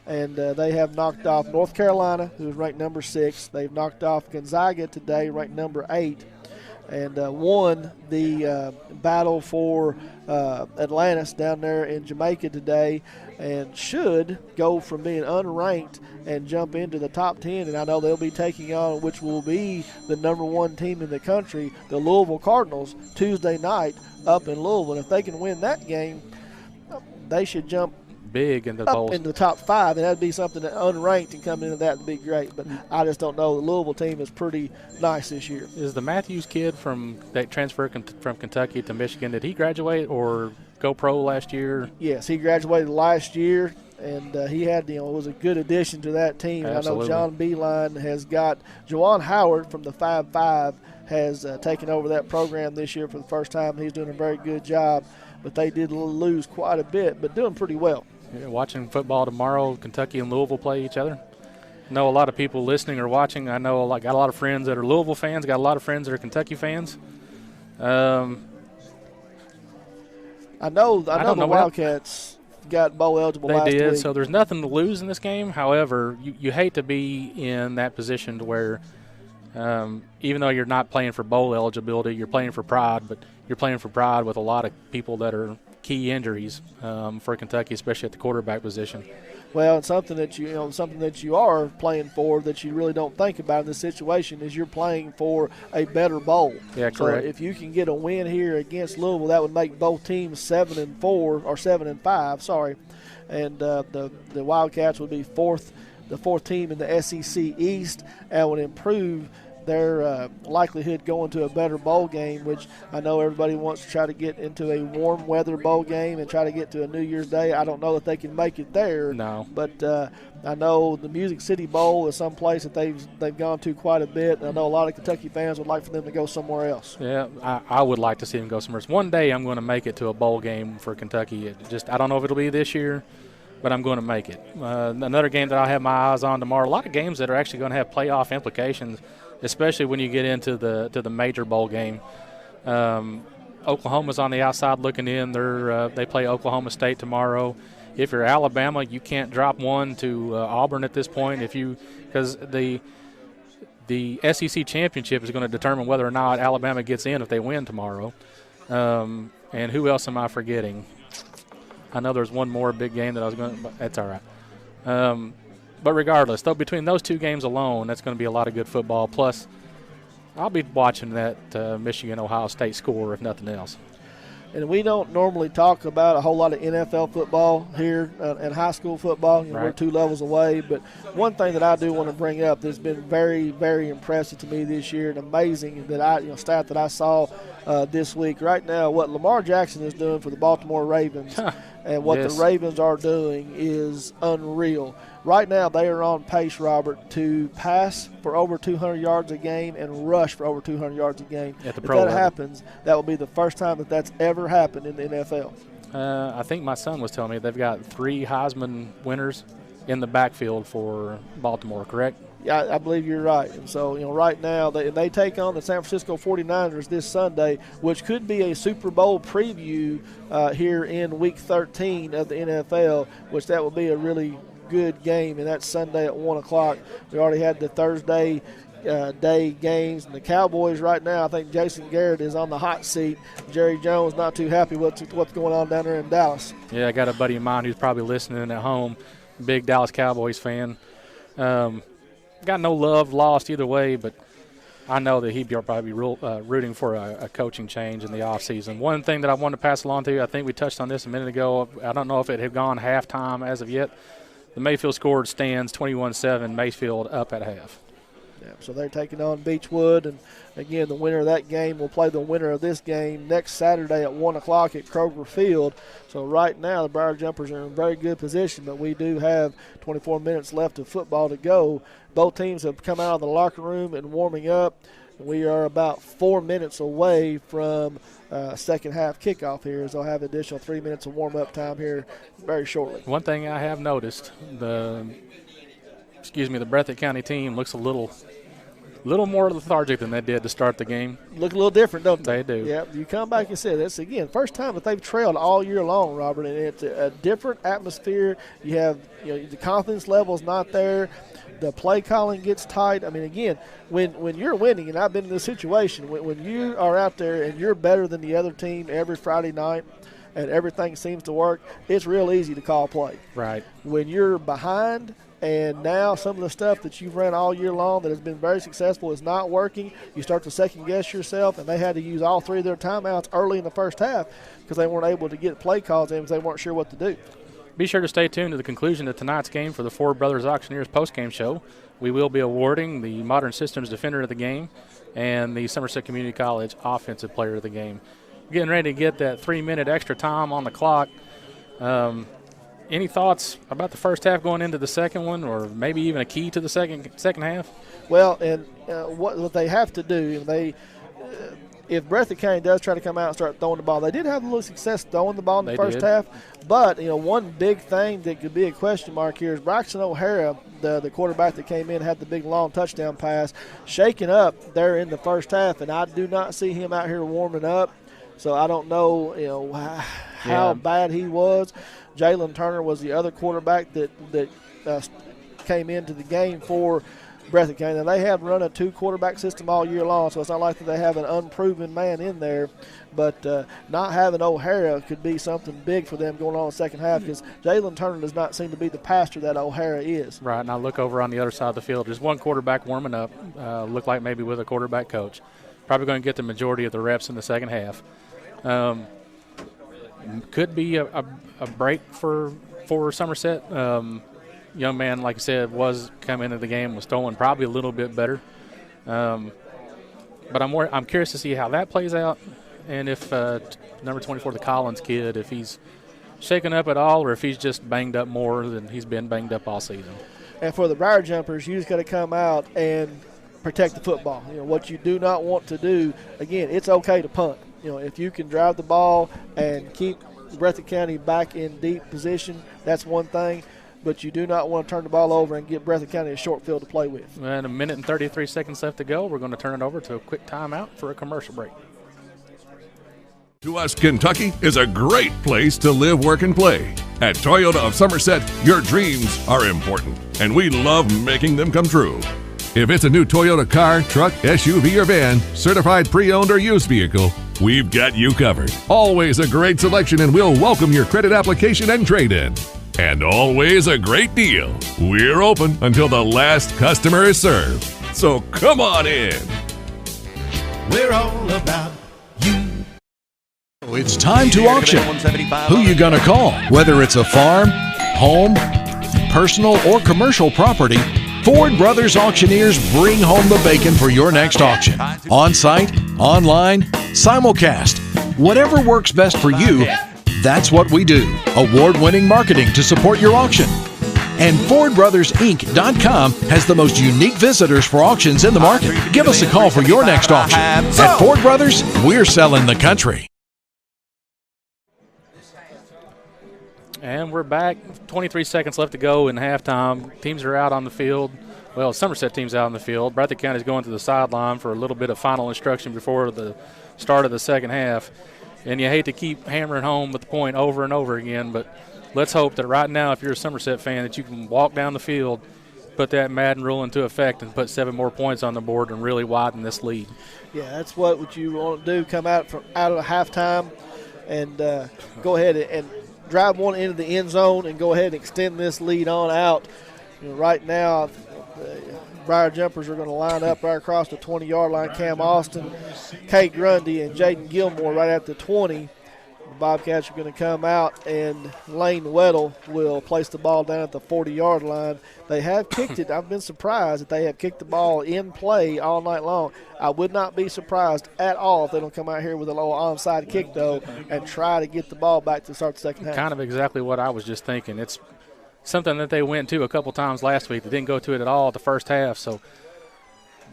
and they have knocked off North Carolina, who is ranked number 6. They've knocked off Gonzaga today, ranked number 8. and won the battle for Atlantis down there in Jamaica today, and should go from being unranked and jump into the top 10. And I know they'll be taking on, which will be the #1 team in the country, the Louisville Cardinals, Tuesday night up in Louisville. And if they can win that game, they should jump big in the up bowls. into the top 5, and that'd be something that unranked and come into that would be great. But I just don't know. The Louisville team is pretty nice this year. Is the Matthews kid that transferred from Kentucky to Michigan, did he graduate or go pro last year? Yes, he graduated last year, and he had, was a good addition to that team. Absolutely. I know John Beeline has got Juwan Howard from the 5-5 has taken over that program this year for the first time. He's doing a very good job, but they did lose quite a bit, but doing pretty well. Yeah, watching football tomorrow, Kentucky and Louisville play each other. I know a lot of people listening or watching. I know got a lot of friends that are Louisville fans, got a lot of friends that are Kentucky fans. I know the Wildcats got bowl eligible last week. They did, so there's nothing to lose in this game. However, you hate to be in that position to where even though you're not playing for bowl eligibility, you're playing for pride, but you're playing for pride with a lot of people that are key injuries for Kentucky, especially at the quarterback position. Well, and something that you are playing for that you really don't think about in this situation is you're playing for a better bowl. Yeah, correct. So if you can get a win here against Louisville, that would make both teams 7-4 or 7-5. Sorry, and the Wildcats would be the fourth team in the SEC East, and would improve their likelihood going to a better bowl game, which I know everybody wants to try to get into a warm weather bowl game and try to get to a New Year's Day. I don't know if they can make it there. No. But I know the Music City Bowl is some place that they've gone to quite a bit. And I know a lot of Kentucky fans would like for them to go somewhere else. Yeah, I would like to see them go somewhere else. One day I'm going to make it to a bowl game for Kentucky. I don't know if it'll be this year, but I'm going to make it. Another game that I have my eyes on tomorrow, a lot of games that are actually going to have playoff implications, especially when you get into the major bowl game. Oklahoma's on the outside looking in. They play Oklahoma State tomorrow. If you're Alabama, you can't drop one to Auburn at this point because the SEC championship is going to determine whether or not Alabama gets in if they win tomorrow. And who else am I forgetting? I know there's one more big game that I was going to – but that's all right. But regardless, though, between those two games alone, that's going to be a lot of good football. Plus, I'll be watching that Michigan-Ohio State score, if nothing else. And we don't normally talk about a whole lot of NFL football here and high school football. Right. We're 2 levels away. But one thing that I do want to bring up that's been very, very impressive to me this year and amazing stat that I saw this week. Right now, what Lamar Jackson is doing for the Baltimore Ravens and what the Ravens are doing is unreal. Right now, they are on pace, Robert, to pass for over 200 yards a game and rush for over 200 yards a game. If that happens, that will be the first time that's ever happened in the NFL. I think my son was telling me they've got 3 Heisman winners in the backfield for Baltimore, correct? Yeah, I believe you're right. And so, right now, they take on the San Francisco 49ers this Sunday, which could be a Super Bowl preview here in Week 13 of the NFL, which that will be a really good game, and that's Sunday at 1 o'clock. We already had the Thursday day games, and the Cowboys right now, I think Jason Garrett is on the hot seat. Jerry Jones not too happy with what's going on down there in Dallas. Yeah, I got a buddy of mine who's probably listening at home, big Dallas Cowboys fan. Got no love lost either way, but I know that he'd probably be rooting for a coaching change in the offseason. One thing that I wanted to pass along to you, I think we touched on this a minute ago. I don't know if it had gone halftime as of yet. The Mayfield scored stands 21-7, Mayfield up at half. Yeah, so they're taking on Beechwood, and again, the winner of that game will play the winner of this game next Saturday at 1 o'clock at Kroger Field. So right now, the Briar Jumpers are in very good position, but we do have 24 minutes left of football to go. Both teams have come out of the locker room and warming up. We are about 4 minutes away from second half kickoff here, as they'll have an additional 3 minutes of warm-up time here very shortly. One thing I have noticed, the Breathitt County team looks a little little more lethargic than they did to start the game. Look a little different, don't they? They do. Yeah, you come back and say that's, again, first time that they've trailed all year long, Robert, and it's a different atmosphere. You have, the confidence level's not there. The play calling gets tight. I mean, again, when you're winning, and I've been in this situation, when you are out there and you're better than the other team every Friday night and everything seems to work, it's real easy to call play. Right. When you're behind and now some of the stuff that you've ran all year long that has been very successful is not working, you start to second-guess yourself, and they had to use all 3 of their timeouts early in the first half because they weren't able to get play calls in because they weren't sure what to do. Be sure to stay tuned to the conclusion of tonight's game for the Ford Brothers Auctioneers postgame show. We will be awarding the Modern Systems Defender of the Game and the Somerset Community College Offensive Player of the Game. Getting ready to get that 3-minute extra time on the clock. Any thoughts about the first half going into the second one, or maybe even a key to the second half? Well, and what they have to do, if Breathitt County does try to come out and start throwing the ball, they did have a little success throwing the ball in the first half. But, one big thing that could be a question mark here is Braxton O'Hara, the quarterback that came in, had the big long touchdown pass, shaking up there in the first half, and I do not see him out here warming up. So I don't know, how bad he was. Jalen Turner was the other quarterback that came into the game for Breathitt County. Now, they have run a 2-quarterback system all year long, so it's not like that they have an unproven man in there. But not having O'Hara could be something big for them going on in the second half because Jalen Turner does not seem to be the pastor that O'Hara is. Right, and I look over on the other side of the field. There's one quarterback warming up, look like maybe with a quarterback coach. Probably going to get the majority of the reps in the second half. Could be a break for Somerset. Young man, like I said, was coming into the game, was throwing probably a little bit better. But I'm curious to see how that plays out, and if number 24, the Collins kid, if he's shaken up at all, or if he's just banged up more than he's been banged up all season. And for the Briar Jumpers, you just got to come out and protect the football. What you do not want to do, again, it's okay to punt. If you can drive the ball and keep Breathitt County back in deep position, that's one thing. But you do not want to turn the ball over and give Breathitt County a short field to play with. And 1 minute and 33 seconds left to go. We're going to turn it over to a quick timeout for a commercial break. To us, Kentucky is a great place to live, work, and play. At Toyota of Somerset, your dreams are important, and we love making them come true. If it's a new Toyota car, truck, SUV, or van, certified pre-owned or used vehicle, we've got you covered. Always a great selection, and we'll welcome your credit application and trade-in. And always a great deal. We're open until the last customer is served. So come on in. We're all about you. It's time to auction. Who you gonna call? Whether it's a farm, home, personal, or commercial property, Ford Brothers Auctioneers bring home the bacon for your next auction. On-site, online, simulcast, whatever works best for you, that's what we do. Award-winning marketing to support your auction. And FordBrothersInc.com has the most unique visitors for auctions in the market. Give us a call for your next auction. At Ford Brothers, we're selling the country. And we're back. 23 seconds left to go in halftime. Teams are out on the field. Well, Somerset team's out on the field. Breathitt County's going to the sideline for a little bit of final instruction before the start of the second half. And you hate to keep hammering home with the point over and over again, but let's hope that right now, if you're a Somerset fan, that you can walk down the field, put that Madden rule into effect, and put 7 more points on the board and really widen this lead. Yeah, that's what you want to do, come out of halftime and go ahead and drive one into the end zone and go ahead and extend this lead on out. Right now, the Briar Jumpers are going to line up right across the 20-yard line. Cam Austin, Kate Grundy, and Jaden Gilmore right at the 20. The Bobcats are going to come out, and Lane Weddle will place the ball down at the 40-yard line. They have kicked it. I've been surprised that they have kicked the ball in play all night long. I would not be surprised at all if they don't come out here with a little onside kick, though, and try to get the ball back to start the second half. Kind of exactly what I was just thinking. It's something that they went to a couple times last week. They didn't go to it at all at the first half. So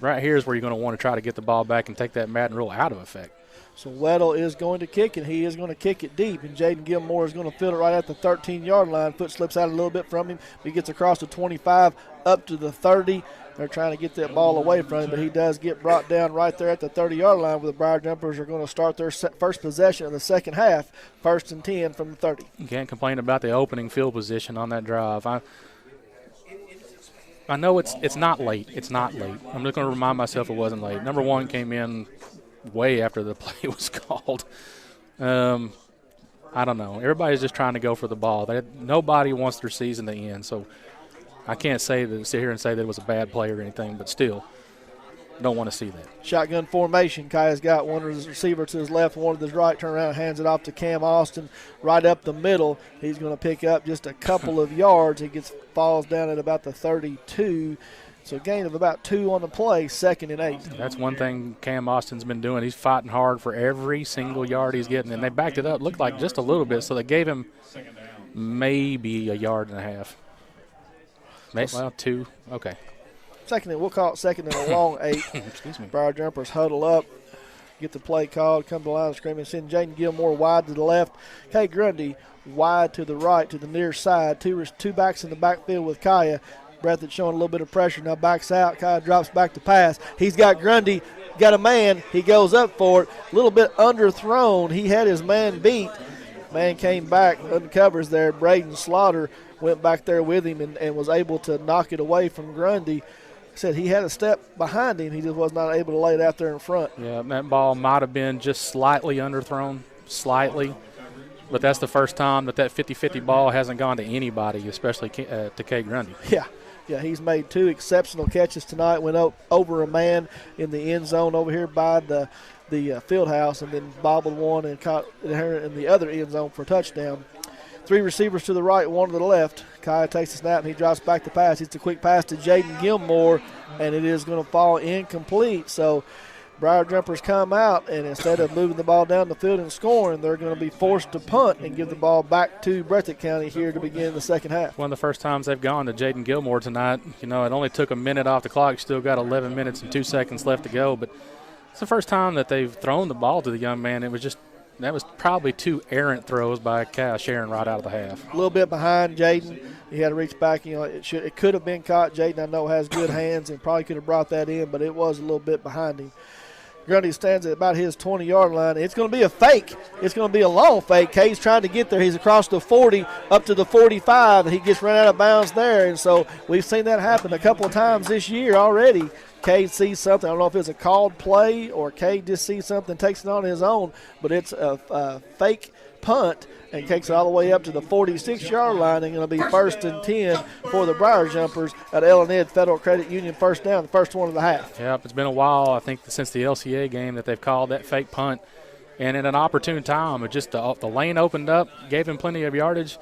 right here is where you're going to want to try to get the ball back and take that Madden rule out of effect. So Weddle is going to kick, and he is going to kick it deep. And Jaden Gilmore is going to field it right at the 13-yard line. Foot slips out a little bit from him. He gets across the 25 up to the 30. They're trying to get that ball away from him, but he does get brought down right there at the 30-yard line, where the Briar Jumpers are going to start their first possession of the second half, 1st and 10 from the 30. You can't complain about the opening field position on that drive. I know it's not late. It's not late. I'm just going to remind myself it wasn't late. Number one came in way after the play was called. I don't know. Everybody's just trying to go for the ball. Nobody wants their season to end, so I can't sit here and say that it was a bad play or anything, but still, don't want to see that. Shotgun formation. Kaya's got one of his receiver to his left, one to his right. Turn around and hands it off to Cam Austin right up the middle. He's going to pick up just a couple of yards. He falls down at about the 32. So a gain of about 2 on the play, 2nd and 8. That's one thing Cam Austin's been doing. He's fighting hard for every single yard he's getting, and they backed it up. Looked like just a little bit, so they gave him maybe a yard and a half. Well, 2. Okay. We'll call it 2nd and a long 8. Excuse me. Briar Jumpers huddle up, get the play called, come to the line of scrimmage, send Jaden Gilmore wide to the left. Kay Grundy wide to the right to the near side. Two backs in the backfield with Kaya. Breathitt showing a little bit of pressure. Now backs out. Kaya drops back to pass. He's got Grundy. Got a man. He goes up for it. A little bit underthrown. He had his man beat. Man came back, uncovers there. Braden Slaughter went back there with him and was able to knock it away from Grundy. Said he had a step behind him. He just was not able to lay it out there in front. Yeah, that ball might have been just slightly underthrown, slightly. But that's the first time that 50-50 ball hasn't gone to anybody, especially to Kay Grundy. Yeah, he's made 2 exceptional catches tonight. Went over a man in the end zone over here by the field house, and then bobbled one and caught her in the other end zone for a touchdown. 3 receivers to the right, 1 to the left. Kaya takes the snap, and he drops back the pass. It's a quick pass to Jaden Gilmore, and it is going to fall incomplete. So Briar Jumpers come out, and instead of moving the ball down the field and scoring, they're going to be forced to punt and give the ball back to Breathitt County here to begin the second half. One of the first times they've gone to Jaden Gilmore tonight. You know, it only took a minute off the clock. Still got 11 minutes and 2 seconds left to go, but it's the first time that they've thrown the ball to the young man. That was probably 2 errant throws by Kyle Sharon right out of the half. A little bit behind Jaden. He had to reach back. You know, it could have been caught. Jaden, I know, has good hands and probably could have brought that in, but it was a little bit behind him. Grundy stands at about his 20-yard line. It's going to be a fake. It's going to be a long fake. Kay's trying to get there. He's across the 40 up to the 45, and he gets run out of bounds there. And so we've seen that happen a couple of times this year already. Kay sees something. I don't know if it's a called play or Kay just sees something, takes it on his own, but it's a fake punt and takes it all the way up to the 46-yard line, and going to be 1st and 10 for the Briar Jumpers at Ed Federal Credit Union. First down, the first one of the half. Yep, it's been a while, I think, since the LCA game that they've called that fake punt, and at an opportune time, it just the lane opened up, gave him plenty of yardage.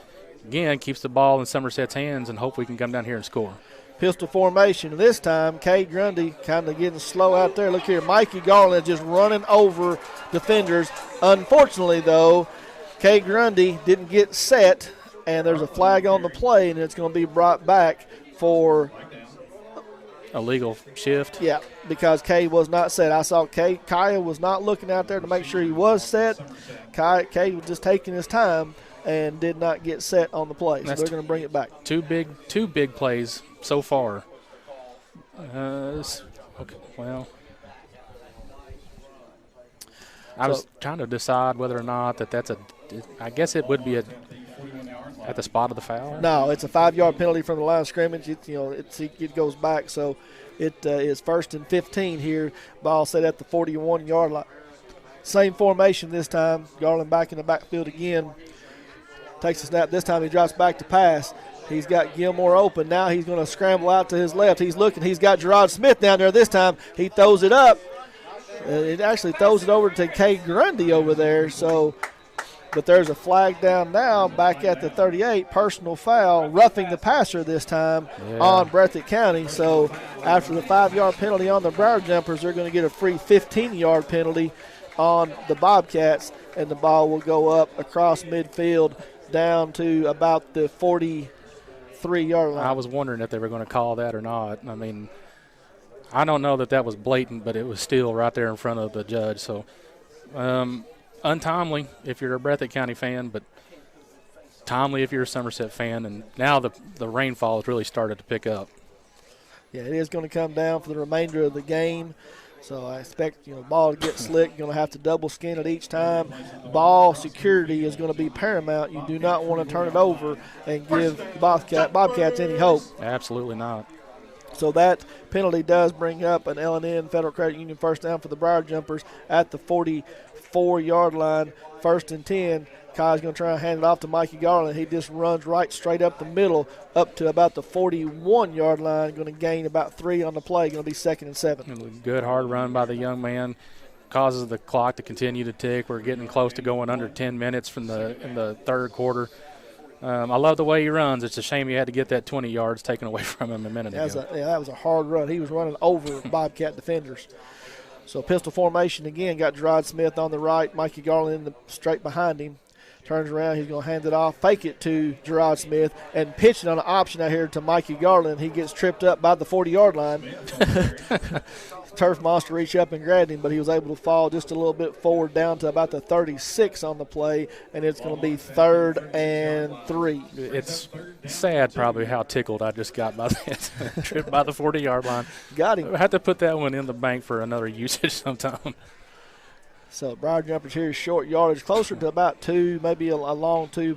Again, keeps the ball in Somerset's hands, and hope we can come down here and score. Pistol formation. This time, Kay Grundy kind of getting slow out there. Look here, Mikey Garland just running over defenders. Unfortunately, though, Kay Grundy didn't get set, and there's a flag on the play, and it's going to be brought back for a legal shift. Yeah, because Kay was not set. I saw Kaya was not looking out there to make sure he was set. Kay was just taking his time and did not get set on the play. So they're going to bring it back. Two big plays so far. Okay, well, I was trying to decide whether or not that's I guess it would be at the spot of the foul. No, it's a 5-yard penalty from the line of scrimmage. It goes back, so it is 1st and 15 here. Ball set at the 41-yard line. Same formation this time. Garland back in the backfield again. Takes a snap. This time he drops back to pass. He's got Gilmore open. Now he's going to scramble out to his left. He's looking. He's got Gerard Smith down there this time. He throws it up. It actually throws it over to Kay Grundy over there. But there's a flag down now back at the 38. Personal foul, roughing the passer this time on Breathitt County. So after the 5-yard penalty on the Briar Jumpers, they're going to get a free 15-yard penalty on the Bobcats, and the ball will go up across midfield down to about the 43-yard line. I was wondering if they were going to call that or not. I mean, I don't know that was blatant, but it was still right there in front of the judge. So Untimely if you're a Breathitt County fan, but timely if you're a Somerset fan. And now the rainfall has really started to pick up. Yeah, it is going to come down for the remainder of the game. So I expect, the ball to get slick. You're going to have to double skin it each time. Ball security is going to be paramount. You do not want to turn it over and give Bobcats any hope. Absolutely not. So that penalty does bring up an L&N Federal Credit Union first down for the Briar Jumpers at the 44-yard line. 1st and 10. Kai's going to try and hand it off to Mikey Garland. He just runs right straight up the middle up to about the 41-yard line. Going to gain about 3 on the play. Going to be 2nd and 7. Good hard run by the young man. Causes the clock to continue to tick. We're getting close to going under 10 minutes in the third quarter. I love the way he runs. It's a shame he had to get that 20 yards taken away from him a minute ago. That was a hard run. He was running over Bobcat defenders. So pistol formation again. Got Gerard Smith on the right. Mikey Garland straight behind him. Turns around, he's going to hand it off, fake it to Gerard Smith, and pitch it on an option out here to Mikey Garland. He gets tripped up by the 40-yard line. Turf Monster reached up and grabbed him, but he was able to fall just a little bit forward down to about the 36 on the play, and it's going to be 3rd and 3. It's sad probably how tickled I just got by that trip by the 40-yard line. Got him. I have to put that one in the bank for another usage sometime. So Briar Jumpers here, short yardage, closer to about 2, maybe a long 2.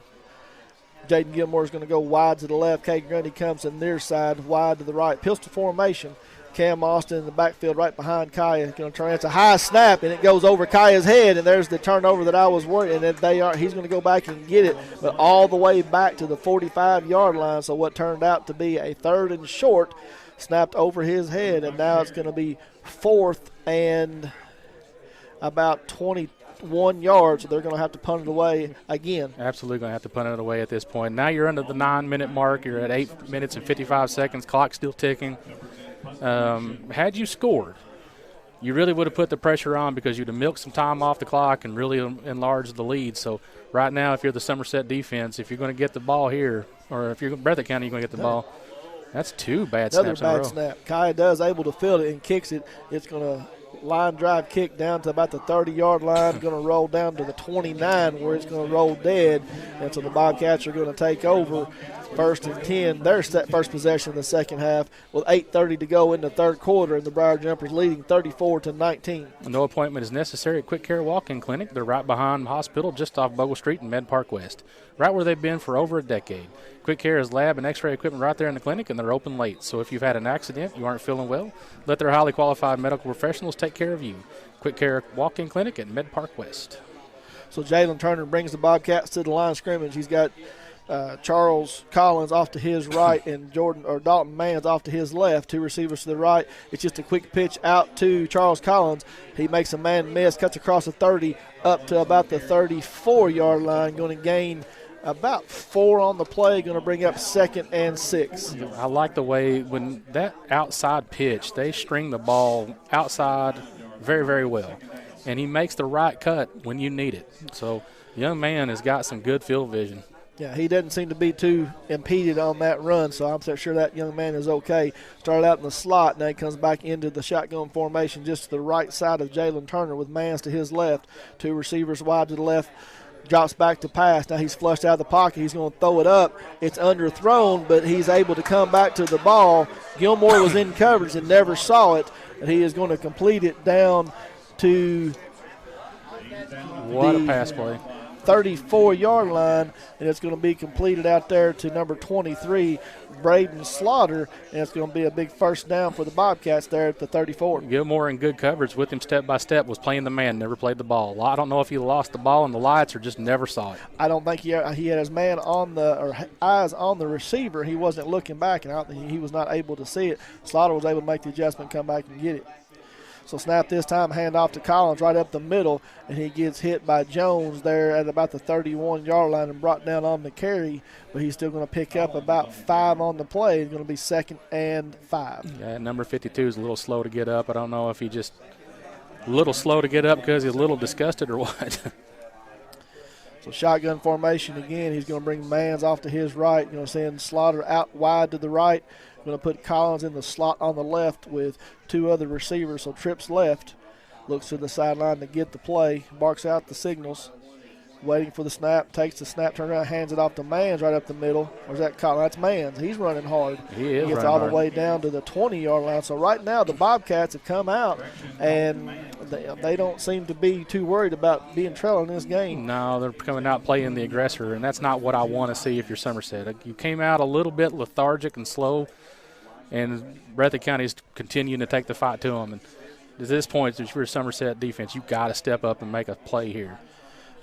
Jaden Gilmore is going to go wide to the left. Caden Grundy comes to the near side, wide to the right. Pistol formation. Cam Austin in the backfield right behind Kaya. Going to turn. It's a high snap, and it goes over Kaya's head, and there's the turnover that I was worried. And he's going to go back and get it, but all the way back to the 45-yard line. So what turned out to be a 3rd and short, snapped over his head, and now it's going to be 4th and about 21 yards, so they're going to have to punt it away again. Absolutely going to have to punt it away at this point. Now you're under the 9-minute mark. You're at 8 minutes and 55 seconds. Clock still ticking. Had you scored, you really would have put the pressure on because you'd have milked some time off the clock and really enlarged the lead. So right now, if you're the Somerset defense, if you're going to get the ball here, or if you're Breathitt County, you're going to get the ball. That's 2 bad snaps in a row. Another bad snap. Kaya does able to field it and kicks it. It's going to line drive kick down to about the 30-yard line, going to roll down to the 29 where it's going to roll dead, and so the Bobcats are going to take over. 1st and 10, their first possession in the second half with 8:30 to go in the third quarter, and the Briar Jumpers leading 34-19. No appointment is necessary at Quick Care Walk-In Clinic. They're right behind the hospital just off Bogle Street in Med Park West, right where they've been for over a decade. Quick Care has lab and x-ray equipment right there in the clinic, and they're open late. So if you've had an accident, you aren't feeling well, let their highly qualified medical professionals take care of you. Quick Care Walk-In Clinic at Med Park West. So Jalen Turner brings the Bobcats to the line of scrimmage. He's got Charles Collins off to his right and Dalton Mans off to his left. 2 receivers to the right. It's just a quick pitch out to Charles Collins. He makes a man miss, cuts across the 30 up to about the 34-yard line. Going to gain about 4 on the play. Going to bring up 2nd and 6. I like the way when that outside pitch, they string the ball outside very, very well. And he makes the right cut when you need it. So the young man has got some good field vision. Yeah, he doesn't seem to be too impeded on that run, so I'm sure that young man is okay. Started out in the slot, now he comes back into the shotgun formation just to the right side of Jalen Turner with Mans to his left. 2 receivers wide to the left. Drops back to pass. Now he's flushed out of the pocket. He's going to throw it up. It's underthrown, but he's able to come back to the ball. Gilmore was in coverage and never saw it, and he is going to complete it down to what a pass play. 34-yard line, and it's going to be completed out there to number 23, Braden Slaughter, and it's going to be a big first down for the Bobcats there at the 34. Gilmore in good coverage with him step by step, was playing the man, never played the ball. I don't know if he lost the ball in the lights or just never saw it. I don't think he had his man eyes on the receiver. He wasn't looking back, and he was not able to see it. Slaughter was able to make the adjustment, come back and get it. So snap this time, hand off to Collins right up the middle, and he gets hit by Jones there at about the 31-yard line and brought down on the carry, but he's still going to pick up about 5 on the play. It's going to be 2nd and 5. Yeah, number 52 is a little slow to get up. I don't know if he just a little slow to get up because he's a little disgusted or what. So shotgun formation again. He's going to bring Mans off to his right. You're going to send Slaughter out wide to the right. Going to put Collins in the slot on the left with 2 other receivers. So trips left. looks to the sideline to get the play, barks out the signals, waiting for the snap, takes the snap, turns around, hands it off to Mans right up the middle. Where's that call? That's Mans. He's running hard. He is. He gets all the way down to the 20-yard line. So right now the Bobcats have come out, and they don't seem to be too worried about being trailed in this game. No, they're coming out playing the aggressor, and that's not what I want to see if you're Somerset. You came out a little bit lethargic and slow, and Breathitt County's continuing to take the fight to them. And at this point, if you're a Somerset defense, you've got to step up and make a play here.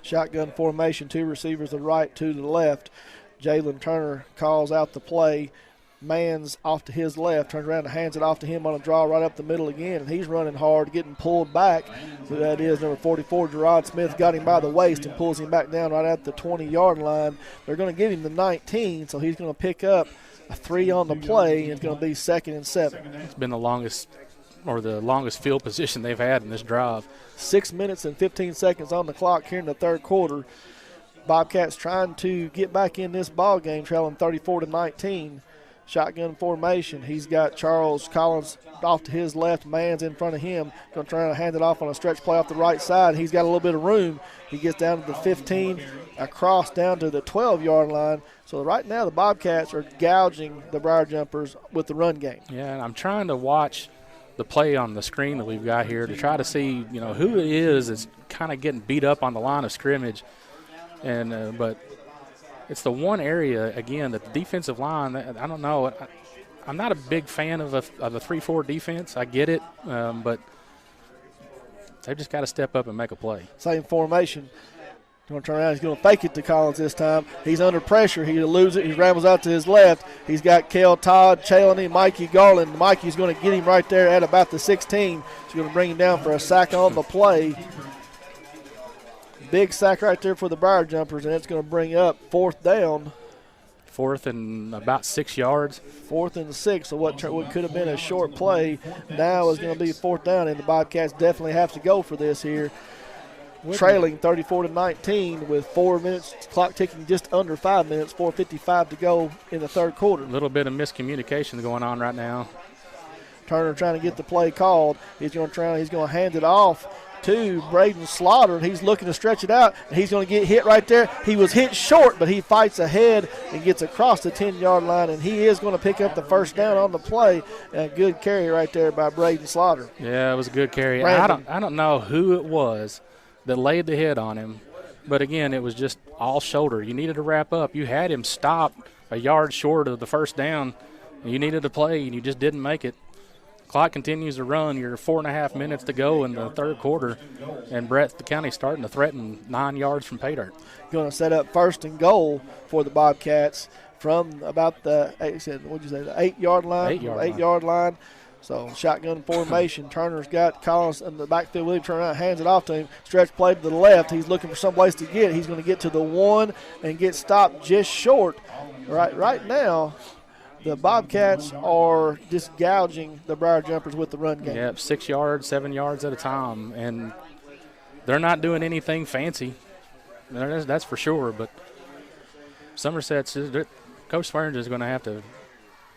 Shotgun formation, 2 receivers to the right, 2 to the left. Jalen Turner calls out the play. Mans off to his left, turns around and hands it off to him on a draw right up the middle again, and he's running hard, getting pulled back. So that is number 44, Gerard Smith, got him by the waist and pulls him back down right at the 20-yard line. They're going to give him the 19, so he's going to pick up a 3 on the play, and it's going to be 2nd and 7. It's been the longest field position they've had in this drive. 6 minutes and 15 seconds on the clock here in the third quarter. Bobcats trying to get back in this ball game, trailing 34-19. Shotgun formation. He's got Charles Collins off to his left. Mans in front of him. Going to try to hand it off on a stretch play off the right side. He's got a little bit of room. He gets down to the 15, across down to the 12-yard line. So right now the Bobcats are gouging the Briar Jumpers with the run game. Yeah, and I'm trying to watch the play on the screen that we've got here to try to see, who it is that's kind of getting beat up on the line of scrimmage. And but it's the one area, again, that the defensive line, I don't know. I'm not a big fan of a 3-4 defense. I get it, but they've just got to step up and make a play. Same formation. He's going to turn around. He's going to fake it to Collins this time. He's under pressure. He loses it. He rambles out to his left. He's got Kel Todd, Chalony, Mikey Garland. Mikey's going to get him right there at about the 16. He's going to bring him down for a sack on the play. Big sack right there for the Briar Jumpers, and it's going to bring up 4th down. 4th and about 6 yards. 4th and 6, so what could have been a short play now is going to be 4th down, and the Bobcats definitely have to go for this here. Trailing 34-19 with 4 minutes, clock ticking just under 5 minutes, 4:55 to go in the third quarter. A little bit of miscommunication going on right now. Turner trying to get the play called. He's going to hand it off to Braden Slaughter, and he's looking to stretch it out, and he's going to get hit right there. He was hit short, but he fights ahead and gets across the 10-yard line, and he is going to pick up the first down on the play. A good carry right there by Braden Slaughter. Yeah, it was a good carry. I don't know who it was that laid the hit on him, but again, it was just all shoulder. You needed to wrap up. You had him stop a yard short of the first down, and you needed to play, and you just didn't make it. Clock continues to run. You're 4.5 minutes to go in the third quarter, and Breathitt County starting to threaten 9 yards from pay dirt. Going to set up 1st and goal for the Bobcats from about the 8-yard line. 8-yard line. So shotgun formation. Turner's got Collins in the backfield with him. Turn around, hands it off to him. Stretch play to the left. He's looking for some place to get it. He's going to get to the 1 and get stopped just short. Right now, the Bobcats are just gouging the Briar Jumpers with the run game. Yep, 6 yards, 7 yards at a time. And they're not doing anything fancy. That's for sure. But Somerset's, Coach Swearinger is going to have to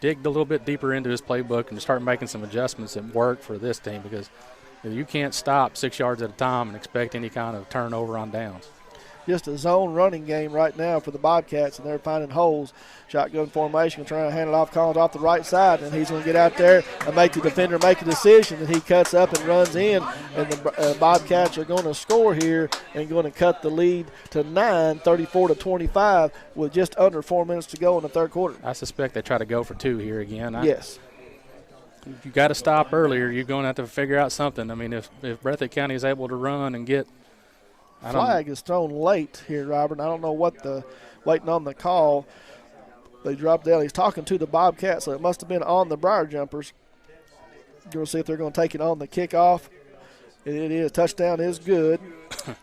dig a little bit deeper into his playbook and start making some adjustments that work for this team, because you can't stop 6 yards at a time and expect any kind of turnover on downs. Just a zone running game right now for the Bobcats, and they're finding holes. Shotgun formation, trying to hand it off Collins off the right side, and he's going to get out there and make the defender make a decision, and he cuts up and runs in, and the Bobcats are going to score here and going to cut the lead to 9, 34-25 with just under 4 minutes to go in the third quarter. I suspect they try to go for 2 here again. Yes. If you got to stop earlier, you're going to have to figure out something. I mean, if Breathitt County is able to run and get flag is thrown late here, Robert. I don't know what waiting on the call. They dropped down. He's talking to the Bobcats, so it must have been on the Briar Jumpers. We'll see if they're going to take it on the kickoff. It is. Touchdown is good.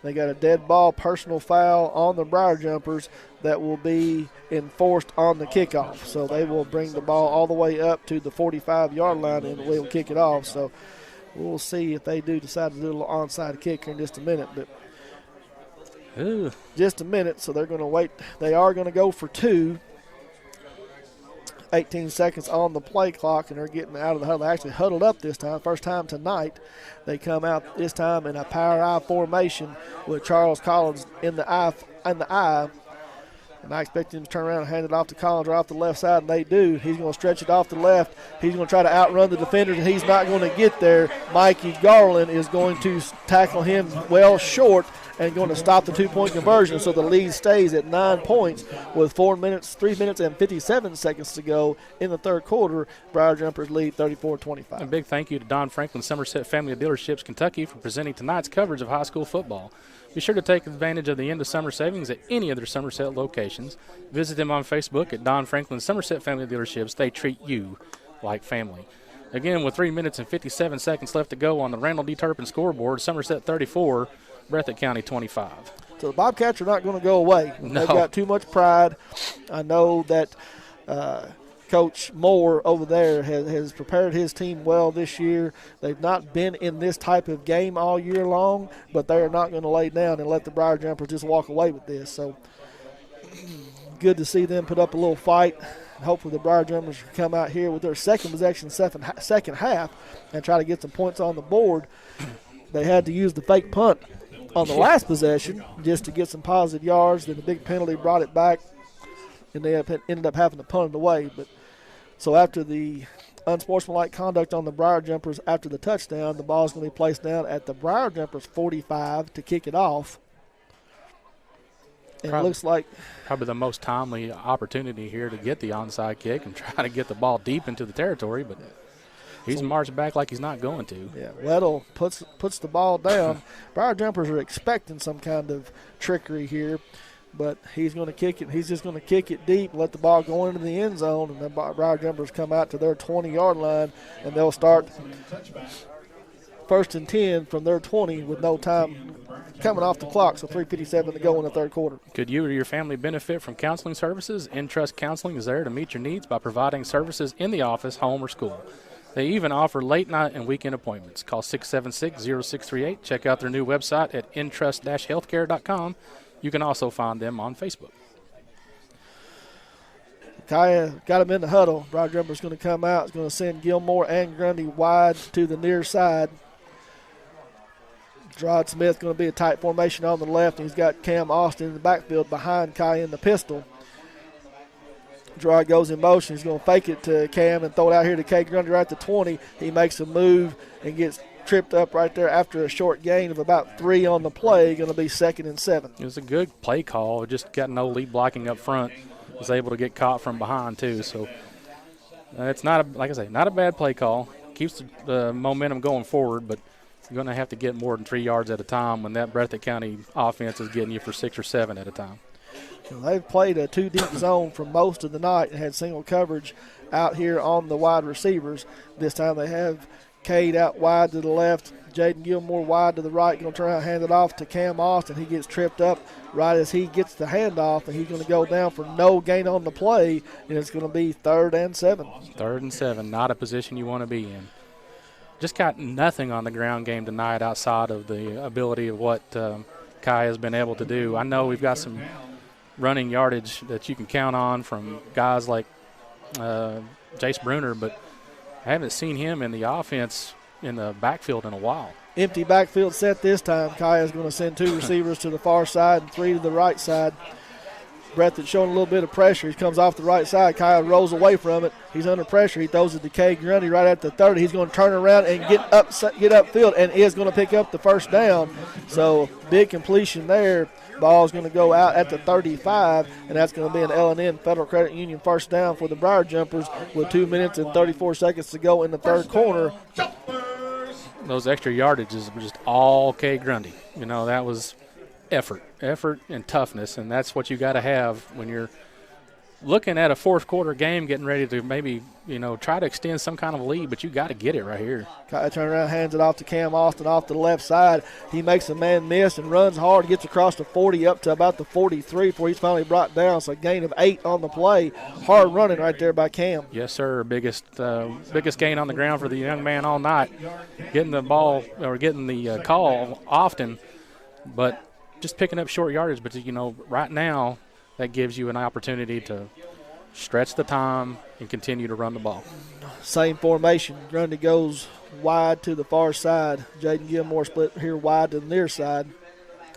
They got a dead ball personal foul on the Briar Jumpers that will be enforced on the kickoff. So they will bring the ball all the way up to the 45-yard line, and we'll kick it off. So we'll see if they do decide to do a little onside kick here in just a minute. But just a minute, so they're going to wait. They are going to go for 2. 18 seconds on the play clock, and they're getting out of the huddle. They actually huddled up this time. First time tonight. They come out this time in a power I formation with Charles Collins in the I. And I expect him to turn around and hand it off to Collins right off the left side, and they do. He's going to stretch it off the left. He's going to try to outrun the defenders, and he's not going to get there. Mikey Garland is going to tackle him well short and going to stop the two-point conversion, so the lead stays at 9 points with 3 minutes and 57 seconds to go in the third quarter. Briar Jumpers lead 34-25. A big thank you to Don Franklin Somerset Family of Dealerships, Kentucky, for presenting tonight's coverage of high school football. Be sure to take advantage of the end of summer savings at any of their Somerset locations. Visit them on Facebook at Don Franklin Somerset Family Dealerships. They treat you like family. Again, with 3 minutes and 57 seconds left to go on the Randall D. Turpin scoreboard, Somerset 34, Breathitt County 25. So the Bobcats are not going to go away. No. They've got too much pride. I know that Coach Moore over there has prepared his team well this year. They've not been in this type of game all year long, but they are not going to lay down and let the Briar Jumpers just walk away with this. So good to see them put up a little fight. Hopefully the Briar Jumpers can come out here with their second possession, second half, and try to get some points on the board. They had to use the fake punt on the last possession just to get some positive yards. Then the big penalty brought it back, and they ended up having to punt it away. But so after the unsportsmanlike conduct on the Briar Jumpers after the touchdown, the ball is going to be placed down at the Briar Jumpers 45 to kick it off. And it looks like probably the most timely opportunity here to get the onside kick and try to get the ball deep into the territory, but he's marched back like he's not going to. Yeah, Weddle puts the ball down. Briar Jumpers are expecting some kind of trickery here, but he's going to kick it. He's just going to kick it deep, let the ball go into the end zone, and the Briar Jumpers come out to their 20-yard line, and they'll start first and 10 from their 20 with no time coming off the clock, so 3:57 to go in the third quarter. Could you or your family benefit from counseling services? Entrust Counseling is there to meet your needs by providing services in the office, home, or school. They even offer late night and weekend appointments. Call 676-0638. Check out their new website at entrust-healthcare.com. You can also find them on Facebook. Kaya got him in the huddle. Briar Jumper's going to come out. He's going to send Gilmore and Grundy wide to the near side. Gerard Smith going to be a tight formation on the left, and he's got Cam Austin in the backfield behind Kaya in the pistol. Gerard goes in motion. He's going to fake it to Cam and throw it out here to Kay Grundy right at the 20. He makes a move and gets tripped up right there after a short gain of about 3 on the play. Going to be 2nd and 7. It was a good play call. Just got no lead blocking up front. Was able to get caught from behind too. So it's not like I say, not a bad play call. Keeps the momentum going forward, but you're going to have to get more than 3 yards at a time when that Breathitt County offense is getting you for 6 or 7 at a time. They've played a 2-deep zone for most of the night and had single coverage out here on the wide receivers. This time they have Cade out wide to the left, Jaden Gilmore wide to the right. Going to turn around and hand it off to Cam Austin. He gets tripped up right as he gets the handoff, and he's going to go down for no gain on the play, and it's going to be 3rd and 7. 3rd and 7, not a position you want to be in. Just got nothing on the ground game tonight outside of the ability of what Kai has been able to do. I know we've got some running yardage that you can count on from guys like Jace Bruner, but I haven't seen him in the offense in the backfield in a while. Empty backfield set this time. Kai is going to send 2 receivers to the far side and 3 to the right side. Breathitt showing a little bit of pressure. He comes off the right side. Kyle rolls away from it. He's under pressure. He throws it to Kay Grundy right at the 30. He's going to turn around and get upfield and is going to pick up the first down. So big completion there. Ball's going to go out at the 35, and that's going to be an L&N Federal Credit Union first down for the Briar Jumpers with 2 minutes and 34 seconds to go in the third quarter. Those extra yardages were just all Kay Grundy. You know, that was effort and toughness, and that's what you got to have when you're looking at a fourth quarter game, getting ready to maybe, you know, try to extend some kind of lead, but you got to get it right here. Kai turns around, hands it off to Cam Austin off to the left side. He makes a man miss and runs hard, gets across the 40 up to about the 43 before he's finally brought down. So a gain of 8 on the play. Hard running right there by Cam. Yes, sir. Biggest gain on the ground for the young man all night. Getting the ball or getting the call often, but just picking up short yardage. But, you know, right now that gives you an opportunity to stretch the time, and continue to run the ball. Same formation. Grundy goes wide to the far side. Jaden Gilmore split here wide to the near side.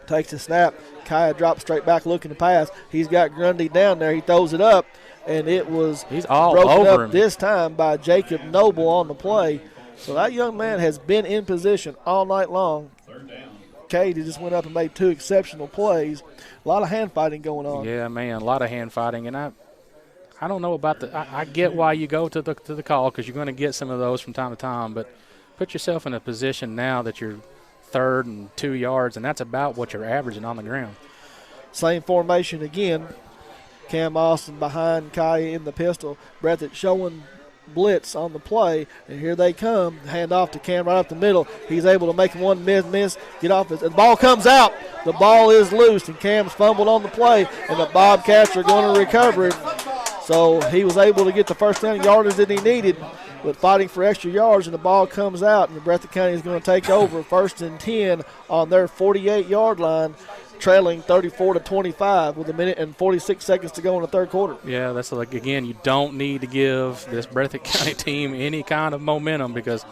Takes the snap. Kaya drops straight back looking to pass. He's got Grundy down there. He throws it up, and it was broken up this time by Jacob Noble on the play. So that young man has been in position all night long. Cady just went up and made 2 exceptional plays. A lot of hand fighting going on. Yeah, man, a lot of hand fighting. And I don't know about I get why you go to the call, because you're going to get some of those from time to time. But put yourself in a position now that you're 3rd and 2 yards, and that's about what you're averaging on the ground. Same formation again. Cam Austin behind Kaya in the pistol. Breathitt showing blitz on the play, and here they come. Hand off to Cam right up the middle. He's able to make one miss, get off it. The ball comes out. The ball is loose, and Cam's fumbled on the play, and the Bobcats are going to recover it. So he was able to get the first down yardage that he needed, but fighting for extra yards, and the ball comes out, and Breathitt County is going to take over 1st and 10 on their 48-yard line, trailing 34-25 with 1 minute and 46 seconds to go in the 3rd quarter. Yeah, that's like, again, you don't need to give this Breathitt County team any kind of momentum, because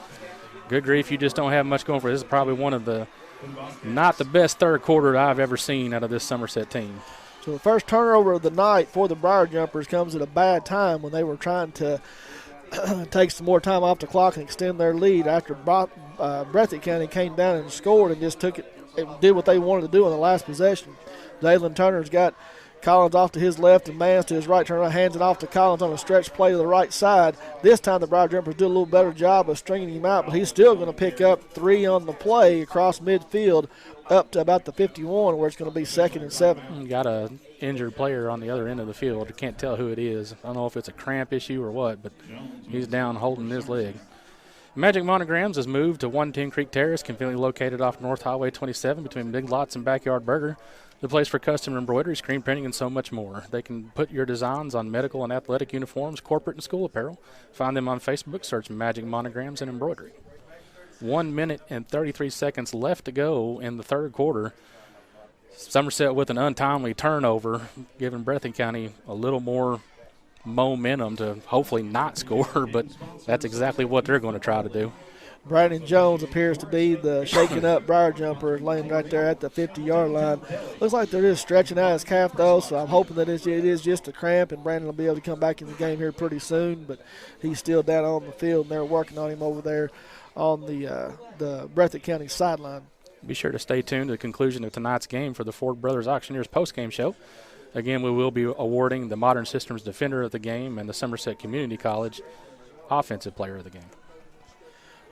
good grief, you just don't have much going for it. This is probably one of the not the best 3rd quarter I've ever seen out of this Somerset team. So the first turnover of the night for the Briar Jumpers comes at a bad time when they were trying to take some more time off the clock and extend their lead after Breathitt County came down and scored and just took it and did what they wanted to do on the last possession. Jalen Turner's got Collins off to his left and Mans to his right. Turner hands it off to Collins on a stretch play to the right side. This time the Briar Jumpers did a little better job of stringing him out, but he's still going to pick up 3 on the play across midfield up to about the 51, where it's going to be 2nd and 7. Got a injured player on the other end of the field. I can't tell who it is. I don't know if it's a cramp issue or what, but he's down holding his leg. Magic Monograms has moved to 110 Creek Terrace, conveniently located off North Highway 27 between Big Lots and Backyard Burger. The place for custom embroidery, screen printing, and so much more. They can put your designs on medical and athletic uniforms, corporate and school apparel. Find them on Facebook. Search Magic Monograms and Embroidery. 1 minute and 33 seconds left to go in the 3rd quarter. Somerset with an untimely turnover, giving Breathitt County a little more momentum to hopefully not score, but that's exactly what they're going to try to do. Brandon Jones appears to be the shaking up Briar Jumper, laying right there at the 50-yard line. Looks like they're just stretching out his calf, though, so I'm hoping that it is just a cramp, and Brandon will be able to come back in the game here pretty soon, but he's still down on the field, and they're working on him over there on the Breathitt County sideline. Be sure to stay tuned to the conclusion of tonight's game for the Ford Brothers Auctioneers postgame show. Again, we will be awarding the Modern Systems Defender of the game and the Somerset Community College Offensive Player of the game.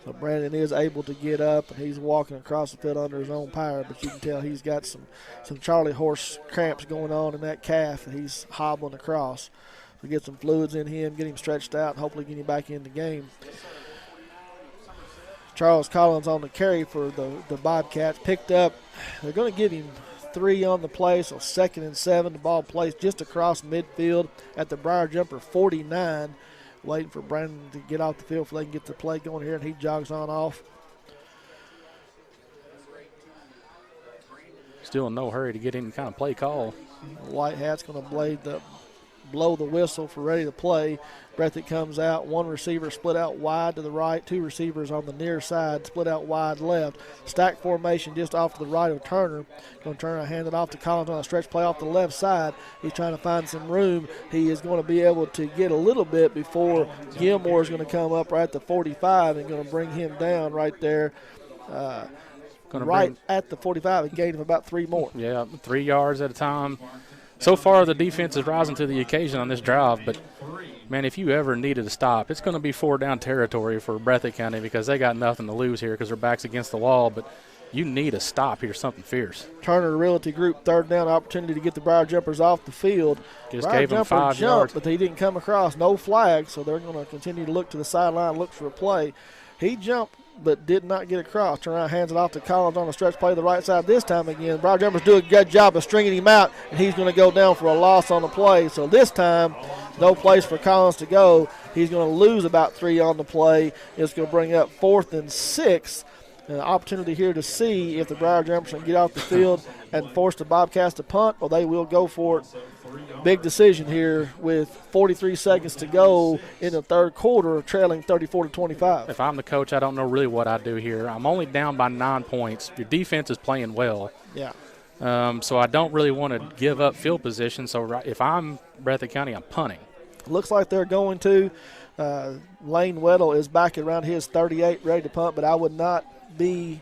So Brandon is able to get up, and he's walking across the field under his own power, but you can tell he's got some Charlie horse cramps going on in that calf, and he's hobbling across. So get some fluids in him, get him stretched out, and hopefully get him back in the game. Charles Collins on the carry for the Bobcats. Picked up. They're going to give him 3 on the play, so 2nd and 7. The ball placed just across midfield at the Briar Jumper 49. Waiting for Brandon to get off the field so they can get the play going here, and he jogs on off. Still in no hurry to get any kind of play call. The white hat's going to blow the whistle for ready to play. Breathitt comes out. 1 receiver split out wide to the right. 2 receivers on the near side split out wide left. Stack formation just off to the right of Turner. Going to turn and hand it off to Collins on a stretch play off the left side. He's trying to find some room. He is going to be able to get a little bit before Gilmore is going to come up right at the 45 and going to bring him down right there. At the 45 and gain him about 3 more. Yeah, 3 yards at a time. So far, the defense is rising to the occasion on this drive, but, man, if you ever needed a stop, it's going to be 4-down territory for Breathitt County because they got nothing to lose here because their back's against the wall, but you need a stop here, something fierce. Turner Realty Group, 3rd down opportunity to get the Briar Jumpers off the field. Just gave them 5 yards. But he didn't come across, no flag, so they're going to continue to look to the sideline, look for a play. He jumped but did not get across. Turn around, hands it off to Collins on a stretch play to the right side this time again. Briar Jumpers do a good job of stringing him out, and he's going to go down for a loss on the play. So this time, no place for Collins to go. He's going to lose about 3 on the play. It's going to bring up 4th and 6 an opportunity here to see if the Briar Jumpers can get off the field and force the Bobcats to punt, or they will go for it. Big decision here with 43 seconds to go in the third quarter, trailing 34-25. If I'm the coach, I don't know really what I do here. I'm only down by 9 points. Your defense is playing well. Yeah. So I don't really want to give up field position. So if I'm Breathitt County, I'm punting. Looks like they're going to. Lane Weddle is back around his 38, ready to punt, but I would not be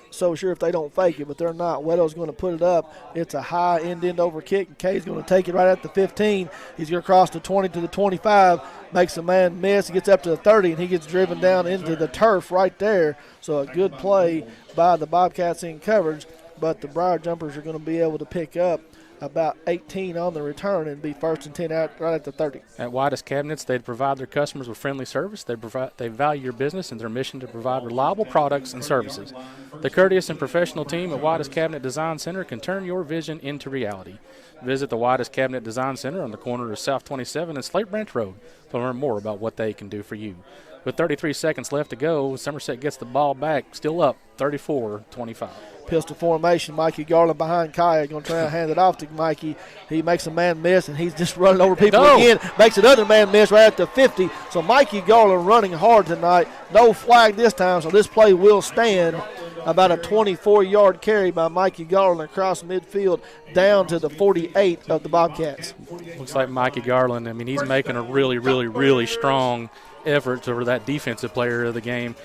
so sure if they don't fake it, but they're not. Weddle's going to put it up. It's a high end over kick, and Kay's going to take it right at the 15. He's going to cross the 20 to the 25, makes a man miss, gets up to the 30, and he gets driven down into the turf right there. So a good play by the Bobcats in coverage, but the Briar Jumpers are going to be able to pick up about 18 on the return and be first and 10 out right at the 30. At Whitus Cabinets, they provide their customers with friendly service. They value your business and their mission to provide reliable products and services. The courteous and professional team at Whitus Cabinet Design Center can turn your vision into reality. Visit the Whitus Cabinet Design Center on the corner of South 27 and Slate Branch Road to learn more about what they can do for you. With 33 seconds left to go, Somerset gets the ball back, still up 34-25. Pistol formation. Mikey Garland behind Kaya. Going to try to hand it off to Mikey. He makes a man miss, and he's just running over people again. Makes another man miss right at the 50. So Mikey Garland running hard tonight. No flag this time, so this play will stand. About a 24-yard carry by Mikey Garland across midfield down to the 48 of the Bobcats. Looks like Mikey Garland, I mean, he's making a really, really, really strong effort over that defensive player of the game.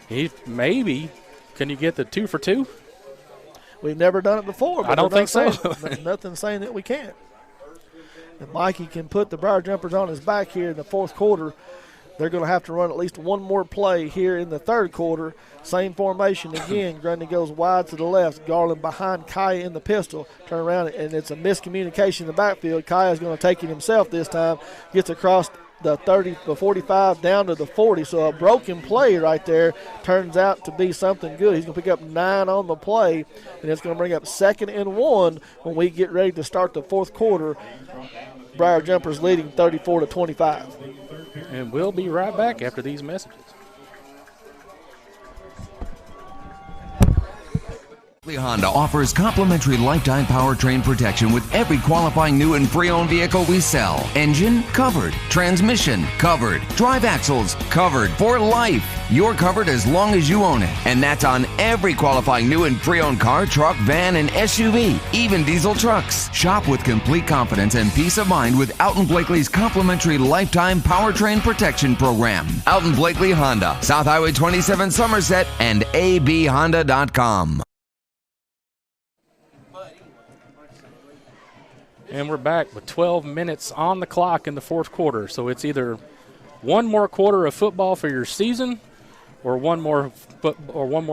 Can you get the 2 for 2? We've never done it before. But I don't think so. There's nothing saying that we can't. If Mikey can put the Briar Jumpers on his back here in the fourth quarter, they're going to have to run at least one more play here in the third quarter. Same formation again. Grundy goes wide to the left. Garland behind Kaya in the pistol. Turn around, and it's a miscommunication in the backfield. Kaya's going to take it himself this time. Gets across the 30, the 45 down to the 40. So a broken play right there turns out to be something good. He's going to pick up 9 on the play, and it's going to bring up 2nd and 1 when we get ready to start the fourth quarter. Briar Jumpers leading 34-25. And we'll be right back after these messages. Honda offers complimentary lifetime powertrain protection with every qualifying new and pre-owned vehicle we sell. Engine covered, transmission covered, drive axles covered for life. You're covered as long as you own it. And that's on every qualifying new and pre-owned car, truck, van, and SUV, even diesel trucks. Shop with complete confidence and peace of mind with Alton Blakely's complimentary lifetime powertrain protection program. Alton Blakely Honda, South Highway 27 Somerset, and abhonda.com. And we're back with 12 minutes on the clock in the fourth quarter. So it's either one more quarter of football for your season or one more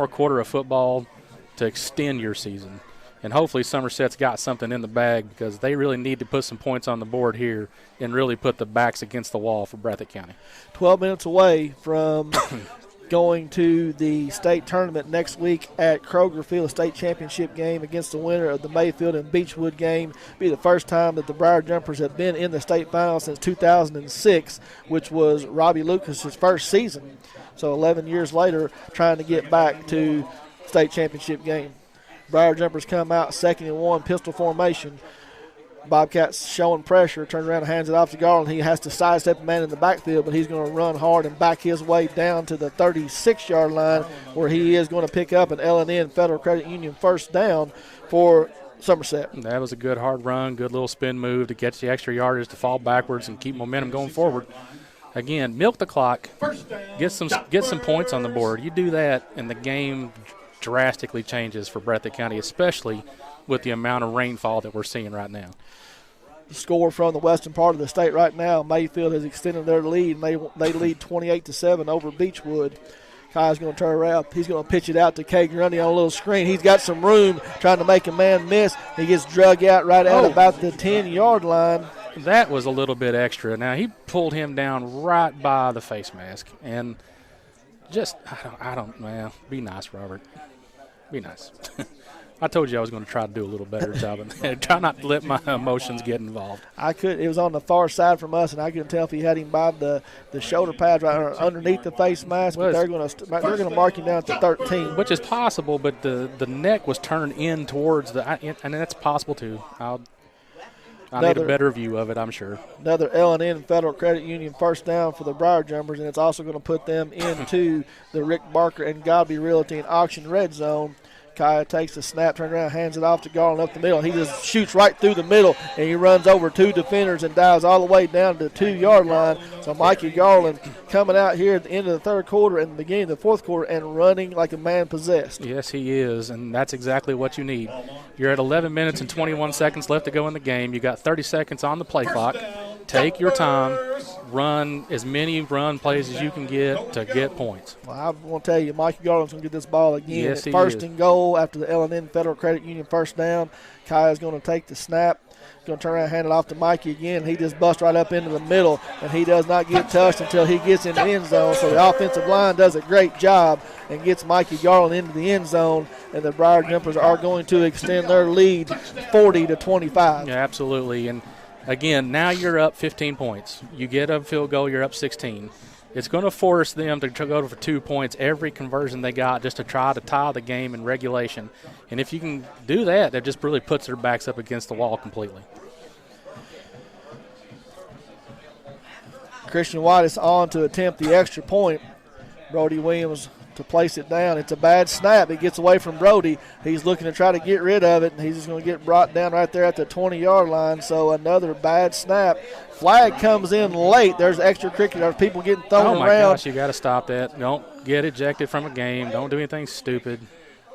quarter of football to extend your season. And hopefully Somerset's got something in the bag because they really need to put some points on the board here and really put the backs against the wall for Breathitt County. 12 minutes away from going to the state tournament next week at Kroger Field, a state championship game against the winner of the Mayfield and Beechwood game. Be the first time that the Briar Jumpers have been in the state final since 2006, which was Robbie Lucas's first season. So 11 years later, trying to get back to state championship game. Briar Jumpers come out 2nd and 1, pistol formation. Bobcats showing pressure, turns around and hands it off to Garland. He has to sidestep the man in the backfield, but he's going to run hard and back his way down to the 36-yard line where he is going to pick up an L&N Federal Credit Union first down for Somerset. That was a good hard run, good little spin move to get the extra yardage to fall backwards and keep momentum going forward. Again, milk the clock, get some points on the board. You do that, and the game drastically changes for Breathitt County, especially with the amount of rainfall that we're seeing right now. The score from the western part of the state right now, Mayfield has extended their lead, and they lead 28-7 over Beechwood. Kai's going to turn around. He's going to pitch it out to Kay Grundy on a little screen. He's got some room trying to make a man miss. He gets drug out right at about the 10-yard line. That was a little bit extra. Now, he pulled him down right by the face mask. And just, well, be nice, Robert. Be nice. I told you I was going to try to do a little better job of that. Try not to let my emotions get involved. It was on the far side from us, and I couldn't tell if he had him by the shoulder pads right underneath the face mask. But they're going to mark him down to 13, which is possible. But the neck was turned in towards and that's possible too. I need a better view of it, I'm sure. Another L&N Federal Credit Union first down for the Briar Jumpers, and it's also going to put them into the Rick Barker and Godby Realty and Auction red zone. Kaya takes the snap, turns around, hands it off to Garland up the middle. He just shoots right through the middle, and he runs over 2 defenders and dives all the way down to the 2-yard line. So Mikey Garland coming out here at the end of the third quarter and the beginning of the fourth quarter and running like a man possessed. Yes, he is, and that's exactly what you need. You're at 11 minutes and 21 seconds left to go in the game. You got 30 seconds on the play clock. Take your time. Run as many run plays as you can get to get points. Well, I want to tell you, Mikey Garland's going to get this ball again. Yes, it's first and goal after the L&N Federal Credit Union first down. Kaya's going to take the snap. He's going to turn around and hand it off to Mikey again. He just busts right up into the middle, and he does not get touched until he gets in the end zone. So the offensive line does a great job and gets Mikey Garland into the end zone, and the Briar Jumpers are going to extend their lead 40-25. Yeah, absolutely. And again, now you're up 15 points. You get a field goal, you're up 16. It's going to force them to go for 2 points every conversion they got just to try to tie the game in regulation. And if you can do that, that just really puts their backs up against the wall completely. Christian White is on to attempt the extra point. Brody Williams to place it down. It's a bad snap. It gets away from Brody. He's looking to try to get rid of it, and he's just going to get brought down right there at the 20-yard line. So another bad snap. Flag comes in late. There's extracurricular people getting thrown around. Oh, my gosh, you got to stop that. Don't get ejected from a game. Don't do anything stupid.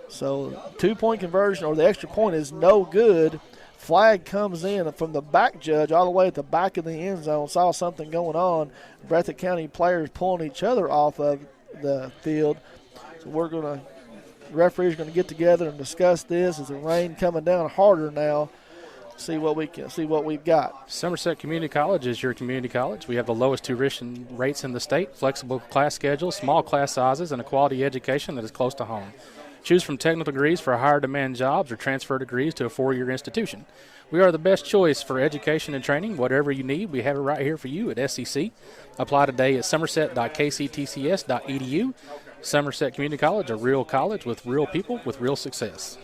So 2-point conversion, or the extra point, is no good. Flag comes in from the back judge all the way at the back of the end zone. Saw something going on. Breathitt County players pulling each other off of the field. So referees are going to get together and discuss this as the rain coming down harder now. See what we've got. Somerset Community College is your community college. We have the lowest tuition rates in the state, flexible class schedule, small class sizes, and a quality education that is close to home. Choose from technical degrees for higher demand jobs or transfer degrees to a 4-year institution. We are the best choice for education and training. Whatever you need, we have it right here for you at SEC. Apply today at somerset.kctcs.edu. Somerset Community College, a real college with real people with real success.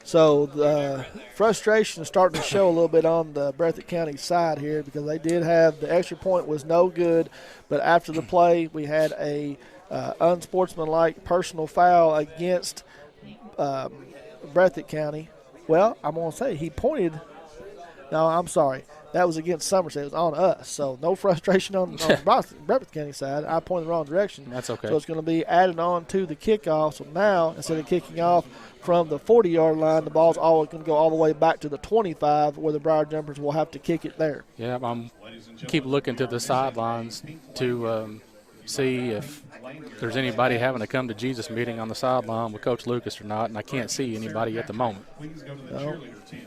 So the frustration is starting to show a little bit on the Breathitt County side here, because they did have the extra point was no good, but after the play we had a unsportsmanlike personal foul against Breathitt County. Well, I'm going to say he pointed. No, I'm sorry. That was against Somerset. It was on us. So no frustration on Breathitt County side. I pointed the wrong direction. That's okay. So it's going to be added on to the kickoff. So now, instead of kicking off from the 40-yard line, the ball's always going to go all the way back to the 25, where the Briar Jumpers will have to kick it there. Yeah, keep looking to the sidelines to see if there's anybody having a come to Jesus meeting on the sideline with Coach Lucas or not, and I can't see anybody at the moment. Please go to the cheerleader tent.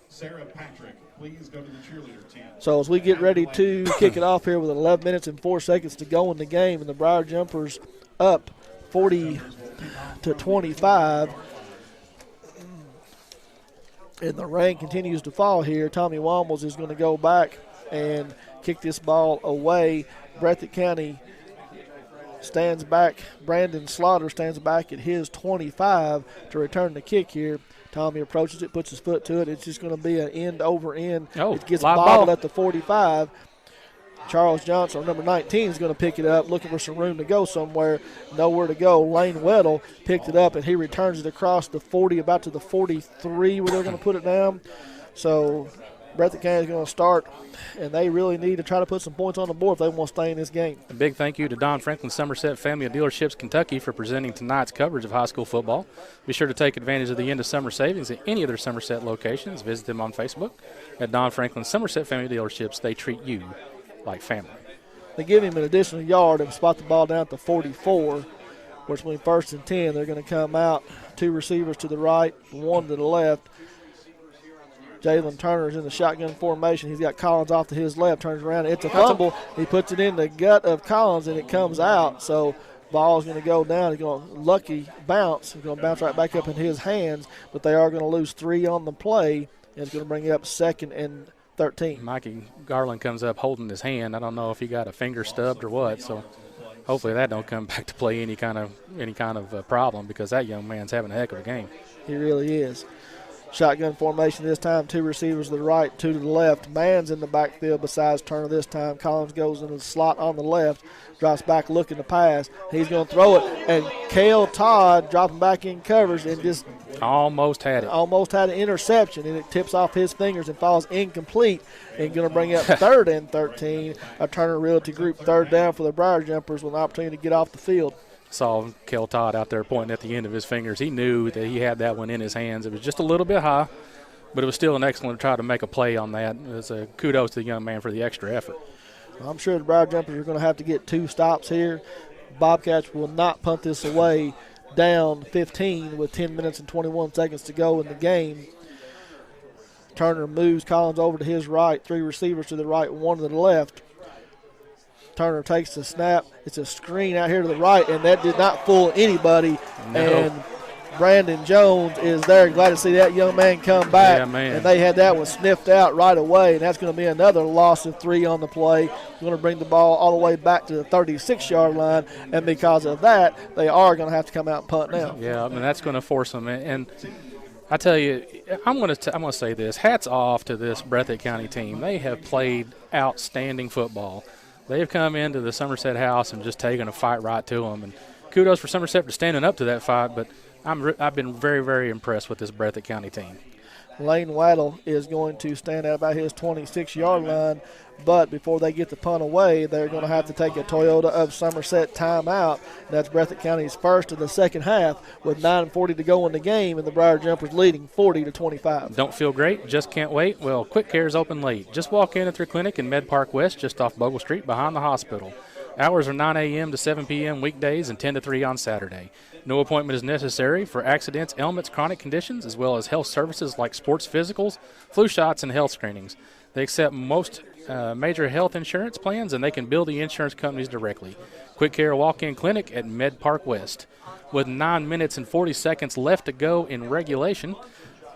Sarah Patrick, please go to the cheerleader tent. So as we get ready to kick it off here with 11 minutes and 4 seconds to go in the game, and the Briar Jumpers up 40-25. And the rain continues to fall here. Tommy Wombles is going to go back and kick this ball away. Breathitt County stands back. Brandon Slaughter stands back at his 25 to return the kick here. Tommy approaches it, puts his foot to it. It's just going to be an end over end. It gets bobbled at the 45. Charles Johnson, number 19, is going to pick it up, looking for some room to go somewhere. Nowhere to go. Lane Weddle picked it up, and he returns it across the 40, about to the 43, where they're going to put it down. So Breathitt County is going to start, and they really need to try to put some points on the board if they want to stay in this game. A big thank you to Don Franklin Somerset Family of Dealerships Kentucky for presenting tonight's coverage of high school football. Be sure to take advantage of the end of summer savings at any of their Somerset locations. Visit them on Facebook at Don Franklin Somerset Family Dealerships. They treat you like family. They give him an additional yard and spot the ball down at the 44. Where it's between 1st and 10. They're going to come out. 2 receivers to the right, 1 to the left. Jalen Turner is in the shotgun formation. He's got Collins off to his left, turns around. It's a fumble. He puts it in the gut of Collins, and it comes out. So Ball's going to go down. He's going to lucky bounce. He's going to bounce right back up in his hands, but they are going to lose 3 on the play, and it's going to bring it up 2nd and 13. Mikey Garland comes up holding his hand. I don't know if he got a finger stubbed or what, so hopefully that don't come back to play any kind of problem, because that young man's having a heck of a game. He really is. Shotgun formation this time, 2 receivers to the right, 2 to the left. Man's in the backfield besides Turner this time. Collins goes in the slot on the left, drops back looking to pass. He's going to throw it, and Cale Todd dropping back in covers and just almost had it. Almost had an interception, and it tips off his fingers and falls incomplete, and going to bring up 3rd and 13. A Turner Realty Group 3rd down for the Briar Jumpers with an opportunity to get off the field. Saw Cale Todd out there pointing at the end of his fingers. He knew that he had that one in his hands. It was just a little bit high, but it was still an excellent try to make a play on that. It's a kudos to the young man for the extra effort. I'm sure the Briar Jumpers are going to have to get 2 stops here. Bobcats will not punt this away down 15 with 10 minutes and 21 seconds to go in the game. Turner moves Collins over to his right, 3 receivers to the right, 1 to the left. Turner takes the snap. It's a screen out here to the right, and that did not fool anybody. No. And Brandon Jones is there. Glad to see that young man come back. Yeah, man. And they had that one sniffed out right away, and that's going to be another loss of 3 on the play. Going to bring the ball all the way back to the 36-yard line, and because of that, they are going to have to come out and punt now. Yeah, I mean, that's going to force them. And I tell you, I'm going to say this. Hats off to this Breathitt County team. They have played outstanding football. They have come into the Somerset house and just taken a fight right to them. And kudos for Somerset for standing up to that fight, but I've been very, very impressed with this Breathitt County team. Lane Waddle is going to stand at about his 26-yard line, but before they get the punt away, they're going to have to take a Toyota of Somerset timeout. That's Breathitt County's first of the second half with 9:40 to go in the game, and the Briar Jumpers leading 40-25. Don't feel great, just can't wait? Well, Quick Care is open late. Just walk in at their clinic in Med Park West, just off Bogle Street behind the hospital. Hours are 9 a.m. to 7 p.m. weekdays and 10 to 3 on Saturday. No appointment is necessary for accidents, ailments, chronic conditions, as well as health services like sports physicals, flu shots, and health screenings. They accept most major health insurance plans, and they can bill the insurance companies directly. Quick Care Walk-In Clinic at Med Park West. With 9 minutes and 40 seconds left to go in regulation,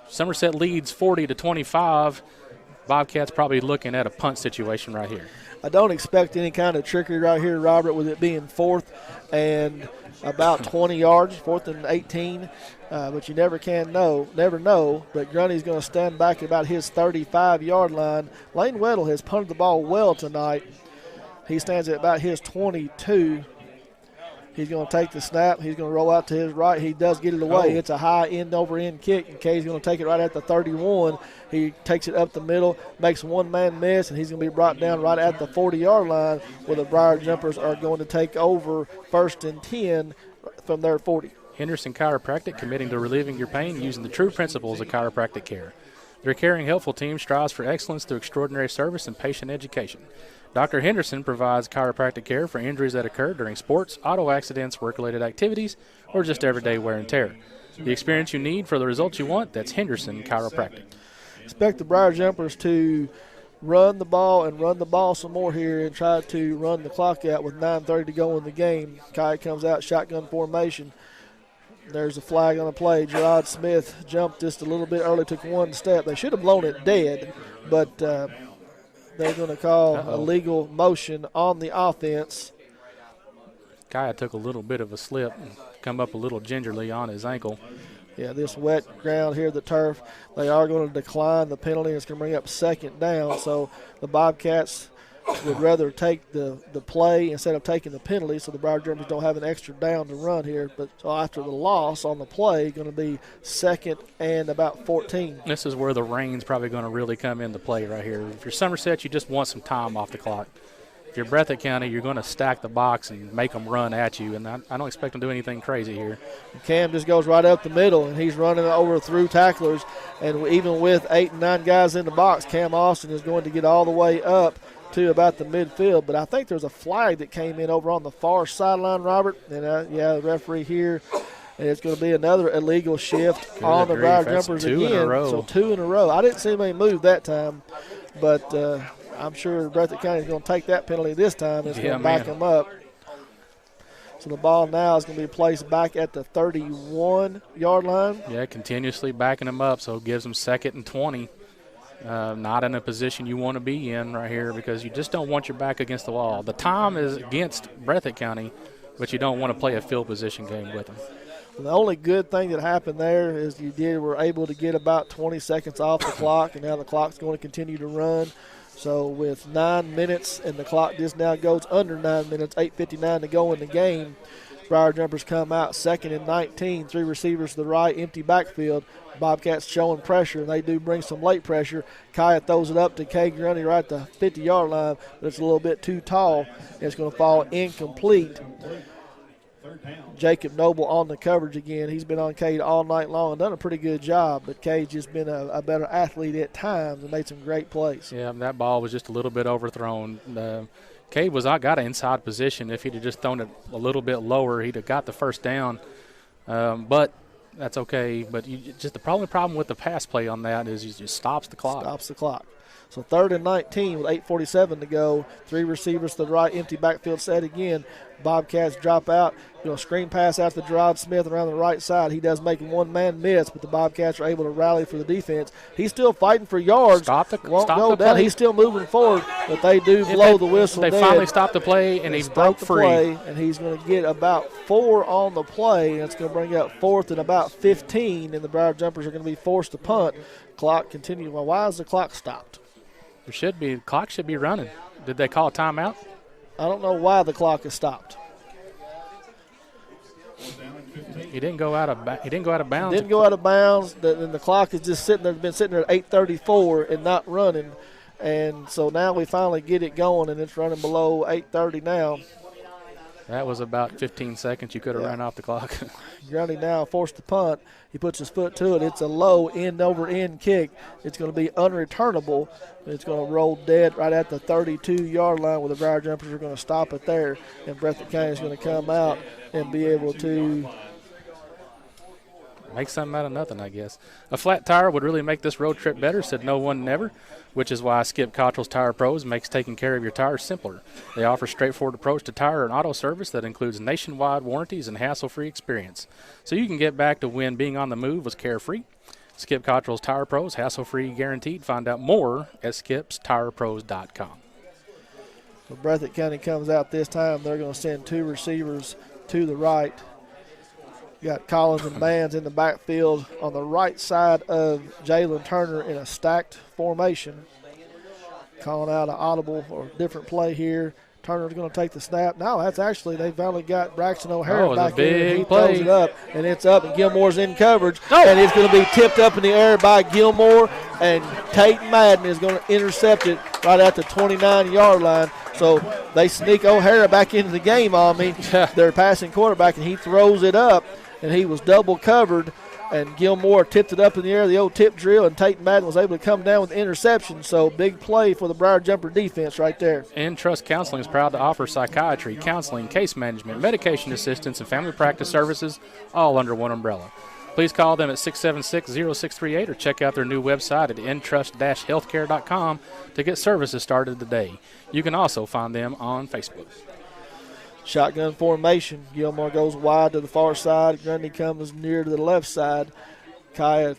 Somerset leads 40-25. Bobcats probably looking at a punt situation right here. I don't expect any kind of trickery right here, Robert, with it being 4th and about 20 yards, 4th and 18. But you never know. But Grundy's going to stand back at about his 35-yard line. Lane Weddle has punted the ball well tonight. He stands at about his 22. He's going to take the snap. He's going to roll out to his right. He does get it away. It's a high end-over-end kick, and Kay's going to take it right at the 31. He takes it up the middle, makes one man miss, and he's going to be brought down right at the 40-yard line where the Briar Jumpers are going to take over 1st and 10 from their 40. Henderson Chiropractic, committing to relieving your pain using the true principles of chiropractic care. Their caring, helpful team strives for excellence through extraordinary service and patient education. Dr. Henderson provides chiropractic care for injuries that occur during sports, auto accidents, work-related activities, or just everyday wear and tear. The experience you need for the results you want, that's Henderson Chiropractic. Expect the Briar Jumpers to run the ball some more here and try to run the clock out with 9:30 to go in the game. Kai comes out, shotgun formation. There's a flag on the play. Gerard Smith jumped just a little bit early, took one step. They should have blown it dead, but they're going to call a legal motion on the offense. Kaya took a little bit of a slip and come up a little gingerly on his ankle. Yeah, this wet ground here, the turf, they are going to decline the penalty. It's going to bring up 2nd down. So the Bobcats would rather take the play instead of taking the penalty, so the Briar Jumpers don't have an extra down to run here. But so after the loss on the play, going to be 2nd and about 14. This is where the rain's probably going to really come into play right here. If you're Somerset, you just want some time off the clock. If you're Breathitt County, you're going to stack the box and make them run at you, and I don't expect them to do anything crazy here. Cam just goes right up the middle, and he's running over through tacklers. And even with 8 and 9 guys in the box, Cam Austin is going to get all the way up to about the midfield. But I think there's a flag that came in over on the far sideline, Robert. And, the referee here. And it's going to be another illegal shift on the Briar Jumpers again. 2 in a row. So 2 in a row. I didn't see anybody move that time, but I'm sure Breathitt County is going to take that penalty this time. It's going to back them up. So the ball now is going to be placed back at the 31-yard line. Yeah, continuously backing them up, so it gives them 2nd and 20. Not in a position you want to be in right here because you just don't want your back against the wall. The time is against Breathitt County, but you don't want to play a field position game with them. The only good thing that happened there is were able to get about 20 seconds off the clock, and now the clock's going to continue to run. So with 9 minutes, and the clock just now goes under 9 minutes, 8:59 to go in the game, Briar Jumpers come out 2nd and 19, 3 receivers to the right, empty backfield. Bobcats showing pressure, and they do bring some late pressure. Kaya throws it up to Kay Grundy right at the 50-yard line, but it's a little bit too tall. It's going to fall incomplete. Jacob Noble on the coverage again. He's been on Cade all night long and done a pretty good job, but Cade's just been a better athlete at times and made some great plays. Yeah, that ball was just a little bit overthrown. Cade got an inside position. If he'd have just thrown it a little bit lower, he'd have got the first down. But that's okay. But the problem with the pass play on that is he just stops the clock. Stops the clock. So 3rd and 19 with 8:47 to go. 3 receivers to the right, empty backfield set again. Bobcats drop out. Screen pass out to Gerard Smith around the right side. He does make a one-man miss, but the Bobcats are able to rally for the defense. He's still fighting for yards. Won't go down. He's still moving forward, but they do blow the whistle. They finally stopped the play, and he broke free. And he's going to get about 4 on the play, and it's going to bring up 4th and about 15, and the Briar Jumpers are going to be forced to punt. Clock continues. Well, why is the clock stopped? The clock should be running. Did they call a timeout? I don't know why the clock is stopped. He didn't go out of bounds. Didn't go out of bounds. Then the clock is just sitting there. Been sitting there at 8:34 and not running, and so now we finally get it going, and it's running below 8:30 now. That was about 15 seconds. You could have ran off the clock. Grundy now forced to punt. He puts his foot to it. It's a low end-over-end kick. It's going to be unreturnable. It's going to roll dead right at the 32-yard line where the Briar Jumpers are going to stop it there. And Breathitt County is going to come out and be able to make something out of nothing, I guess. A flat tire would really make this road trip better, said no one never, which is why Skip Cottrell's Tire Pros makes taking care of your tires simpler. They offer a straightforward approach to tire and auto service that includes nationwide warranties and hassle-free experience. So you can get back to when being on the move was carefree. Skip Cottrell's Tire Pros, hassle-free guaranteed. Find out more at skipstirepros.com. So Breathitt County comes out this time. They're going to send 2 receivers to the right. You got Collins and Bands in the backfield on the right side of Jalen Turner in a stacked formation. Calling out an audible or different play here. Turner's going to take the snap. No, that's actually, they finally got Braxton O'Hara back in. He throws it up, and it's up, and Gilmore's in coverage. And it's going to be tipped up in the air by Gilmore, and Tate Madden is going to intercept it right at the 29-yard line. So they sneak O'Hara back into the game on me. They're passing quarterback, and he throws it up, and he was double covered. And Gilmore tipped it up in the air, the old tip drill, and Tate Madden was able to come down with the interception. So big play for the Briar Jumper defense right there. And Trust Counseling is proud to offer psychiatry, counseling, case management, medication assistance, and family practice services all under one umbrella. Please call them at 676-0638 or check out their new website at entrust-healthcare.com to get services started today. You can also find them on Facebook. Shotgun formation. Gilmore goes wide to the far side. Grundy comes near to the left side. Kaya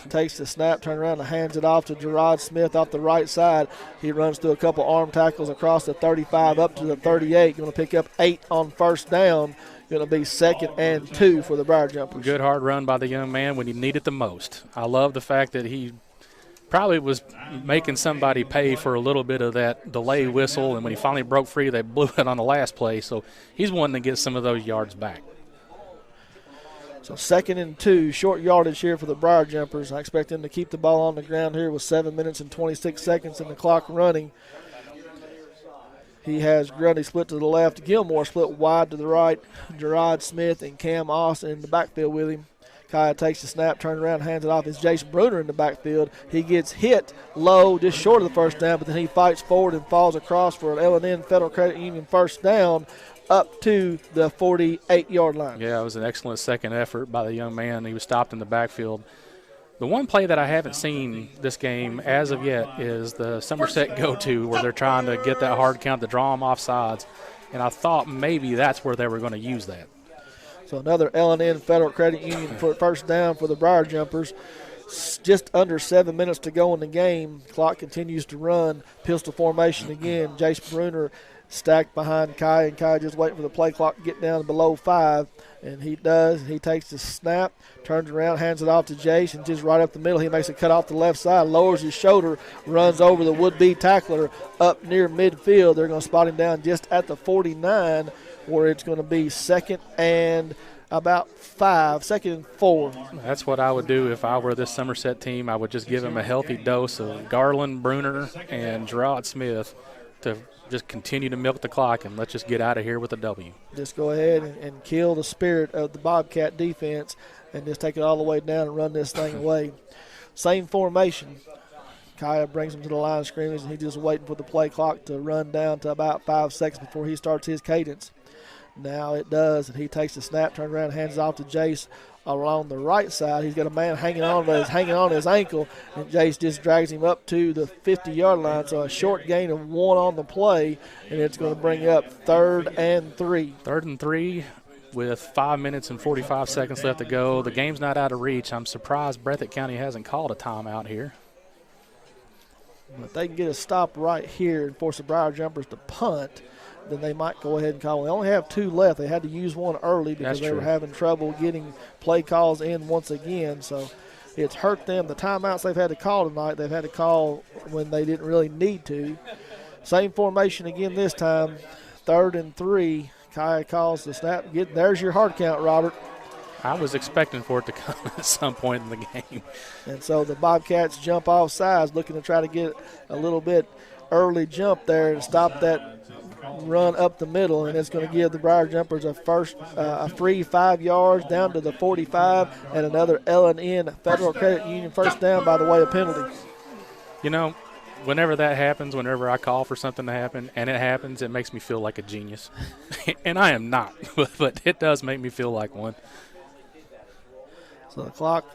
takes the snap, turns around and hands it off to Gerard Smith off the right side. He runs through a couple arm tackles across the 35 up to the 38. Going to pick up 8 on first down. Going to be 2nd and 2 for the Briar Jumpers. Good hard run by the young man when he needed the most. I love the fact that he probably was making somebody pay for a little bit of that delay whistle, and when he finally broke free, they blew it on the last play. So he's wanting to get some of those yards back. So 2nd and 2, short yardage here for the Briar Jumpers. I expect them to keep the ball on the ground here with 7 minutes and 26 seconds and the clock running. He has Grundy split to the left, Gilmore split wide to the right, Gerard Smith and Cam Austin in the backfield with him. Kaya takes the snap, turns around, hands it off. It's Jason Bruner in the backfield. He gets hit low, just short of the first down, but then he fights forward and falls across for an L&N Federal Credit Union first down up to the 48-yard line. Yeah, it was an excellent second effort by the young man. He was stopped in the backfield. The one play that I haven't seen this game as of yet is the Somerset go-to where they're trying to get that hard count to draw them off sides. and I thought maybe that's where they were going to use that. So another L&N Federal Credit Union for first down for the Briar Jumpers. Just under 7 minutes to go in the game. Clock continues to run. Pistol formation again. Jace Bruner stacked behind Kai, and Kai just waiting for the play clock to get down below 5. And he does. He takes the snap, turns around, hands it off to Jace, and just right up the middle, he makes a cut off the left side, lowers his shoulder, runs over the would-be tackler up near midfield. They're going to spot him down just at the 49, where it's going to be second and about 5, second and 4. That's what I would do if I were this Somerset team. I would just give him a healthy dose of Garland, Bruner, and Gerard Smith to just continue to milk the clock, and let's just get out of here with a W. Just go ahead and kill the spirit of the Bobcat defense and just take it all the way down and run this thing away. Same formation. Kaya brings him to the line of scrimmage, and he's just waiting for the play clock to run down to about 5 seconds before he starts his cadence. Now it does, and he takes the snap, turns around, hands it off to Jace along the right side. He's got a man hanging on his ankle, and Jace just drags him up to the 50-yard line. So a short gain of 1 on the play, and it's going to bring up 3rd and 3. 3rd and 3 with 5 minutes and 45 seconds left to go. The game's not out of reach. I'm surprised Breathitt County hasn't called a timeout here. But they can get a stop right here and force the Briar Jumpers to punt, then they might go ahead and call. They only have 2 left. They had to use 1 early because they were having trouble getting play calls in once again. So it's hurt them. The timeouts they've had to call tonight, they've had to call when they didn't really need to. Same formation again this time. 3rd and 3. Kaya calls the snap. There's your hard count, Robert. I was expecting for it to come at some point in the game. And so the Bobcats jump off sides, looking to try to get a little bit early jump there and stop that run up the middle, and it's going to give the Briar Jumpers a free 5 yards down to the 45, and another L&N Federal Credit Union first down by the way of penalty. You know, whenever that happens, whenever I call for something to happen, and it happens, it makes me feel like a genius. And I am not, but it does make me feel like one. So the clock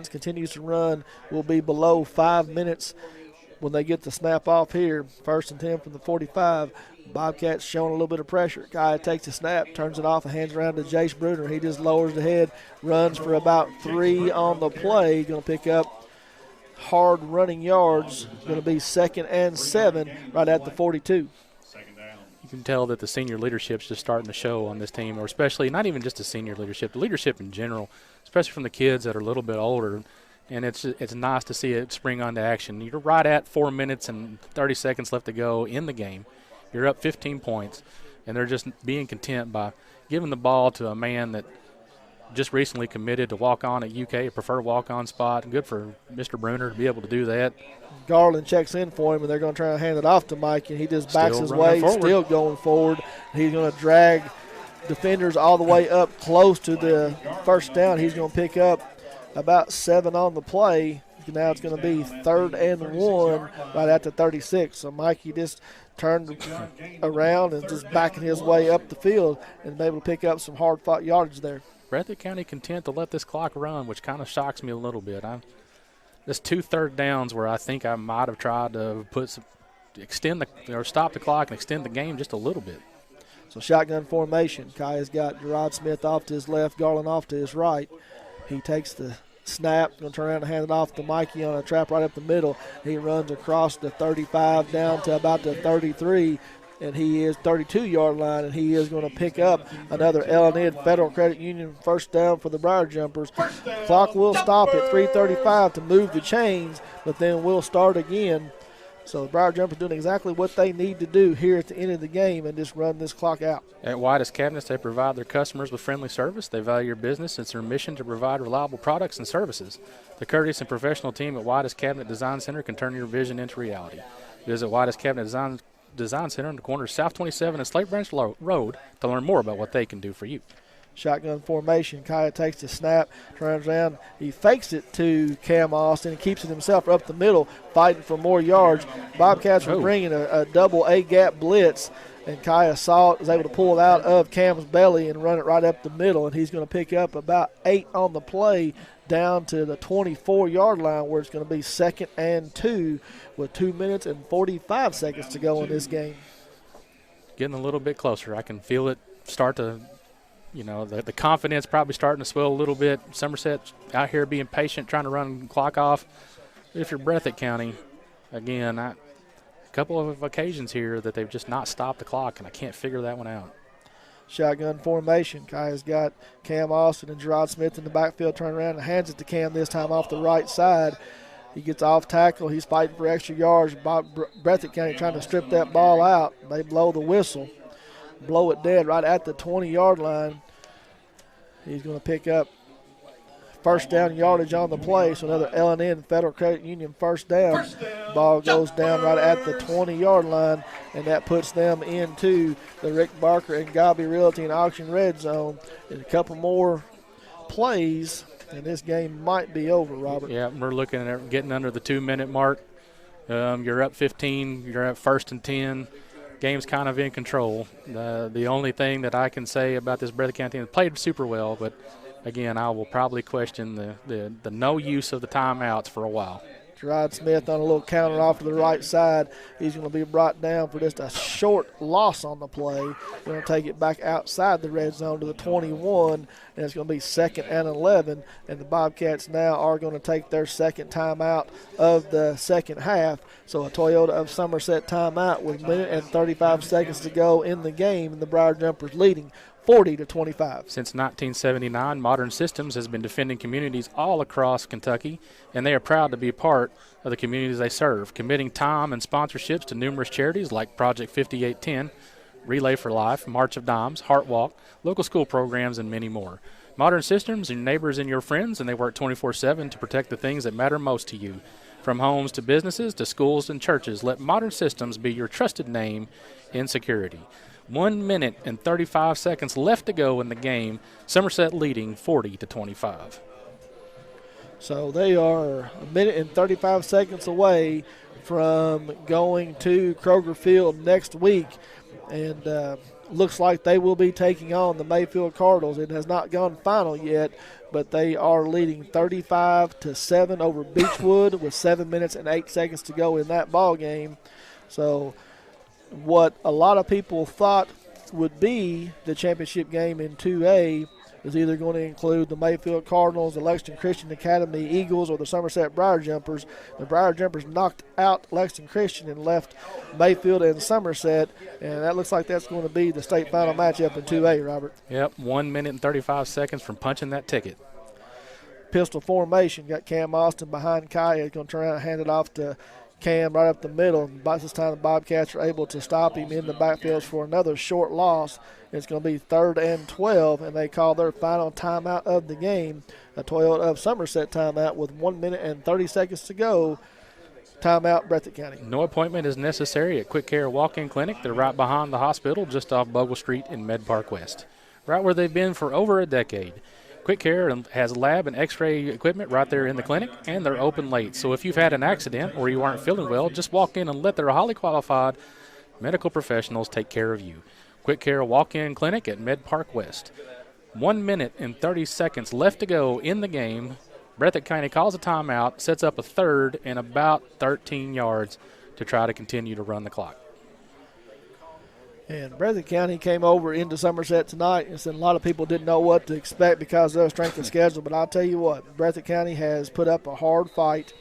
continues to run. Will be below 5 minutes when they get the snap off here. 1st and 10 from the 45. Bobcats showing a little bit of pressure. Guy takes the snap, turns it off, and hands around to Jace Bruner. He just lowers the head, runs for about 3 on the play. Going to pick up hard running yards. Going to be 2nd and 7 right at the 42. You can tell that the senior leadership's just starting to show on this team, or especially not even just the senior leadership, the leadership in general, especially from the kids that are a little bit older. And it's nice to see it spring onto action. You're right at 4 minutes and 30 seconds left to go in the game. You're up 15 points, and they're just being content by giving the ball to a man that just recently committed to walk on at UK, a preferred walk-on spot. Good for Mr. Bruner to be able to do that. Garland checks in for him, and they're going to try to hand it off to Mike, and he just backs his way, still going forward. He's going to drag defenders all the way up close to the first down. He's going to pick up about 7 on the play. Now it's going to be 3rd and 1 right at the 36. So Mikey just turned around and just backing his way up the field and able to pick up some hard-fought yardage there. Breathitt County content to let this clock run, which kind of shocks me a little bit. There's 2 third downs where I think I might have tried to stop the clock and extend the game just a little bit. So shotgun formation. Kaya's got Gerard Smith off to his left, Garland off to his right. He takes the snap, going to turn around and hand it off to Mikey on a trap right up the middle. He runs across the 35 down to about the 33, and he is 32-yard line, and he is going to pick up another L&N Federal Credit Union first down for the Briar Jumpers. Clock will stop at 3:35 to move the chains, but then we'll start again. So the Briar Jumpers doing exactly what they need to do here at the end of the game and just run this clock out. At White's Cabinets, they provide their customers with friendly service. They value your business. It's their mission to provide reliable products and services. The courteous and professional team at White's Cabinet Design Center can turn your vision into reality. Visit White's Cabinet Design Center on the corner of South 27 and Slate Branch Road to learn more about what they can do for you. Shotgun formation. Kaya takes the snap, turns around. He fakes it to Cam Austin and keeps it himself up the middle, fighting for more yards. Bobcats were bringing a double A-gap blitz, and Kaya saw it, was able to pull it out of Cam's belly and run it right up the middle, and he's going to pick up about 8 on the play down to the 24-yard line, where it's going to be 2nd and 2 with 2 minutes and 45 seconds to go in this game. getting a little bit closer. I can feel it start to, the confidence probably starting to swell a little bit. Somerset out here being patient, trying to run the clock off. If you're Breathitt County, again, a couple of occasions here that they've just not stopped the clock, and I can't figure that one out. Shotgun formation. Kaya's got Cam Austin and Gerard Smith in the backfield, turn around and hands it to Cam this time off the right side. He gets off tackle. He's fighting for extra yards. Breathitt County trying to strip that ball out. They blow the whistle, blow it dead right at the 20-yard line. He's going to pick up first down yardage on the play, so another L&N Federal Credit Union first down. Ball goes down right at the 20-yard line, and that puts them into the Rick Barker and Gobby Realty and Auction red zone. And a couple more plays, and this game might be over, Robert. Yeah, we're looking at getting under the 2-minute mark. You're up 15. You're at 1st and 10. Game's kind of in control. The only thing that I can say about this Breathitt County team, they played super well, but again, I will probably question the no use of the timeouts for a while. Gerard Smith on a little counter off to the right side. He's going to be brought down for just a short loss on the play. Going to take it back outside the red zone to the 21, and it's going to be 2nd and 11. And the Bobcats now are going to take their second timeout of the second half. So a Toyota of Somerset timeout with 1 minute and 35 seconds to go in the game, and the Briar Jumpers leading 40-25. Since 1979, Modern Systems has been defending communities all across Kentucky, and they are proud to be a part of the communities they serve, committing time and sponsorships to numerous charities like Project 5810, Relay for Life, March of Dimes, Heart Walk, local school programs, and many more. Modern Systems are your neighbors and your friends, and they work 24/7 to protect the things that matter most to you. From homes to businesses to schools and churches, let Modern Systems be your trusted name in security. 1 minute and 35 seconds left to go in the game. Somerset leading 40-25. So they are 1 minute and 35 seconds away from going to Kroger Field next week. And looks like they will be taking on the Mayfield Cardinals. It has not gone final yet, but they are leading 35-7 over Beechwood with 7 minutes and 8 seconds to go in that ball game. So what a lot of people thought would be the championship game in 2A is either going to include the Mayfield Cardinals, the Lexington Christian Academy Eagles, or the Somerset Briar Jumpers. The Briar Jumpers knocked out Lexington Christian and left Mayfield and Somerset, and that looks like that's going to be the state final matchup in 2A, Robert. Yep, 1 minute and 35 seconds from punching that ticket. Pistol formation, got Cam Austin behind Kaya. He's going to turn around and hand it off to Cam right up the middle. And by this time, the Bobcats are able to stop him in the backfield for another short loss. It's going to be 3rd and 12, and they call their final timeout of the game, a Toyota of Somerset timeout with 1 minute and 30 seconds to go. Timeout, Breathitt County. No appointment is necessary at Quick Care Walk-In Clinic. They're right behind the hospital, just off Bogle Street in Med Park West, right where they've been for over a decade. Quick Care has lab and x-ray equipment right there in the clinic, and they're open late. So if you've had an accident or you aren't feeling well, just walk in and let their highly qualified medical professionals take care of you. Quick Care Walk-In Clinic at Med Park West. 1 minute and 30 seconds left to go in the game. Breathitt County calls a timeout, sets up a third and about 13 yards to try to continue to run the clock. And Breathitt County came over into Somerset tonight, and said a lot of people didn't know what to expect because of their strength of schedule. But I'll tell you what, Breathitt County has put up a hard fight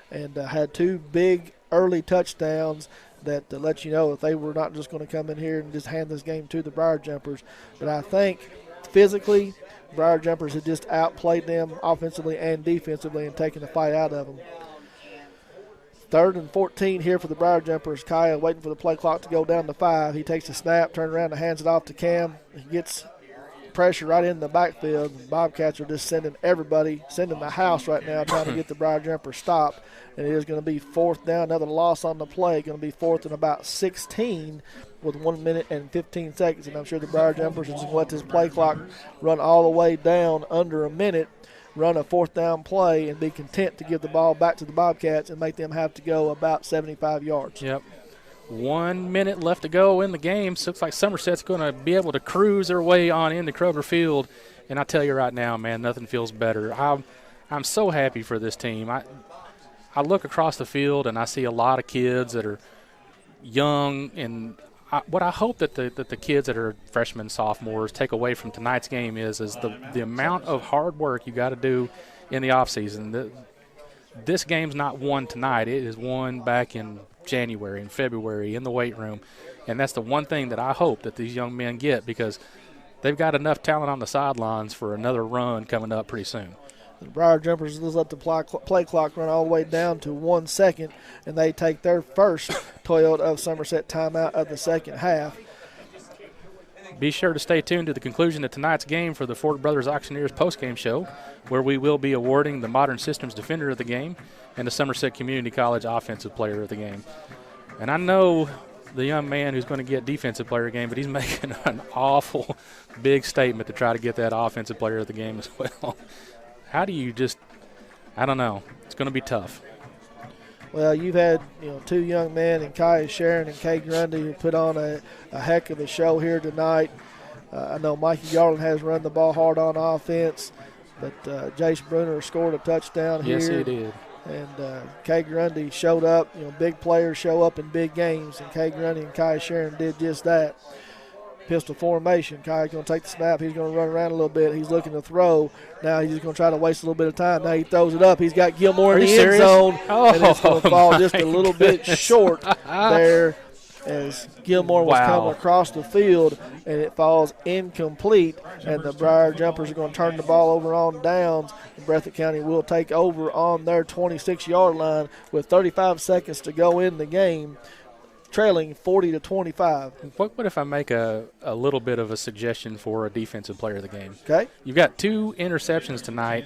and had 2 big early touchdowns that let you know that they were not just going to come in here and just hand this game to the Briar Jumpers. But I think physically, Briar Jumpers had just outplayed them offensively and defensively and taken the fight out of them. 3rd and 14 here for the Briar Jumpers. Kaya waiting for the play clock to go down to 5. He takes a snap, turns around and hands it off to Cam. He gets pressure right in the backfield. The Bobcats are just sending the house right now, trying to get the Briar Jumpers stopped. And it is going to be 4th down, another loss on the play. Going to be 4th and about 16 with 1 minute and 15 seconds. And I'm sure the Briar Jumpers is going to let this play clock run all the way down under a minute, run a 4th down play, and be content to give the ball back to the Bobcats and make them have to go about 75 yards. Yep. 1 minute left to go in the game. So looks like Somerset's going to be able to cruise their way on into Kroger Field. And I tell you right now, man, nothing feels better. I'm so happy for this team. I look across the field and I see a lot of kids that are young, and what I hope that the kids that are freshmen, sophomores take away from tonight's game is the amount of hard work you got to do in the off season. This game's not won tonight. It is won back in January and February in the weight room, and that's the one thing that I hope that these young men get, because they've got enough talent on the sidelines for another run coming up pretty soon. The Briar Jumpers let the play clock run all the way down to 1 second, and they take their first Toyota of Somerset timeout of the second half. Be sure to stay tuned to the conclusion of tonight's game for the Ford Brothers Auctioneers postgame show, where we will be awarding the Modern Systems Defender of the Game and the Somerset Community College Offensive Player of the Game. And I know the young man who's going to get Defensive Player of the Game, but he's making an awful big statement to try to get that Offensive Player of the Game as well. How do you I don't know. It's going to be tough. Well, you've had two young men, in Kai Sharon and Kay Grundy, who put on a heck of a show here tonight. I know Mikey Garland has run the ball hard on offense, but Jace Bruner scored a touchdown here. Yes, he did. And Kay Grundy showed up. Big players show up in big games, and Kay Grundy and Kai Sharon did just that. Pistol formation. Kai's going to take the snap. He's going to run around a little bit. He's looking to throw. Now he's just going to try to waste a little bit of time. Now he throws it up. He's got Gilmore in the end zone, and it's going to fall just a little bit short there as Gilmore was coming across the field, and it falls incomplete, and the Briar Jumpers are going to turn the ball over on downs. Breathitt County will take over on their 26-yard line with 35 seconds to go in the game, trailing 40-25. What if I make a little bit of a suggestion for a Defensive Player of the Game? Okay. You've got 2 interceptions tonight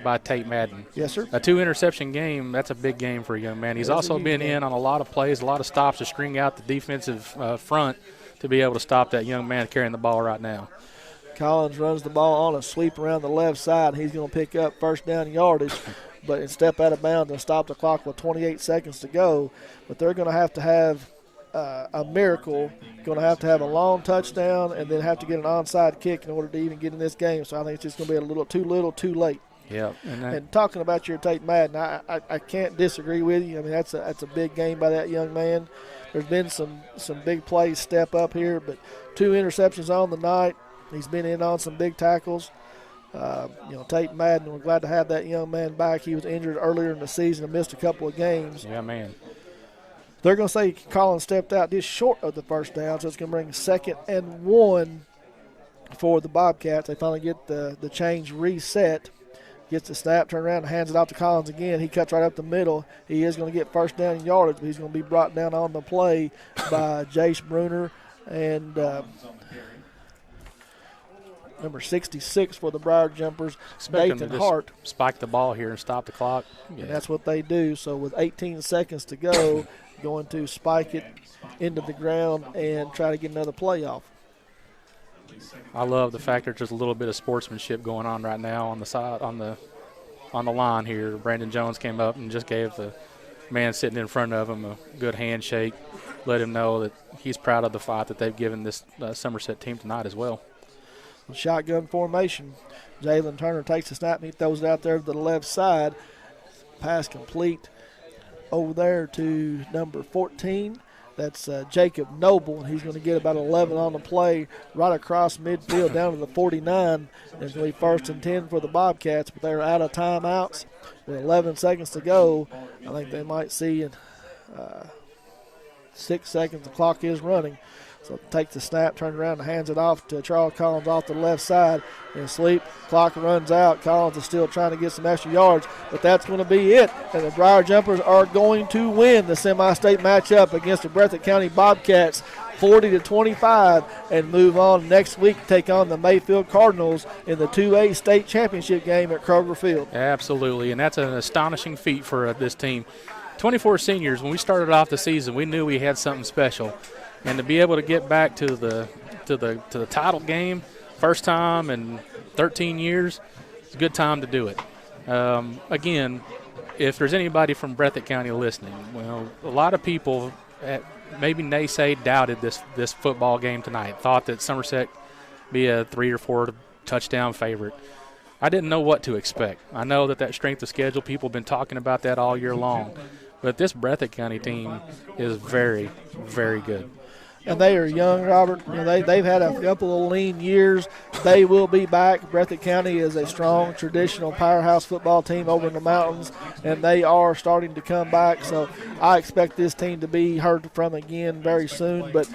by Tate Madden. Yes, sir. A 2-interception game, that's a big game for a young man. He's also been in on a lot of plays, a lot of stops to string out the defensive front to be able to stop that young man carrying the ball right now. Collins runs the ball on a sweep around the left side. He's going to pick up first down yardage, but and step out of bounds and stop the clock with 28 seconds to go. But they're going to have a miracle, going to have a long touchdown, and then have to get an onside kick in order to even get in this game. So I think it's just going to be a little too late. Yeah. And talking about your Tate Madden, I can't disagree with you. I mean, that's a big game by that young man. There's been some big plays step up here, but 2 interceptions on the night. He's been in on some big tackles. Tate Madden, we're glad to have that young man back. He was injured earlier in the season and missed a couple of games. Yeah, man. They're going to say Collins stepped out just short of the first down, so it's going to bring 2nd and 1 for the Bobcats. They finally get the change reset. Gets the snap, turn around, and hands it off to Collins again. He cuts right up the middle. He is going to get first down in yardage, but he's going to be brought down on the play by Jace Bruner and number 66 for the Briar Jumpers, Nathan Hart. Spike the ball here and stop the clock. Yeah. And that's what they do. So with 18 seconds to go, going to spike it into the ground and try to get another play off. I love the fact that there's a little bit of sportsmanship going on right now on the side, on the line here. Brandon Jones came up and just gave the man sitting in front of him a good handshake, let him know that he's proud of the fight that they've given this Somerset team tonight as well. Shotgun formation. Jalen Turner takes the snap and he throws it out there to the left side. Pass complete over there to number 14. That's Jacob Noble, and he's going to get about 11 on the play right across midfield down to the 49. It's going to be 1st and 10 for the Bobcats, but they're out of timeouts with 11 seconds to go. I think they might see in 6 seconds the clock is running. So takes the snap, turns around and hands it off to Charles Collins off the left side. And sleep, clock runs out. Collins is still trying to get some extra yards, but that's going to be it. And the Briar Jumpers are going to win the semi-state matchup against the Breathitt County Bobcats 40-25 and move on next week to take on the Mayfield Cardinals in the 2A state championship game at Kroger Field. Absolutely, and that's an astonishing feat for this team. 24 seniors, when we started off the season, we knew we had something special. And to be able to get back to the title game, first time in 13 years, it's a good time to do it. Again, if there's anybody from Breathitt County listening, well, a lot of people maybe doubted this football game tonight, thought that Somerset be a 3 or 4 touchdown favorite. I didn't know what to expect. I know that strength of schedule, people have been talking about that all year long. But this Breathitt County team is very, very good. and they are young, Robert. They've had a couple of lean years. They will be back. Breathitt County is a strong, traditional powerhouse football team over in the mountains, and they are starting to come back. So I expect this team to be heard from again very soon. But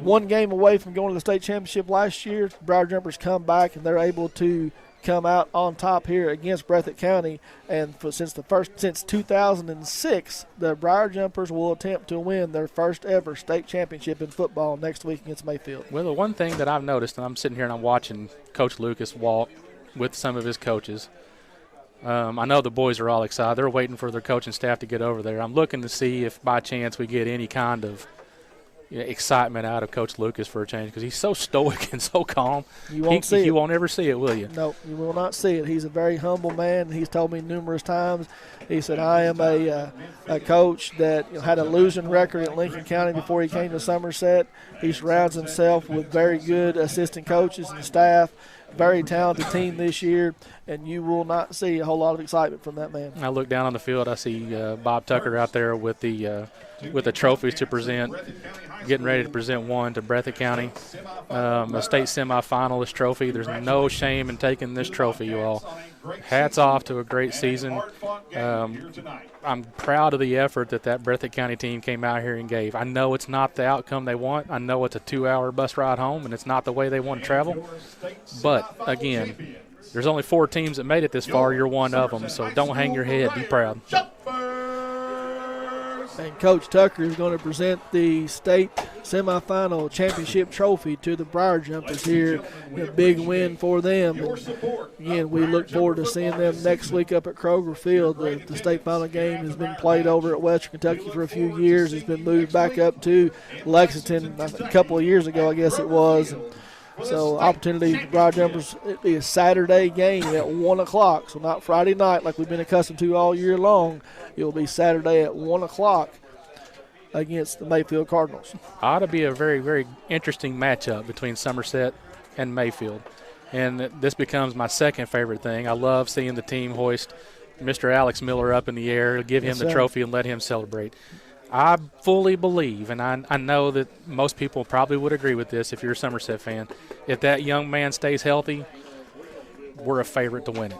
one game away from going to the state championship last year, Briar Jumpers come back, and they're able to come out on top here against Breathitt County. And since 2006, the Briar Jumpers will attempt to win their first ever state championship in football next week against Mayfield. Well, the one thing that I've noticed, and I'm sitting here and I'm watching Coach Lucas walk with some of his coaches. I know the boys are all excited. They're waiting for their coaching staff to get over there. I'm looking to see if by chance we get any kind of excitement out of Coach Lucas for a change, because he's so stoic and so calm. You won't see it. You won't ever see it, will you? No, you will not see it. He's a very humble man. He's told me numerous times. He said, I am a coach that had a losing record at Lincoln County before he came to Somerset. He surrounds himself with very good assistant coaches and staff. Very talented team this year, and you will not see a whole lot of excitement from that man. I look down on the field. I see Bob Tucker out there with the trophies to present, getting ready to present one to Breathitt County, a state semifinalist trophy. There's no shame in taking this trophy, you all. Hats off to a great season. I'm proud of the effort that Breathitt County team came out here and gave. I know it's not the outcome they want. I know it's a 2-hour bus ride home, and it's not the way they want to travel. But, again, there's only 4 teams that made it this far. You're one of them, so don't hang your head. Be proud. And Coach Tucker is going to present the state semifinal championship trophy to the Briar Jumpers here. A big win for them. And again, we look forward to seeing them next week up at Kroger Field. The state final game has been played over at Western Kentucky for a few years. It's been moved back up to Lexington a couple of years ago, I guess it was. So opportunity for Briar Jumpers. It'll be a Saturday game at 1 o'clock, so not Friday night like we've been accustomed to all year long. It will be Saturday at 1 o'clock against the Mayfield Cardinals. Ought to be a very, very interesting matchup between Somerset and Mayfield. And this becomes my second favorite thing. I love seeing the team hoist Mr. Alex Miller up in the air, give him the trophy and let him celebrate. I fully believe, and I know that most people probably would agree with this if you're a Somerset fan, if that young man stays healthy, we're a favorite to win it.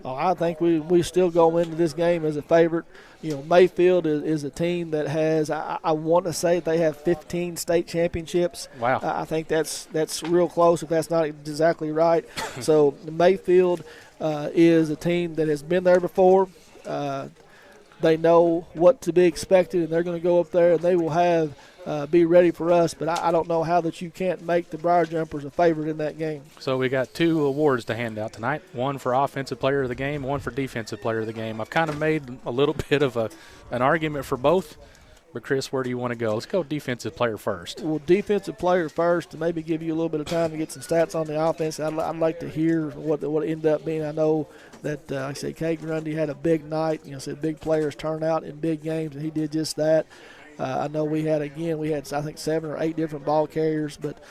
Oh, I think we still go into this game as a favorite. Mayfield is a team that has, I want to say they have 15 state championships. Wow. I think that's real close if that's not exactly right. So Mayfield is a team that has been there before. They know what to be expected, and they're going to go up there and they will be ready for us. But I don't know how that you can't make the Briar Jumpers a favorite in that game. So we got 2 awards to hand out tonight, one for Offensive Player of the Game, one for Defensive Player of the Game. I've kind of made a little bit of an argument for both. But, Chris, where do you want to go? Let's go Defensive Player first. Well, Defensive Player first to maybe give you a little bit of time to get some stats on the offense. I'd like to hear what it ended up being. I know that, like I said, Kate Grundy had a big night. Said big players turn out in big games, and he did just that. I know we had, I think, 7 or 8 different ball carriers. But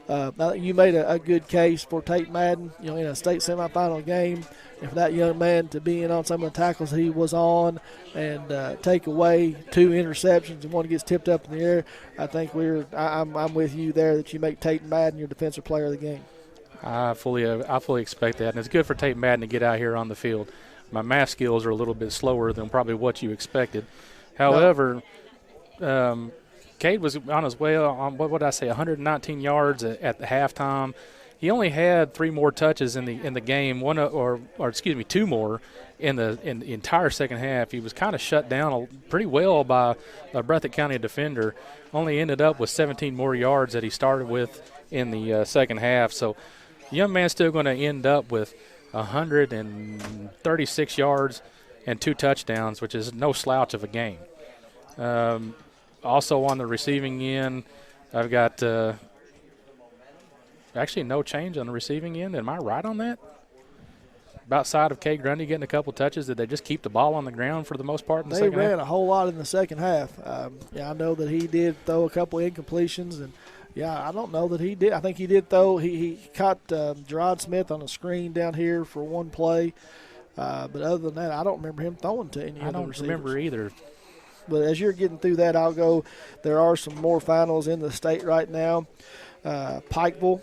I think you made a good case for Tate Madden, in a state semifinal game. And for that young man to be in on some of the tackles he was on and take away 2 interceptions and one gets tipped up in the air, I think I'm with you there that you make Tate Madden your defensive player of the game. I fully expect that, and it's good for Tate Madden to get out here on the field. My math skills are a little bit slower than probably what you expected. However, Cade was on his way on, what would I say, 119 yards at the halftime. He only had 3 more touches in the game, 2 more in the entire second half. He was kind of shut down pretty well by a Breathitt County defender. Only ended up with 17 more yards that he started with in the second half. So the young man's still going to end up with 136 yards and 2 touchdowns, which is no slouch of a game. Also on the receiving end, I've got actually no change on the receiving end. Am I right on that? Outside of Kay Grundy getting a couple touches, did they just keep the ball on the ground for the most part in the second half? They ran a whole lot in the second half. I know that he did throw a couple incompletions, and I don't know that he did. I think he did throw. He caught Gerard Smith on a screen down here for one play. But other than that, I don't remember him throwing to any of the receivers. I don't remember either. But as you're getting through that, I'll go. There are some more finals in the state right now. Pikeville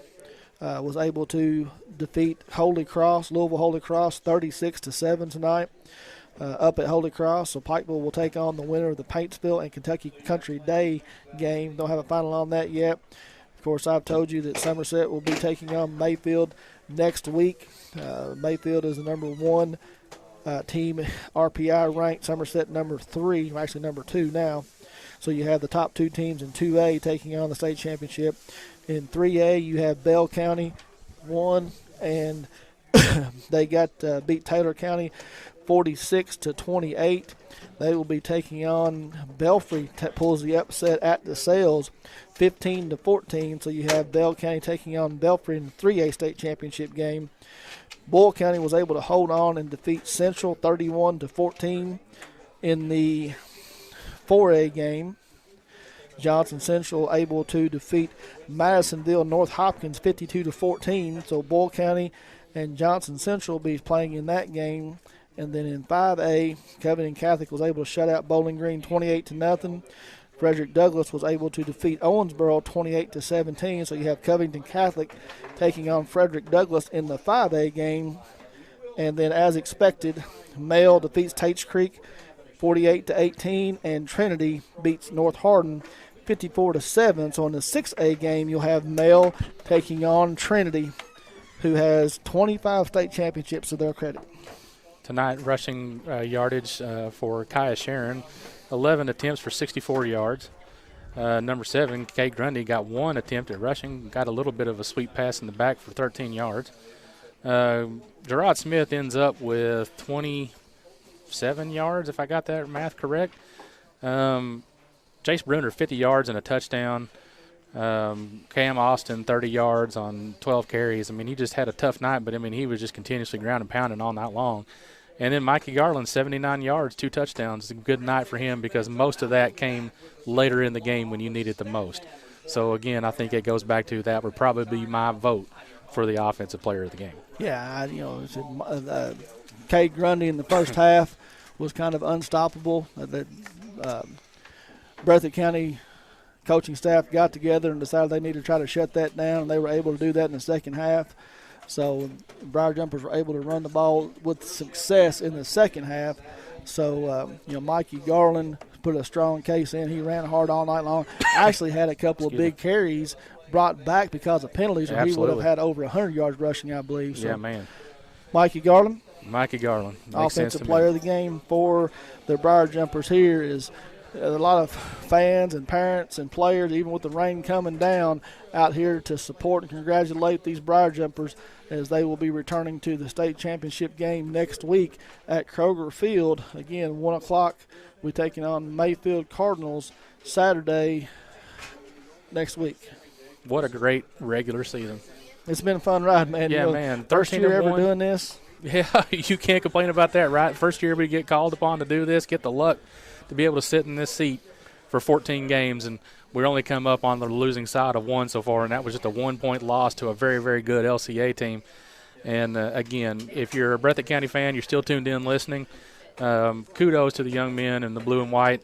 was able to defeat Louisville Holy Cross 36-7 tonight up at Holy Cross. So Pikeville will take on the winner of the Paintsville and Kentucky Country Day game. Don't have a final on that yet. Of course, I've told you that Somerset will be taking on Mayfield next week. Mayfield is the number 1 team RPI ranked. Somerset number 3, actually number 2 now. So you have the top 2 teams in 2A taking on the state championship. In 3A, you have Bell County 1, and they got beat Taylor County 46-28. They will be taking on Belfry. Pulls the upset at DeSales 15-14. So you have Bell County taking on Belfry in the 3A state championship game. Boyle County was able to hold on and defeat Central 31-14 in the 4A game. Johnson Central able to defeat Madisonville North Hopkins 52-14. So Boyle County and Johnson Central will be playing in that game. And then in 5A, Covington Catholic was able to shut out Bowling Green 28-0. Frederick Douglass was able to defeat Owensboro 28-17. So you have Covington Catholic taking on Frederick Douglass in the 5A game. And then as expected, Male defeats Tates Creek 48-18, and Trinity beats North Hardin 54-7. So in the 6A game, you'll have Male taking on Trinity, who has 25 state championships to their credit. Tonight, rushing yardage for Kaya Sharon, 11 attempts for 64 yards. Number 7, Kay Grundy, got 1 attempt at rushing, got a little bit of a sweep pass in the back for 13 yards. Gerard Smith ends up with 27 yards, if I got that math correct. Jace Bruner, 50 yards and a touchdown. Cam Austin, 30 yards on 12 carries. I mean, he just had a tough night, but, I mean, he was just continuously ground and pounding all night long. And then Mikey Garland, 79 yards, 2 touchdowns. A good night for him because most of that came later in the game when you need it the most. So, again, I think it goes back to that would probably be my vote for the offensive player of the game. Yeah, Kate Grundy in the first half was kind of unstoppable. The Breathitt County coaching staff got together and decided they needed to try to shut that down, and they were able to do that in the second half. So Briar Jumpers were able to run the ball with success in the second half. So, Mikey Garland put a strong case in. He ran hard all night long. Actually had a couple of big carries brought back because of penalties, or he would have had over 100 yards rushing, I believe. So, yeah, man. Mikey Garland. Offensive player of the game for the Briar Jumpers here is a lot of fans and parents and players, even with the rain coming down, out here to support and congratulate these Briar Jumpers as they will be returning to the state championship game next week at Kroger Field. Again, 1 o'clock, we're taking on Mayfield Cardinals Saturday next week. What a great regular season. It's been a fun ride, man. Yeah, man. First year ever doing this. Yeah, you can't complain about that, right? First year we get called upon to do this, get the luck to be able to sit in this seat for 14 games, and we only come up on the losing side of 1 so far, and that was just a 1-point loss to a very, very good LCA team. And, again, if you're a Breathitt County fan, you're still tuned in listening, kudos to the young men in the blue and white.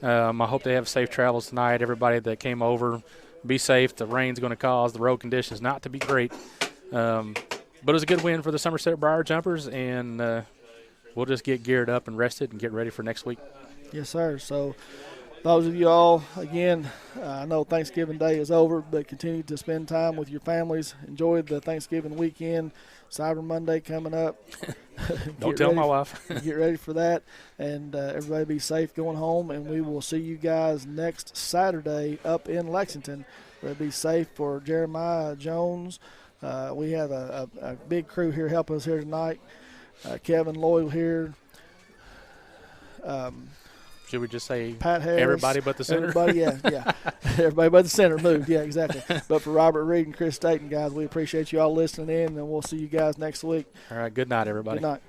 I hope they have safe travels tonight. Everybody that came over, be safe. The rain's going to cause the road conditions not to be great. But it was a good win for the Somerset Briar Jumpers, and we'll just get geared up and rested and get ready for next week. Yes, sir. So those of you all, again, I know Thanksgiving Day is over, but continue to spend time with your families. Enjoy the Thanksgiving weekend. Cyber Monday coming up. Don't tell my wife. Get ready for that, and everybody be safe going home, and we will see you guys next Saturday up in Lexington. Be safe for Jeremiah Jones. We have a big crew here helping us here tonight. Kevin Lloyd here. Should we just say Pat Harris, everybody but the center? Everybody, yeah. Everybody but the center moved. Yeah, exactly. But for Robert Reed and Chris Staten, guys, we appreciate you all listening in, and we'll see you guys next week. All right, good night, everybody. Good night.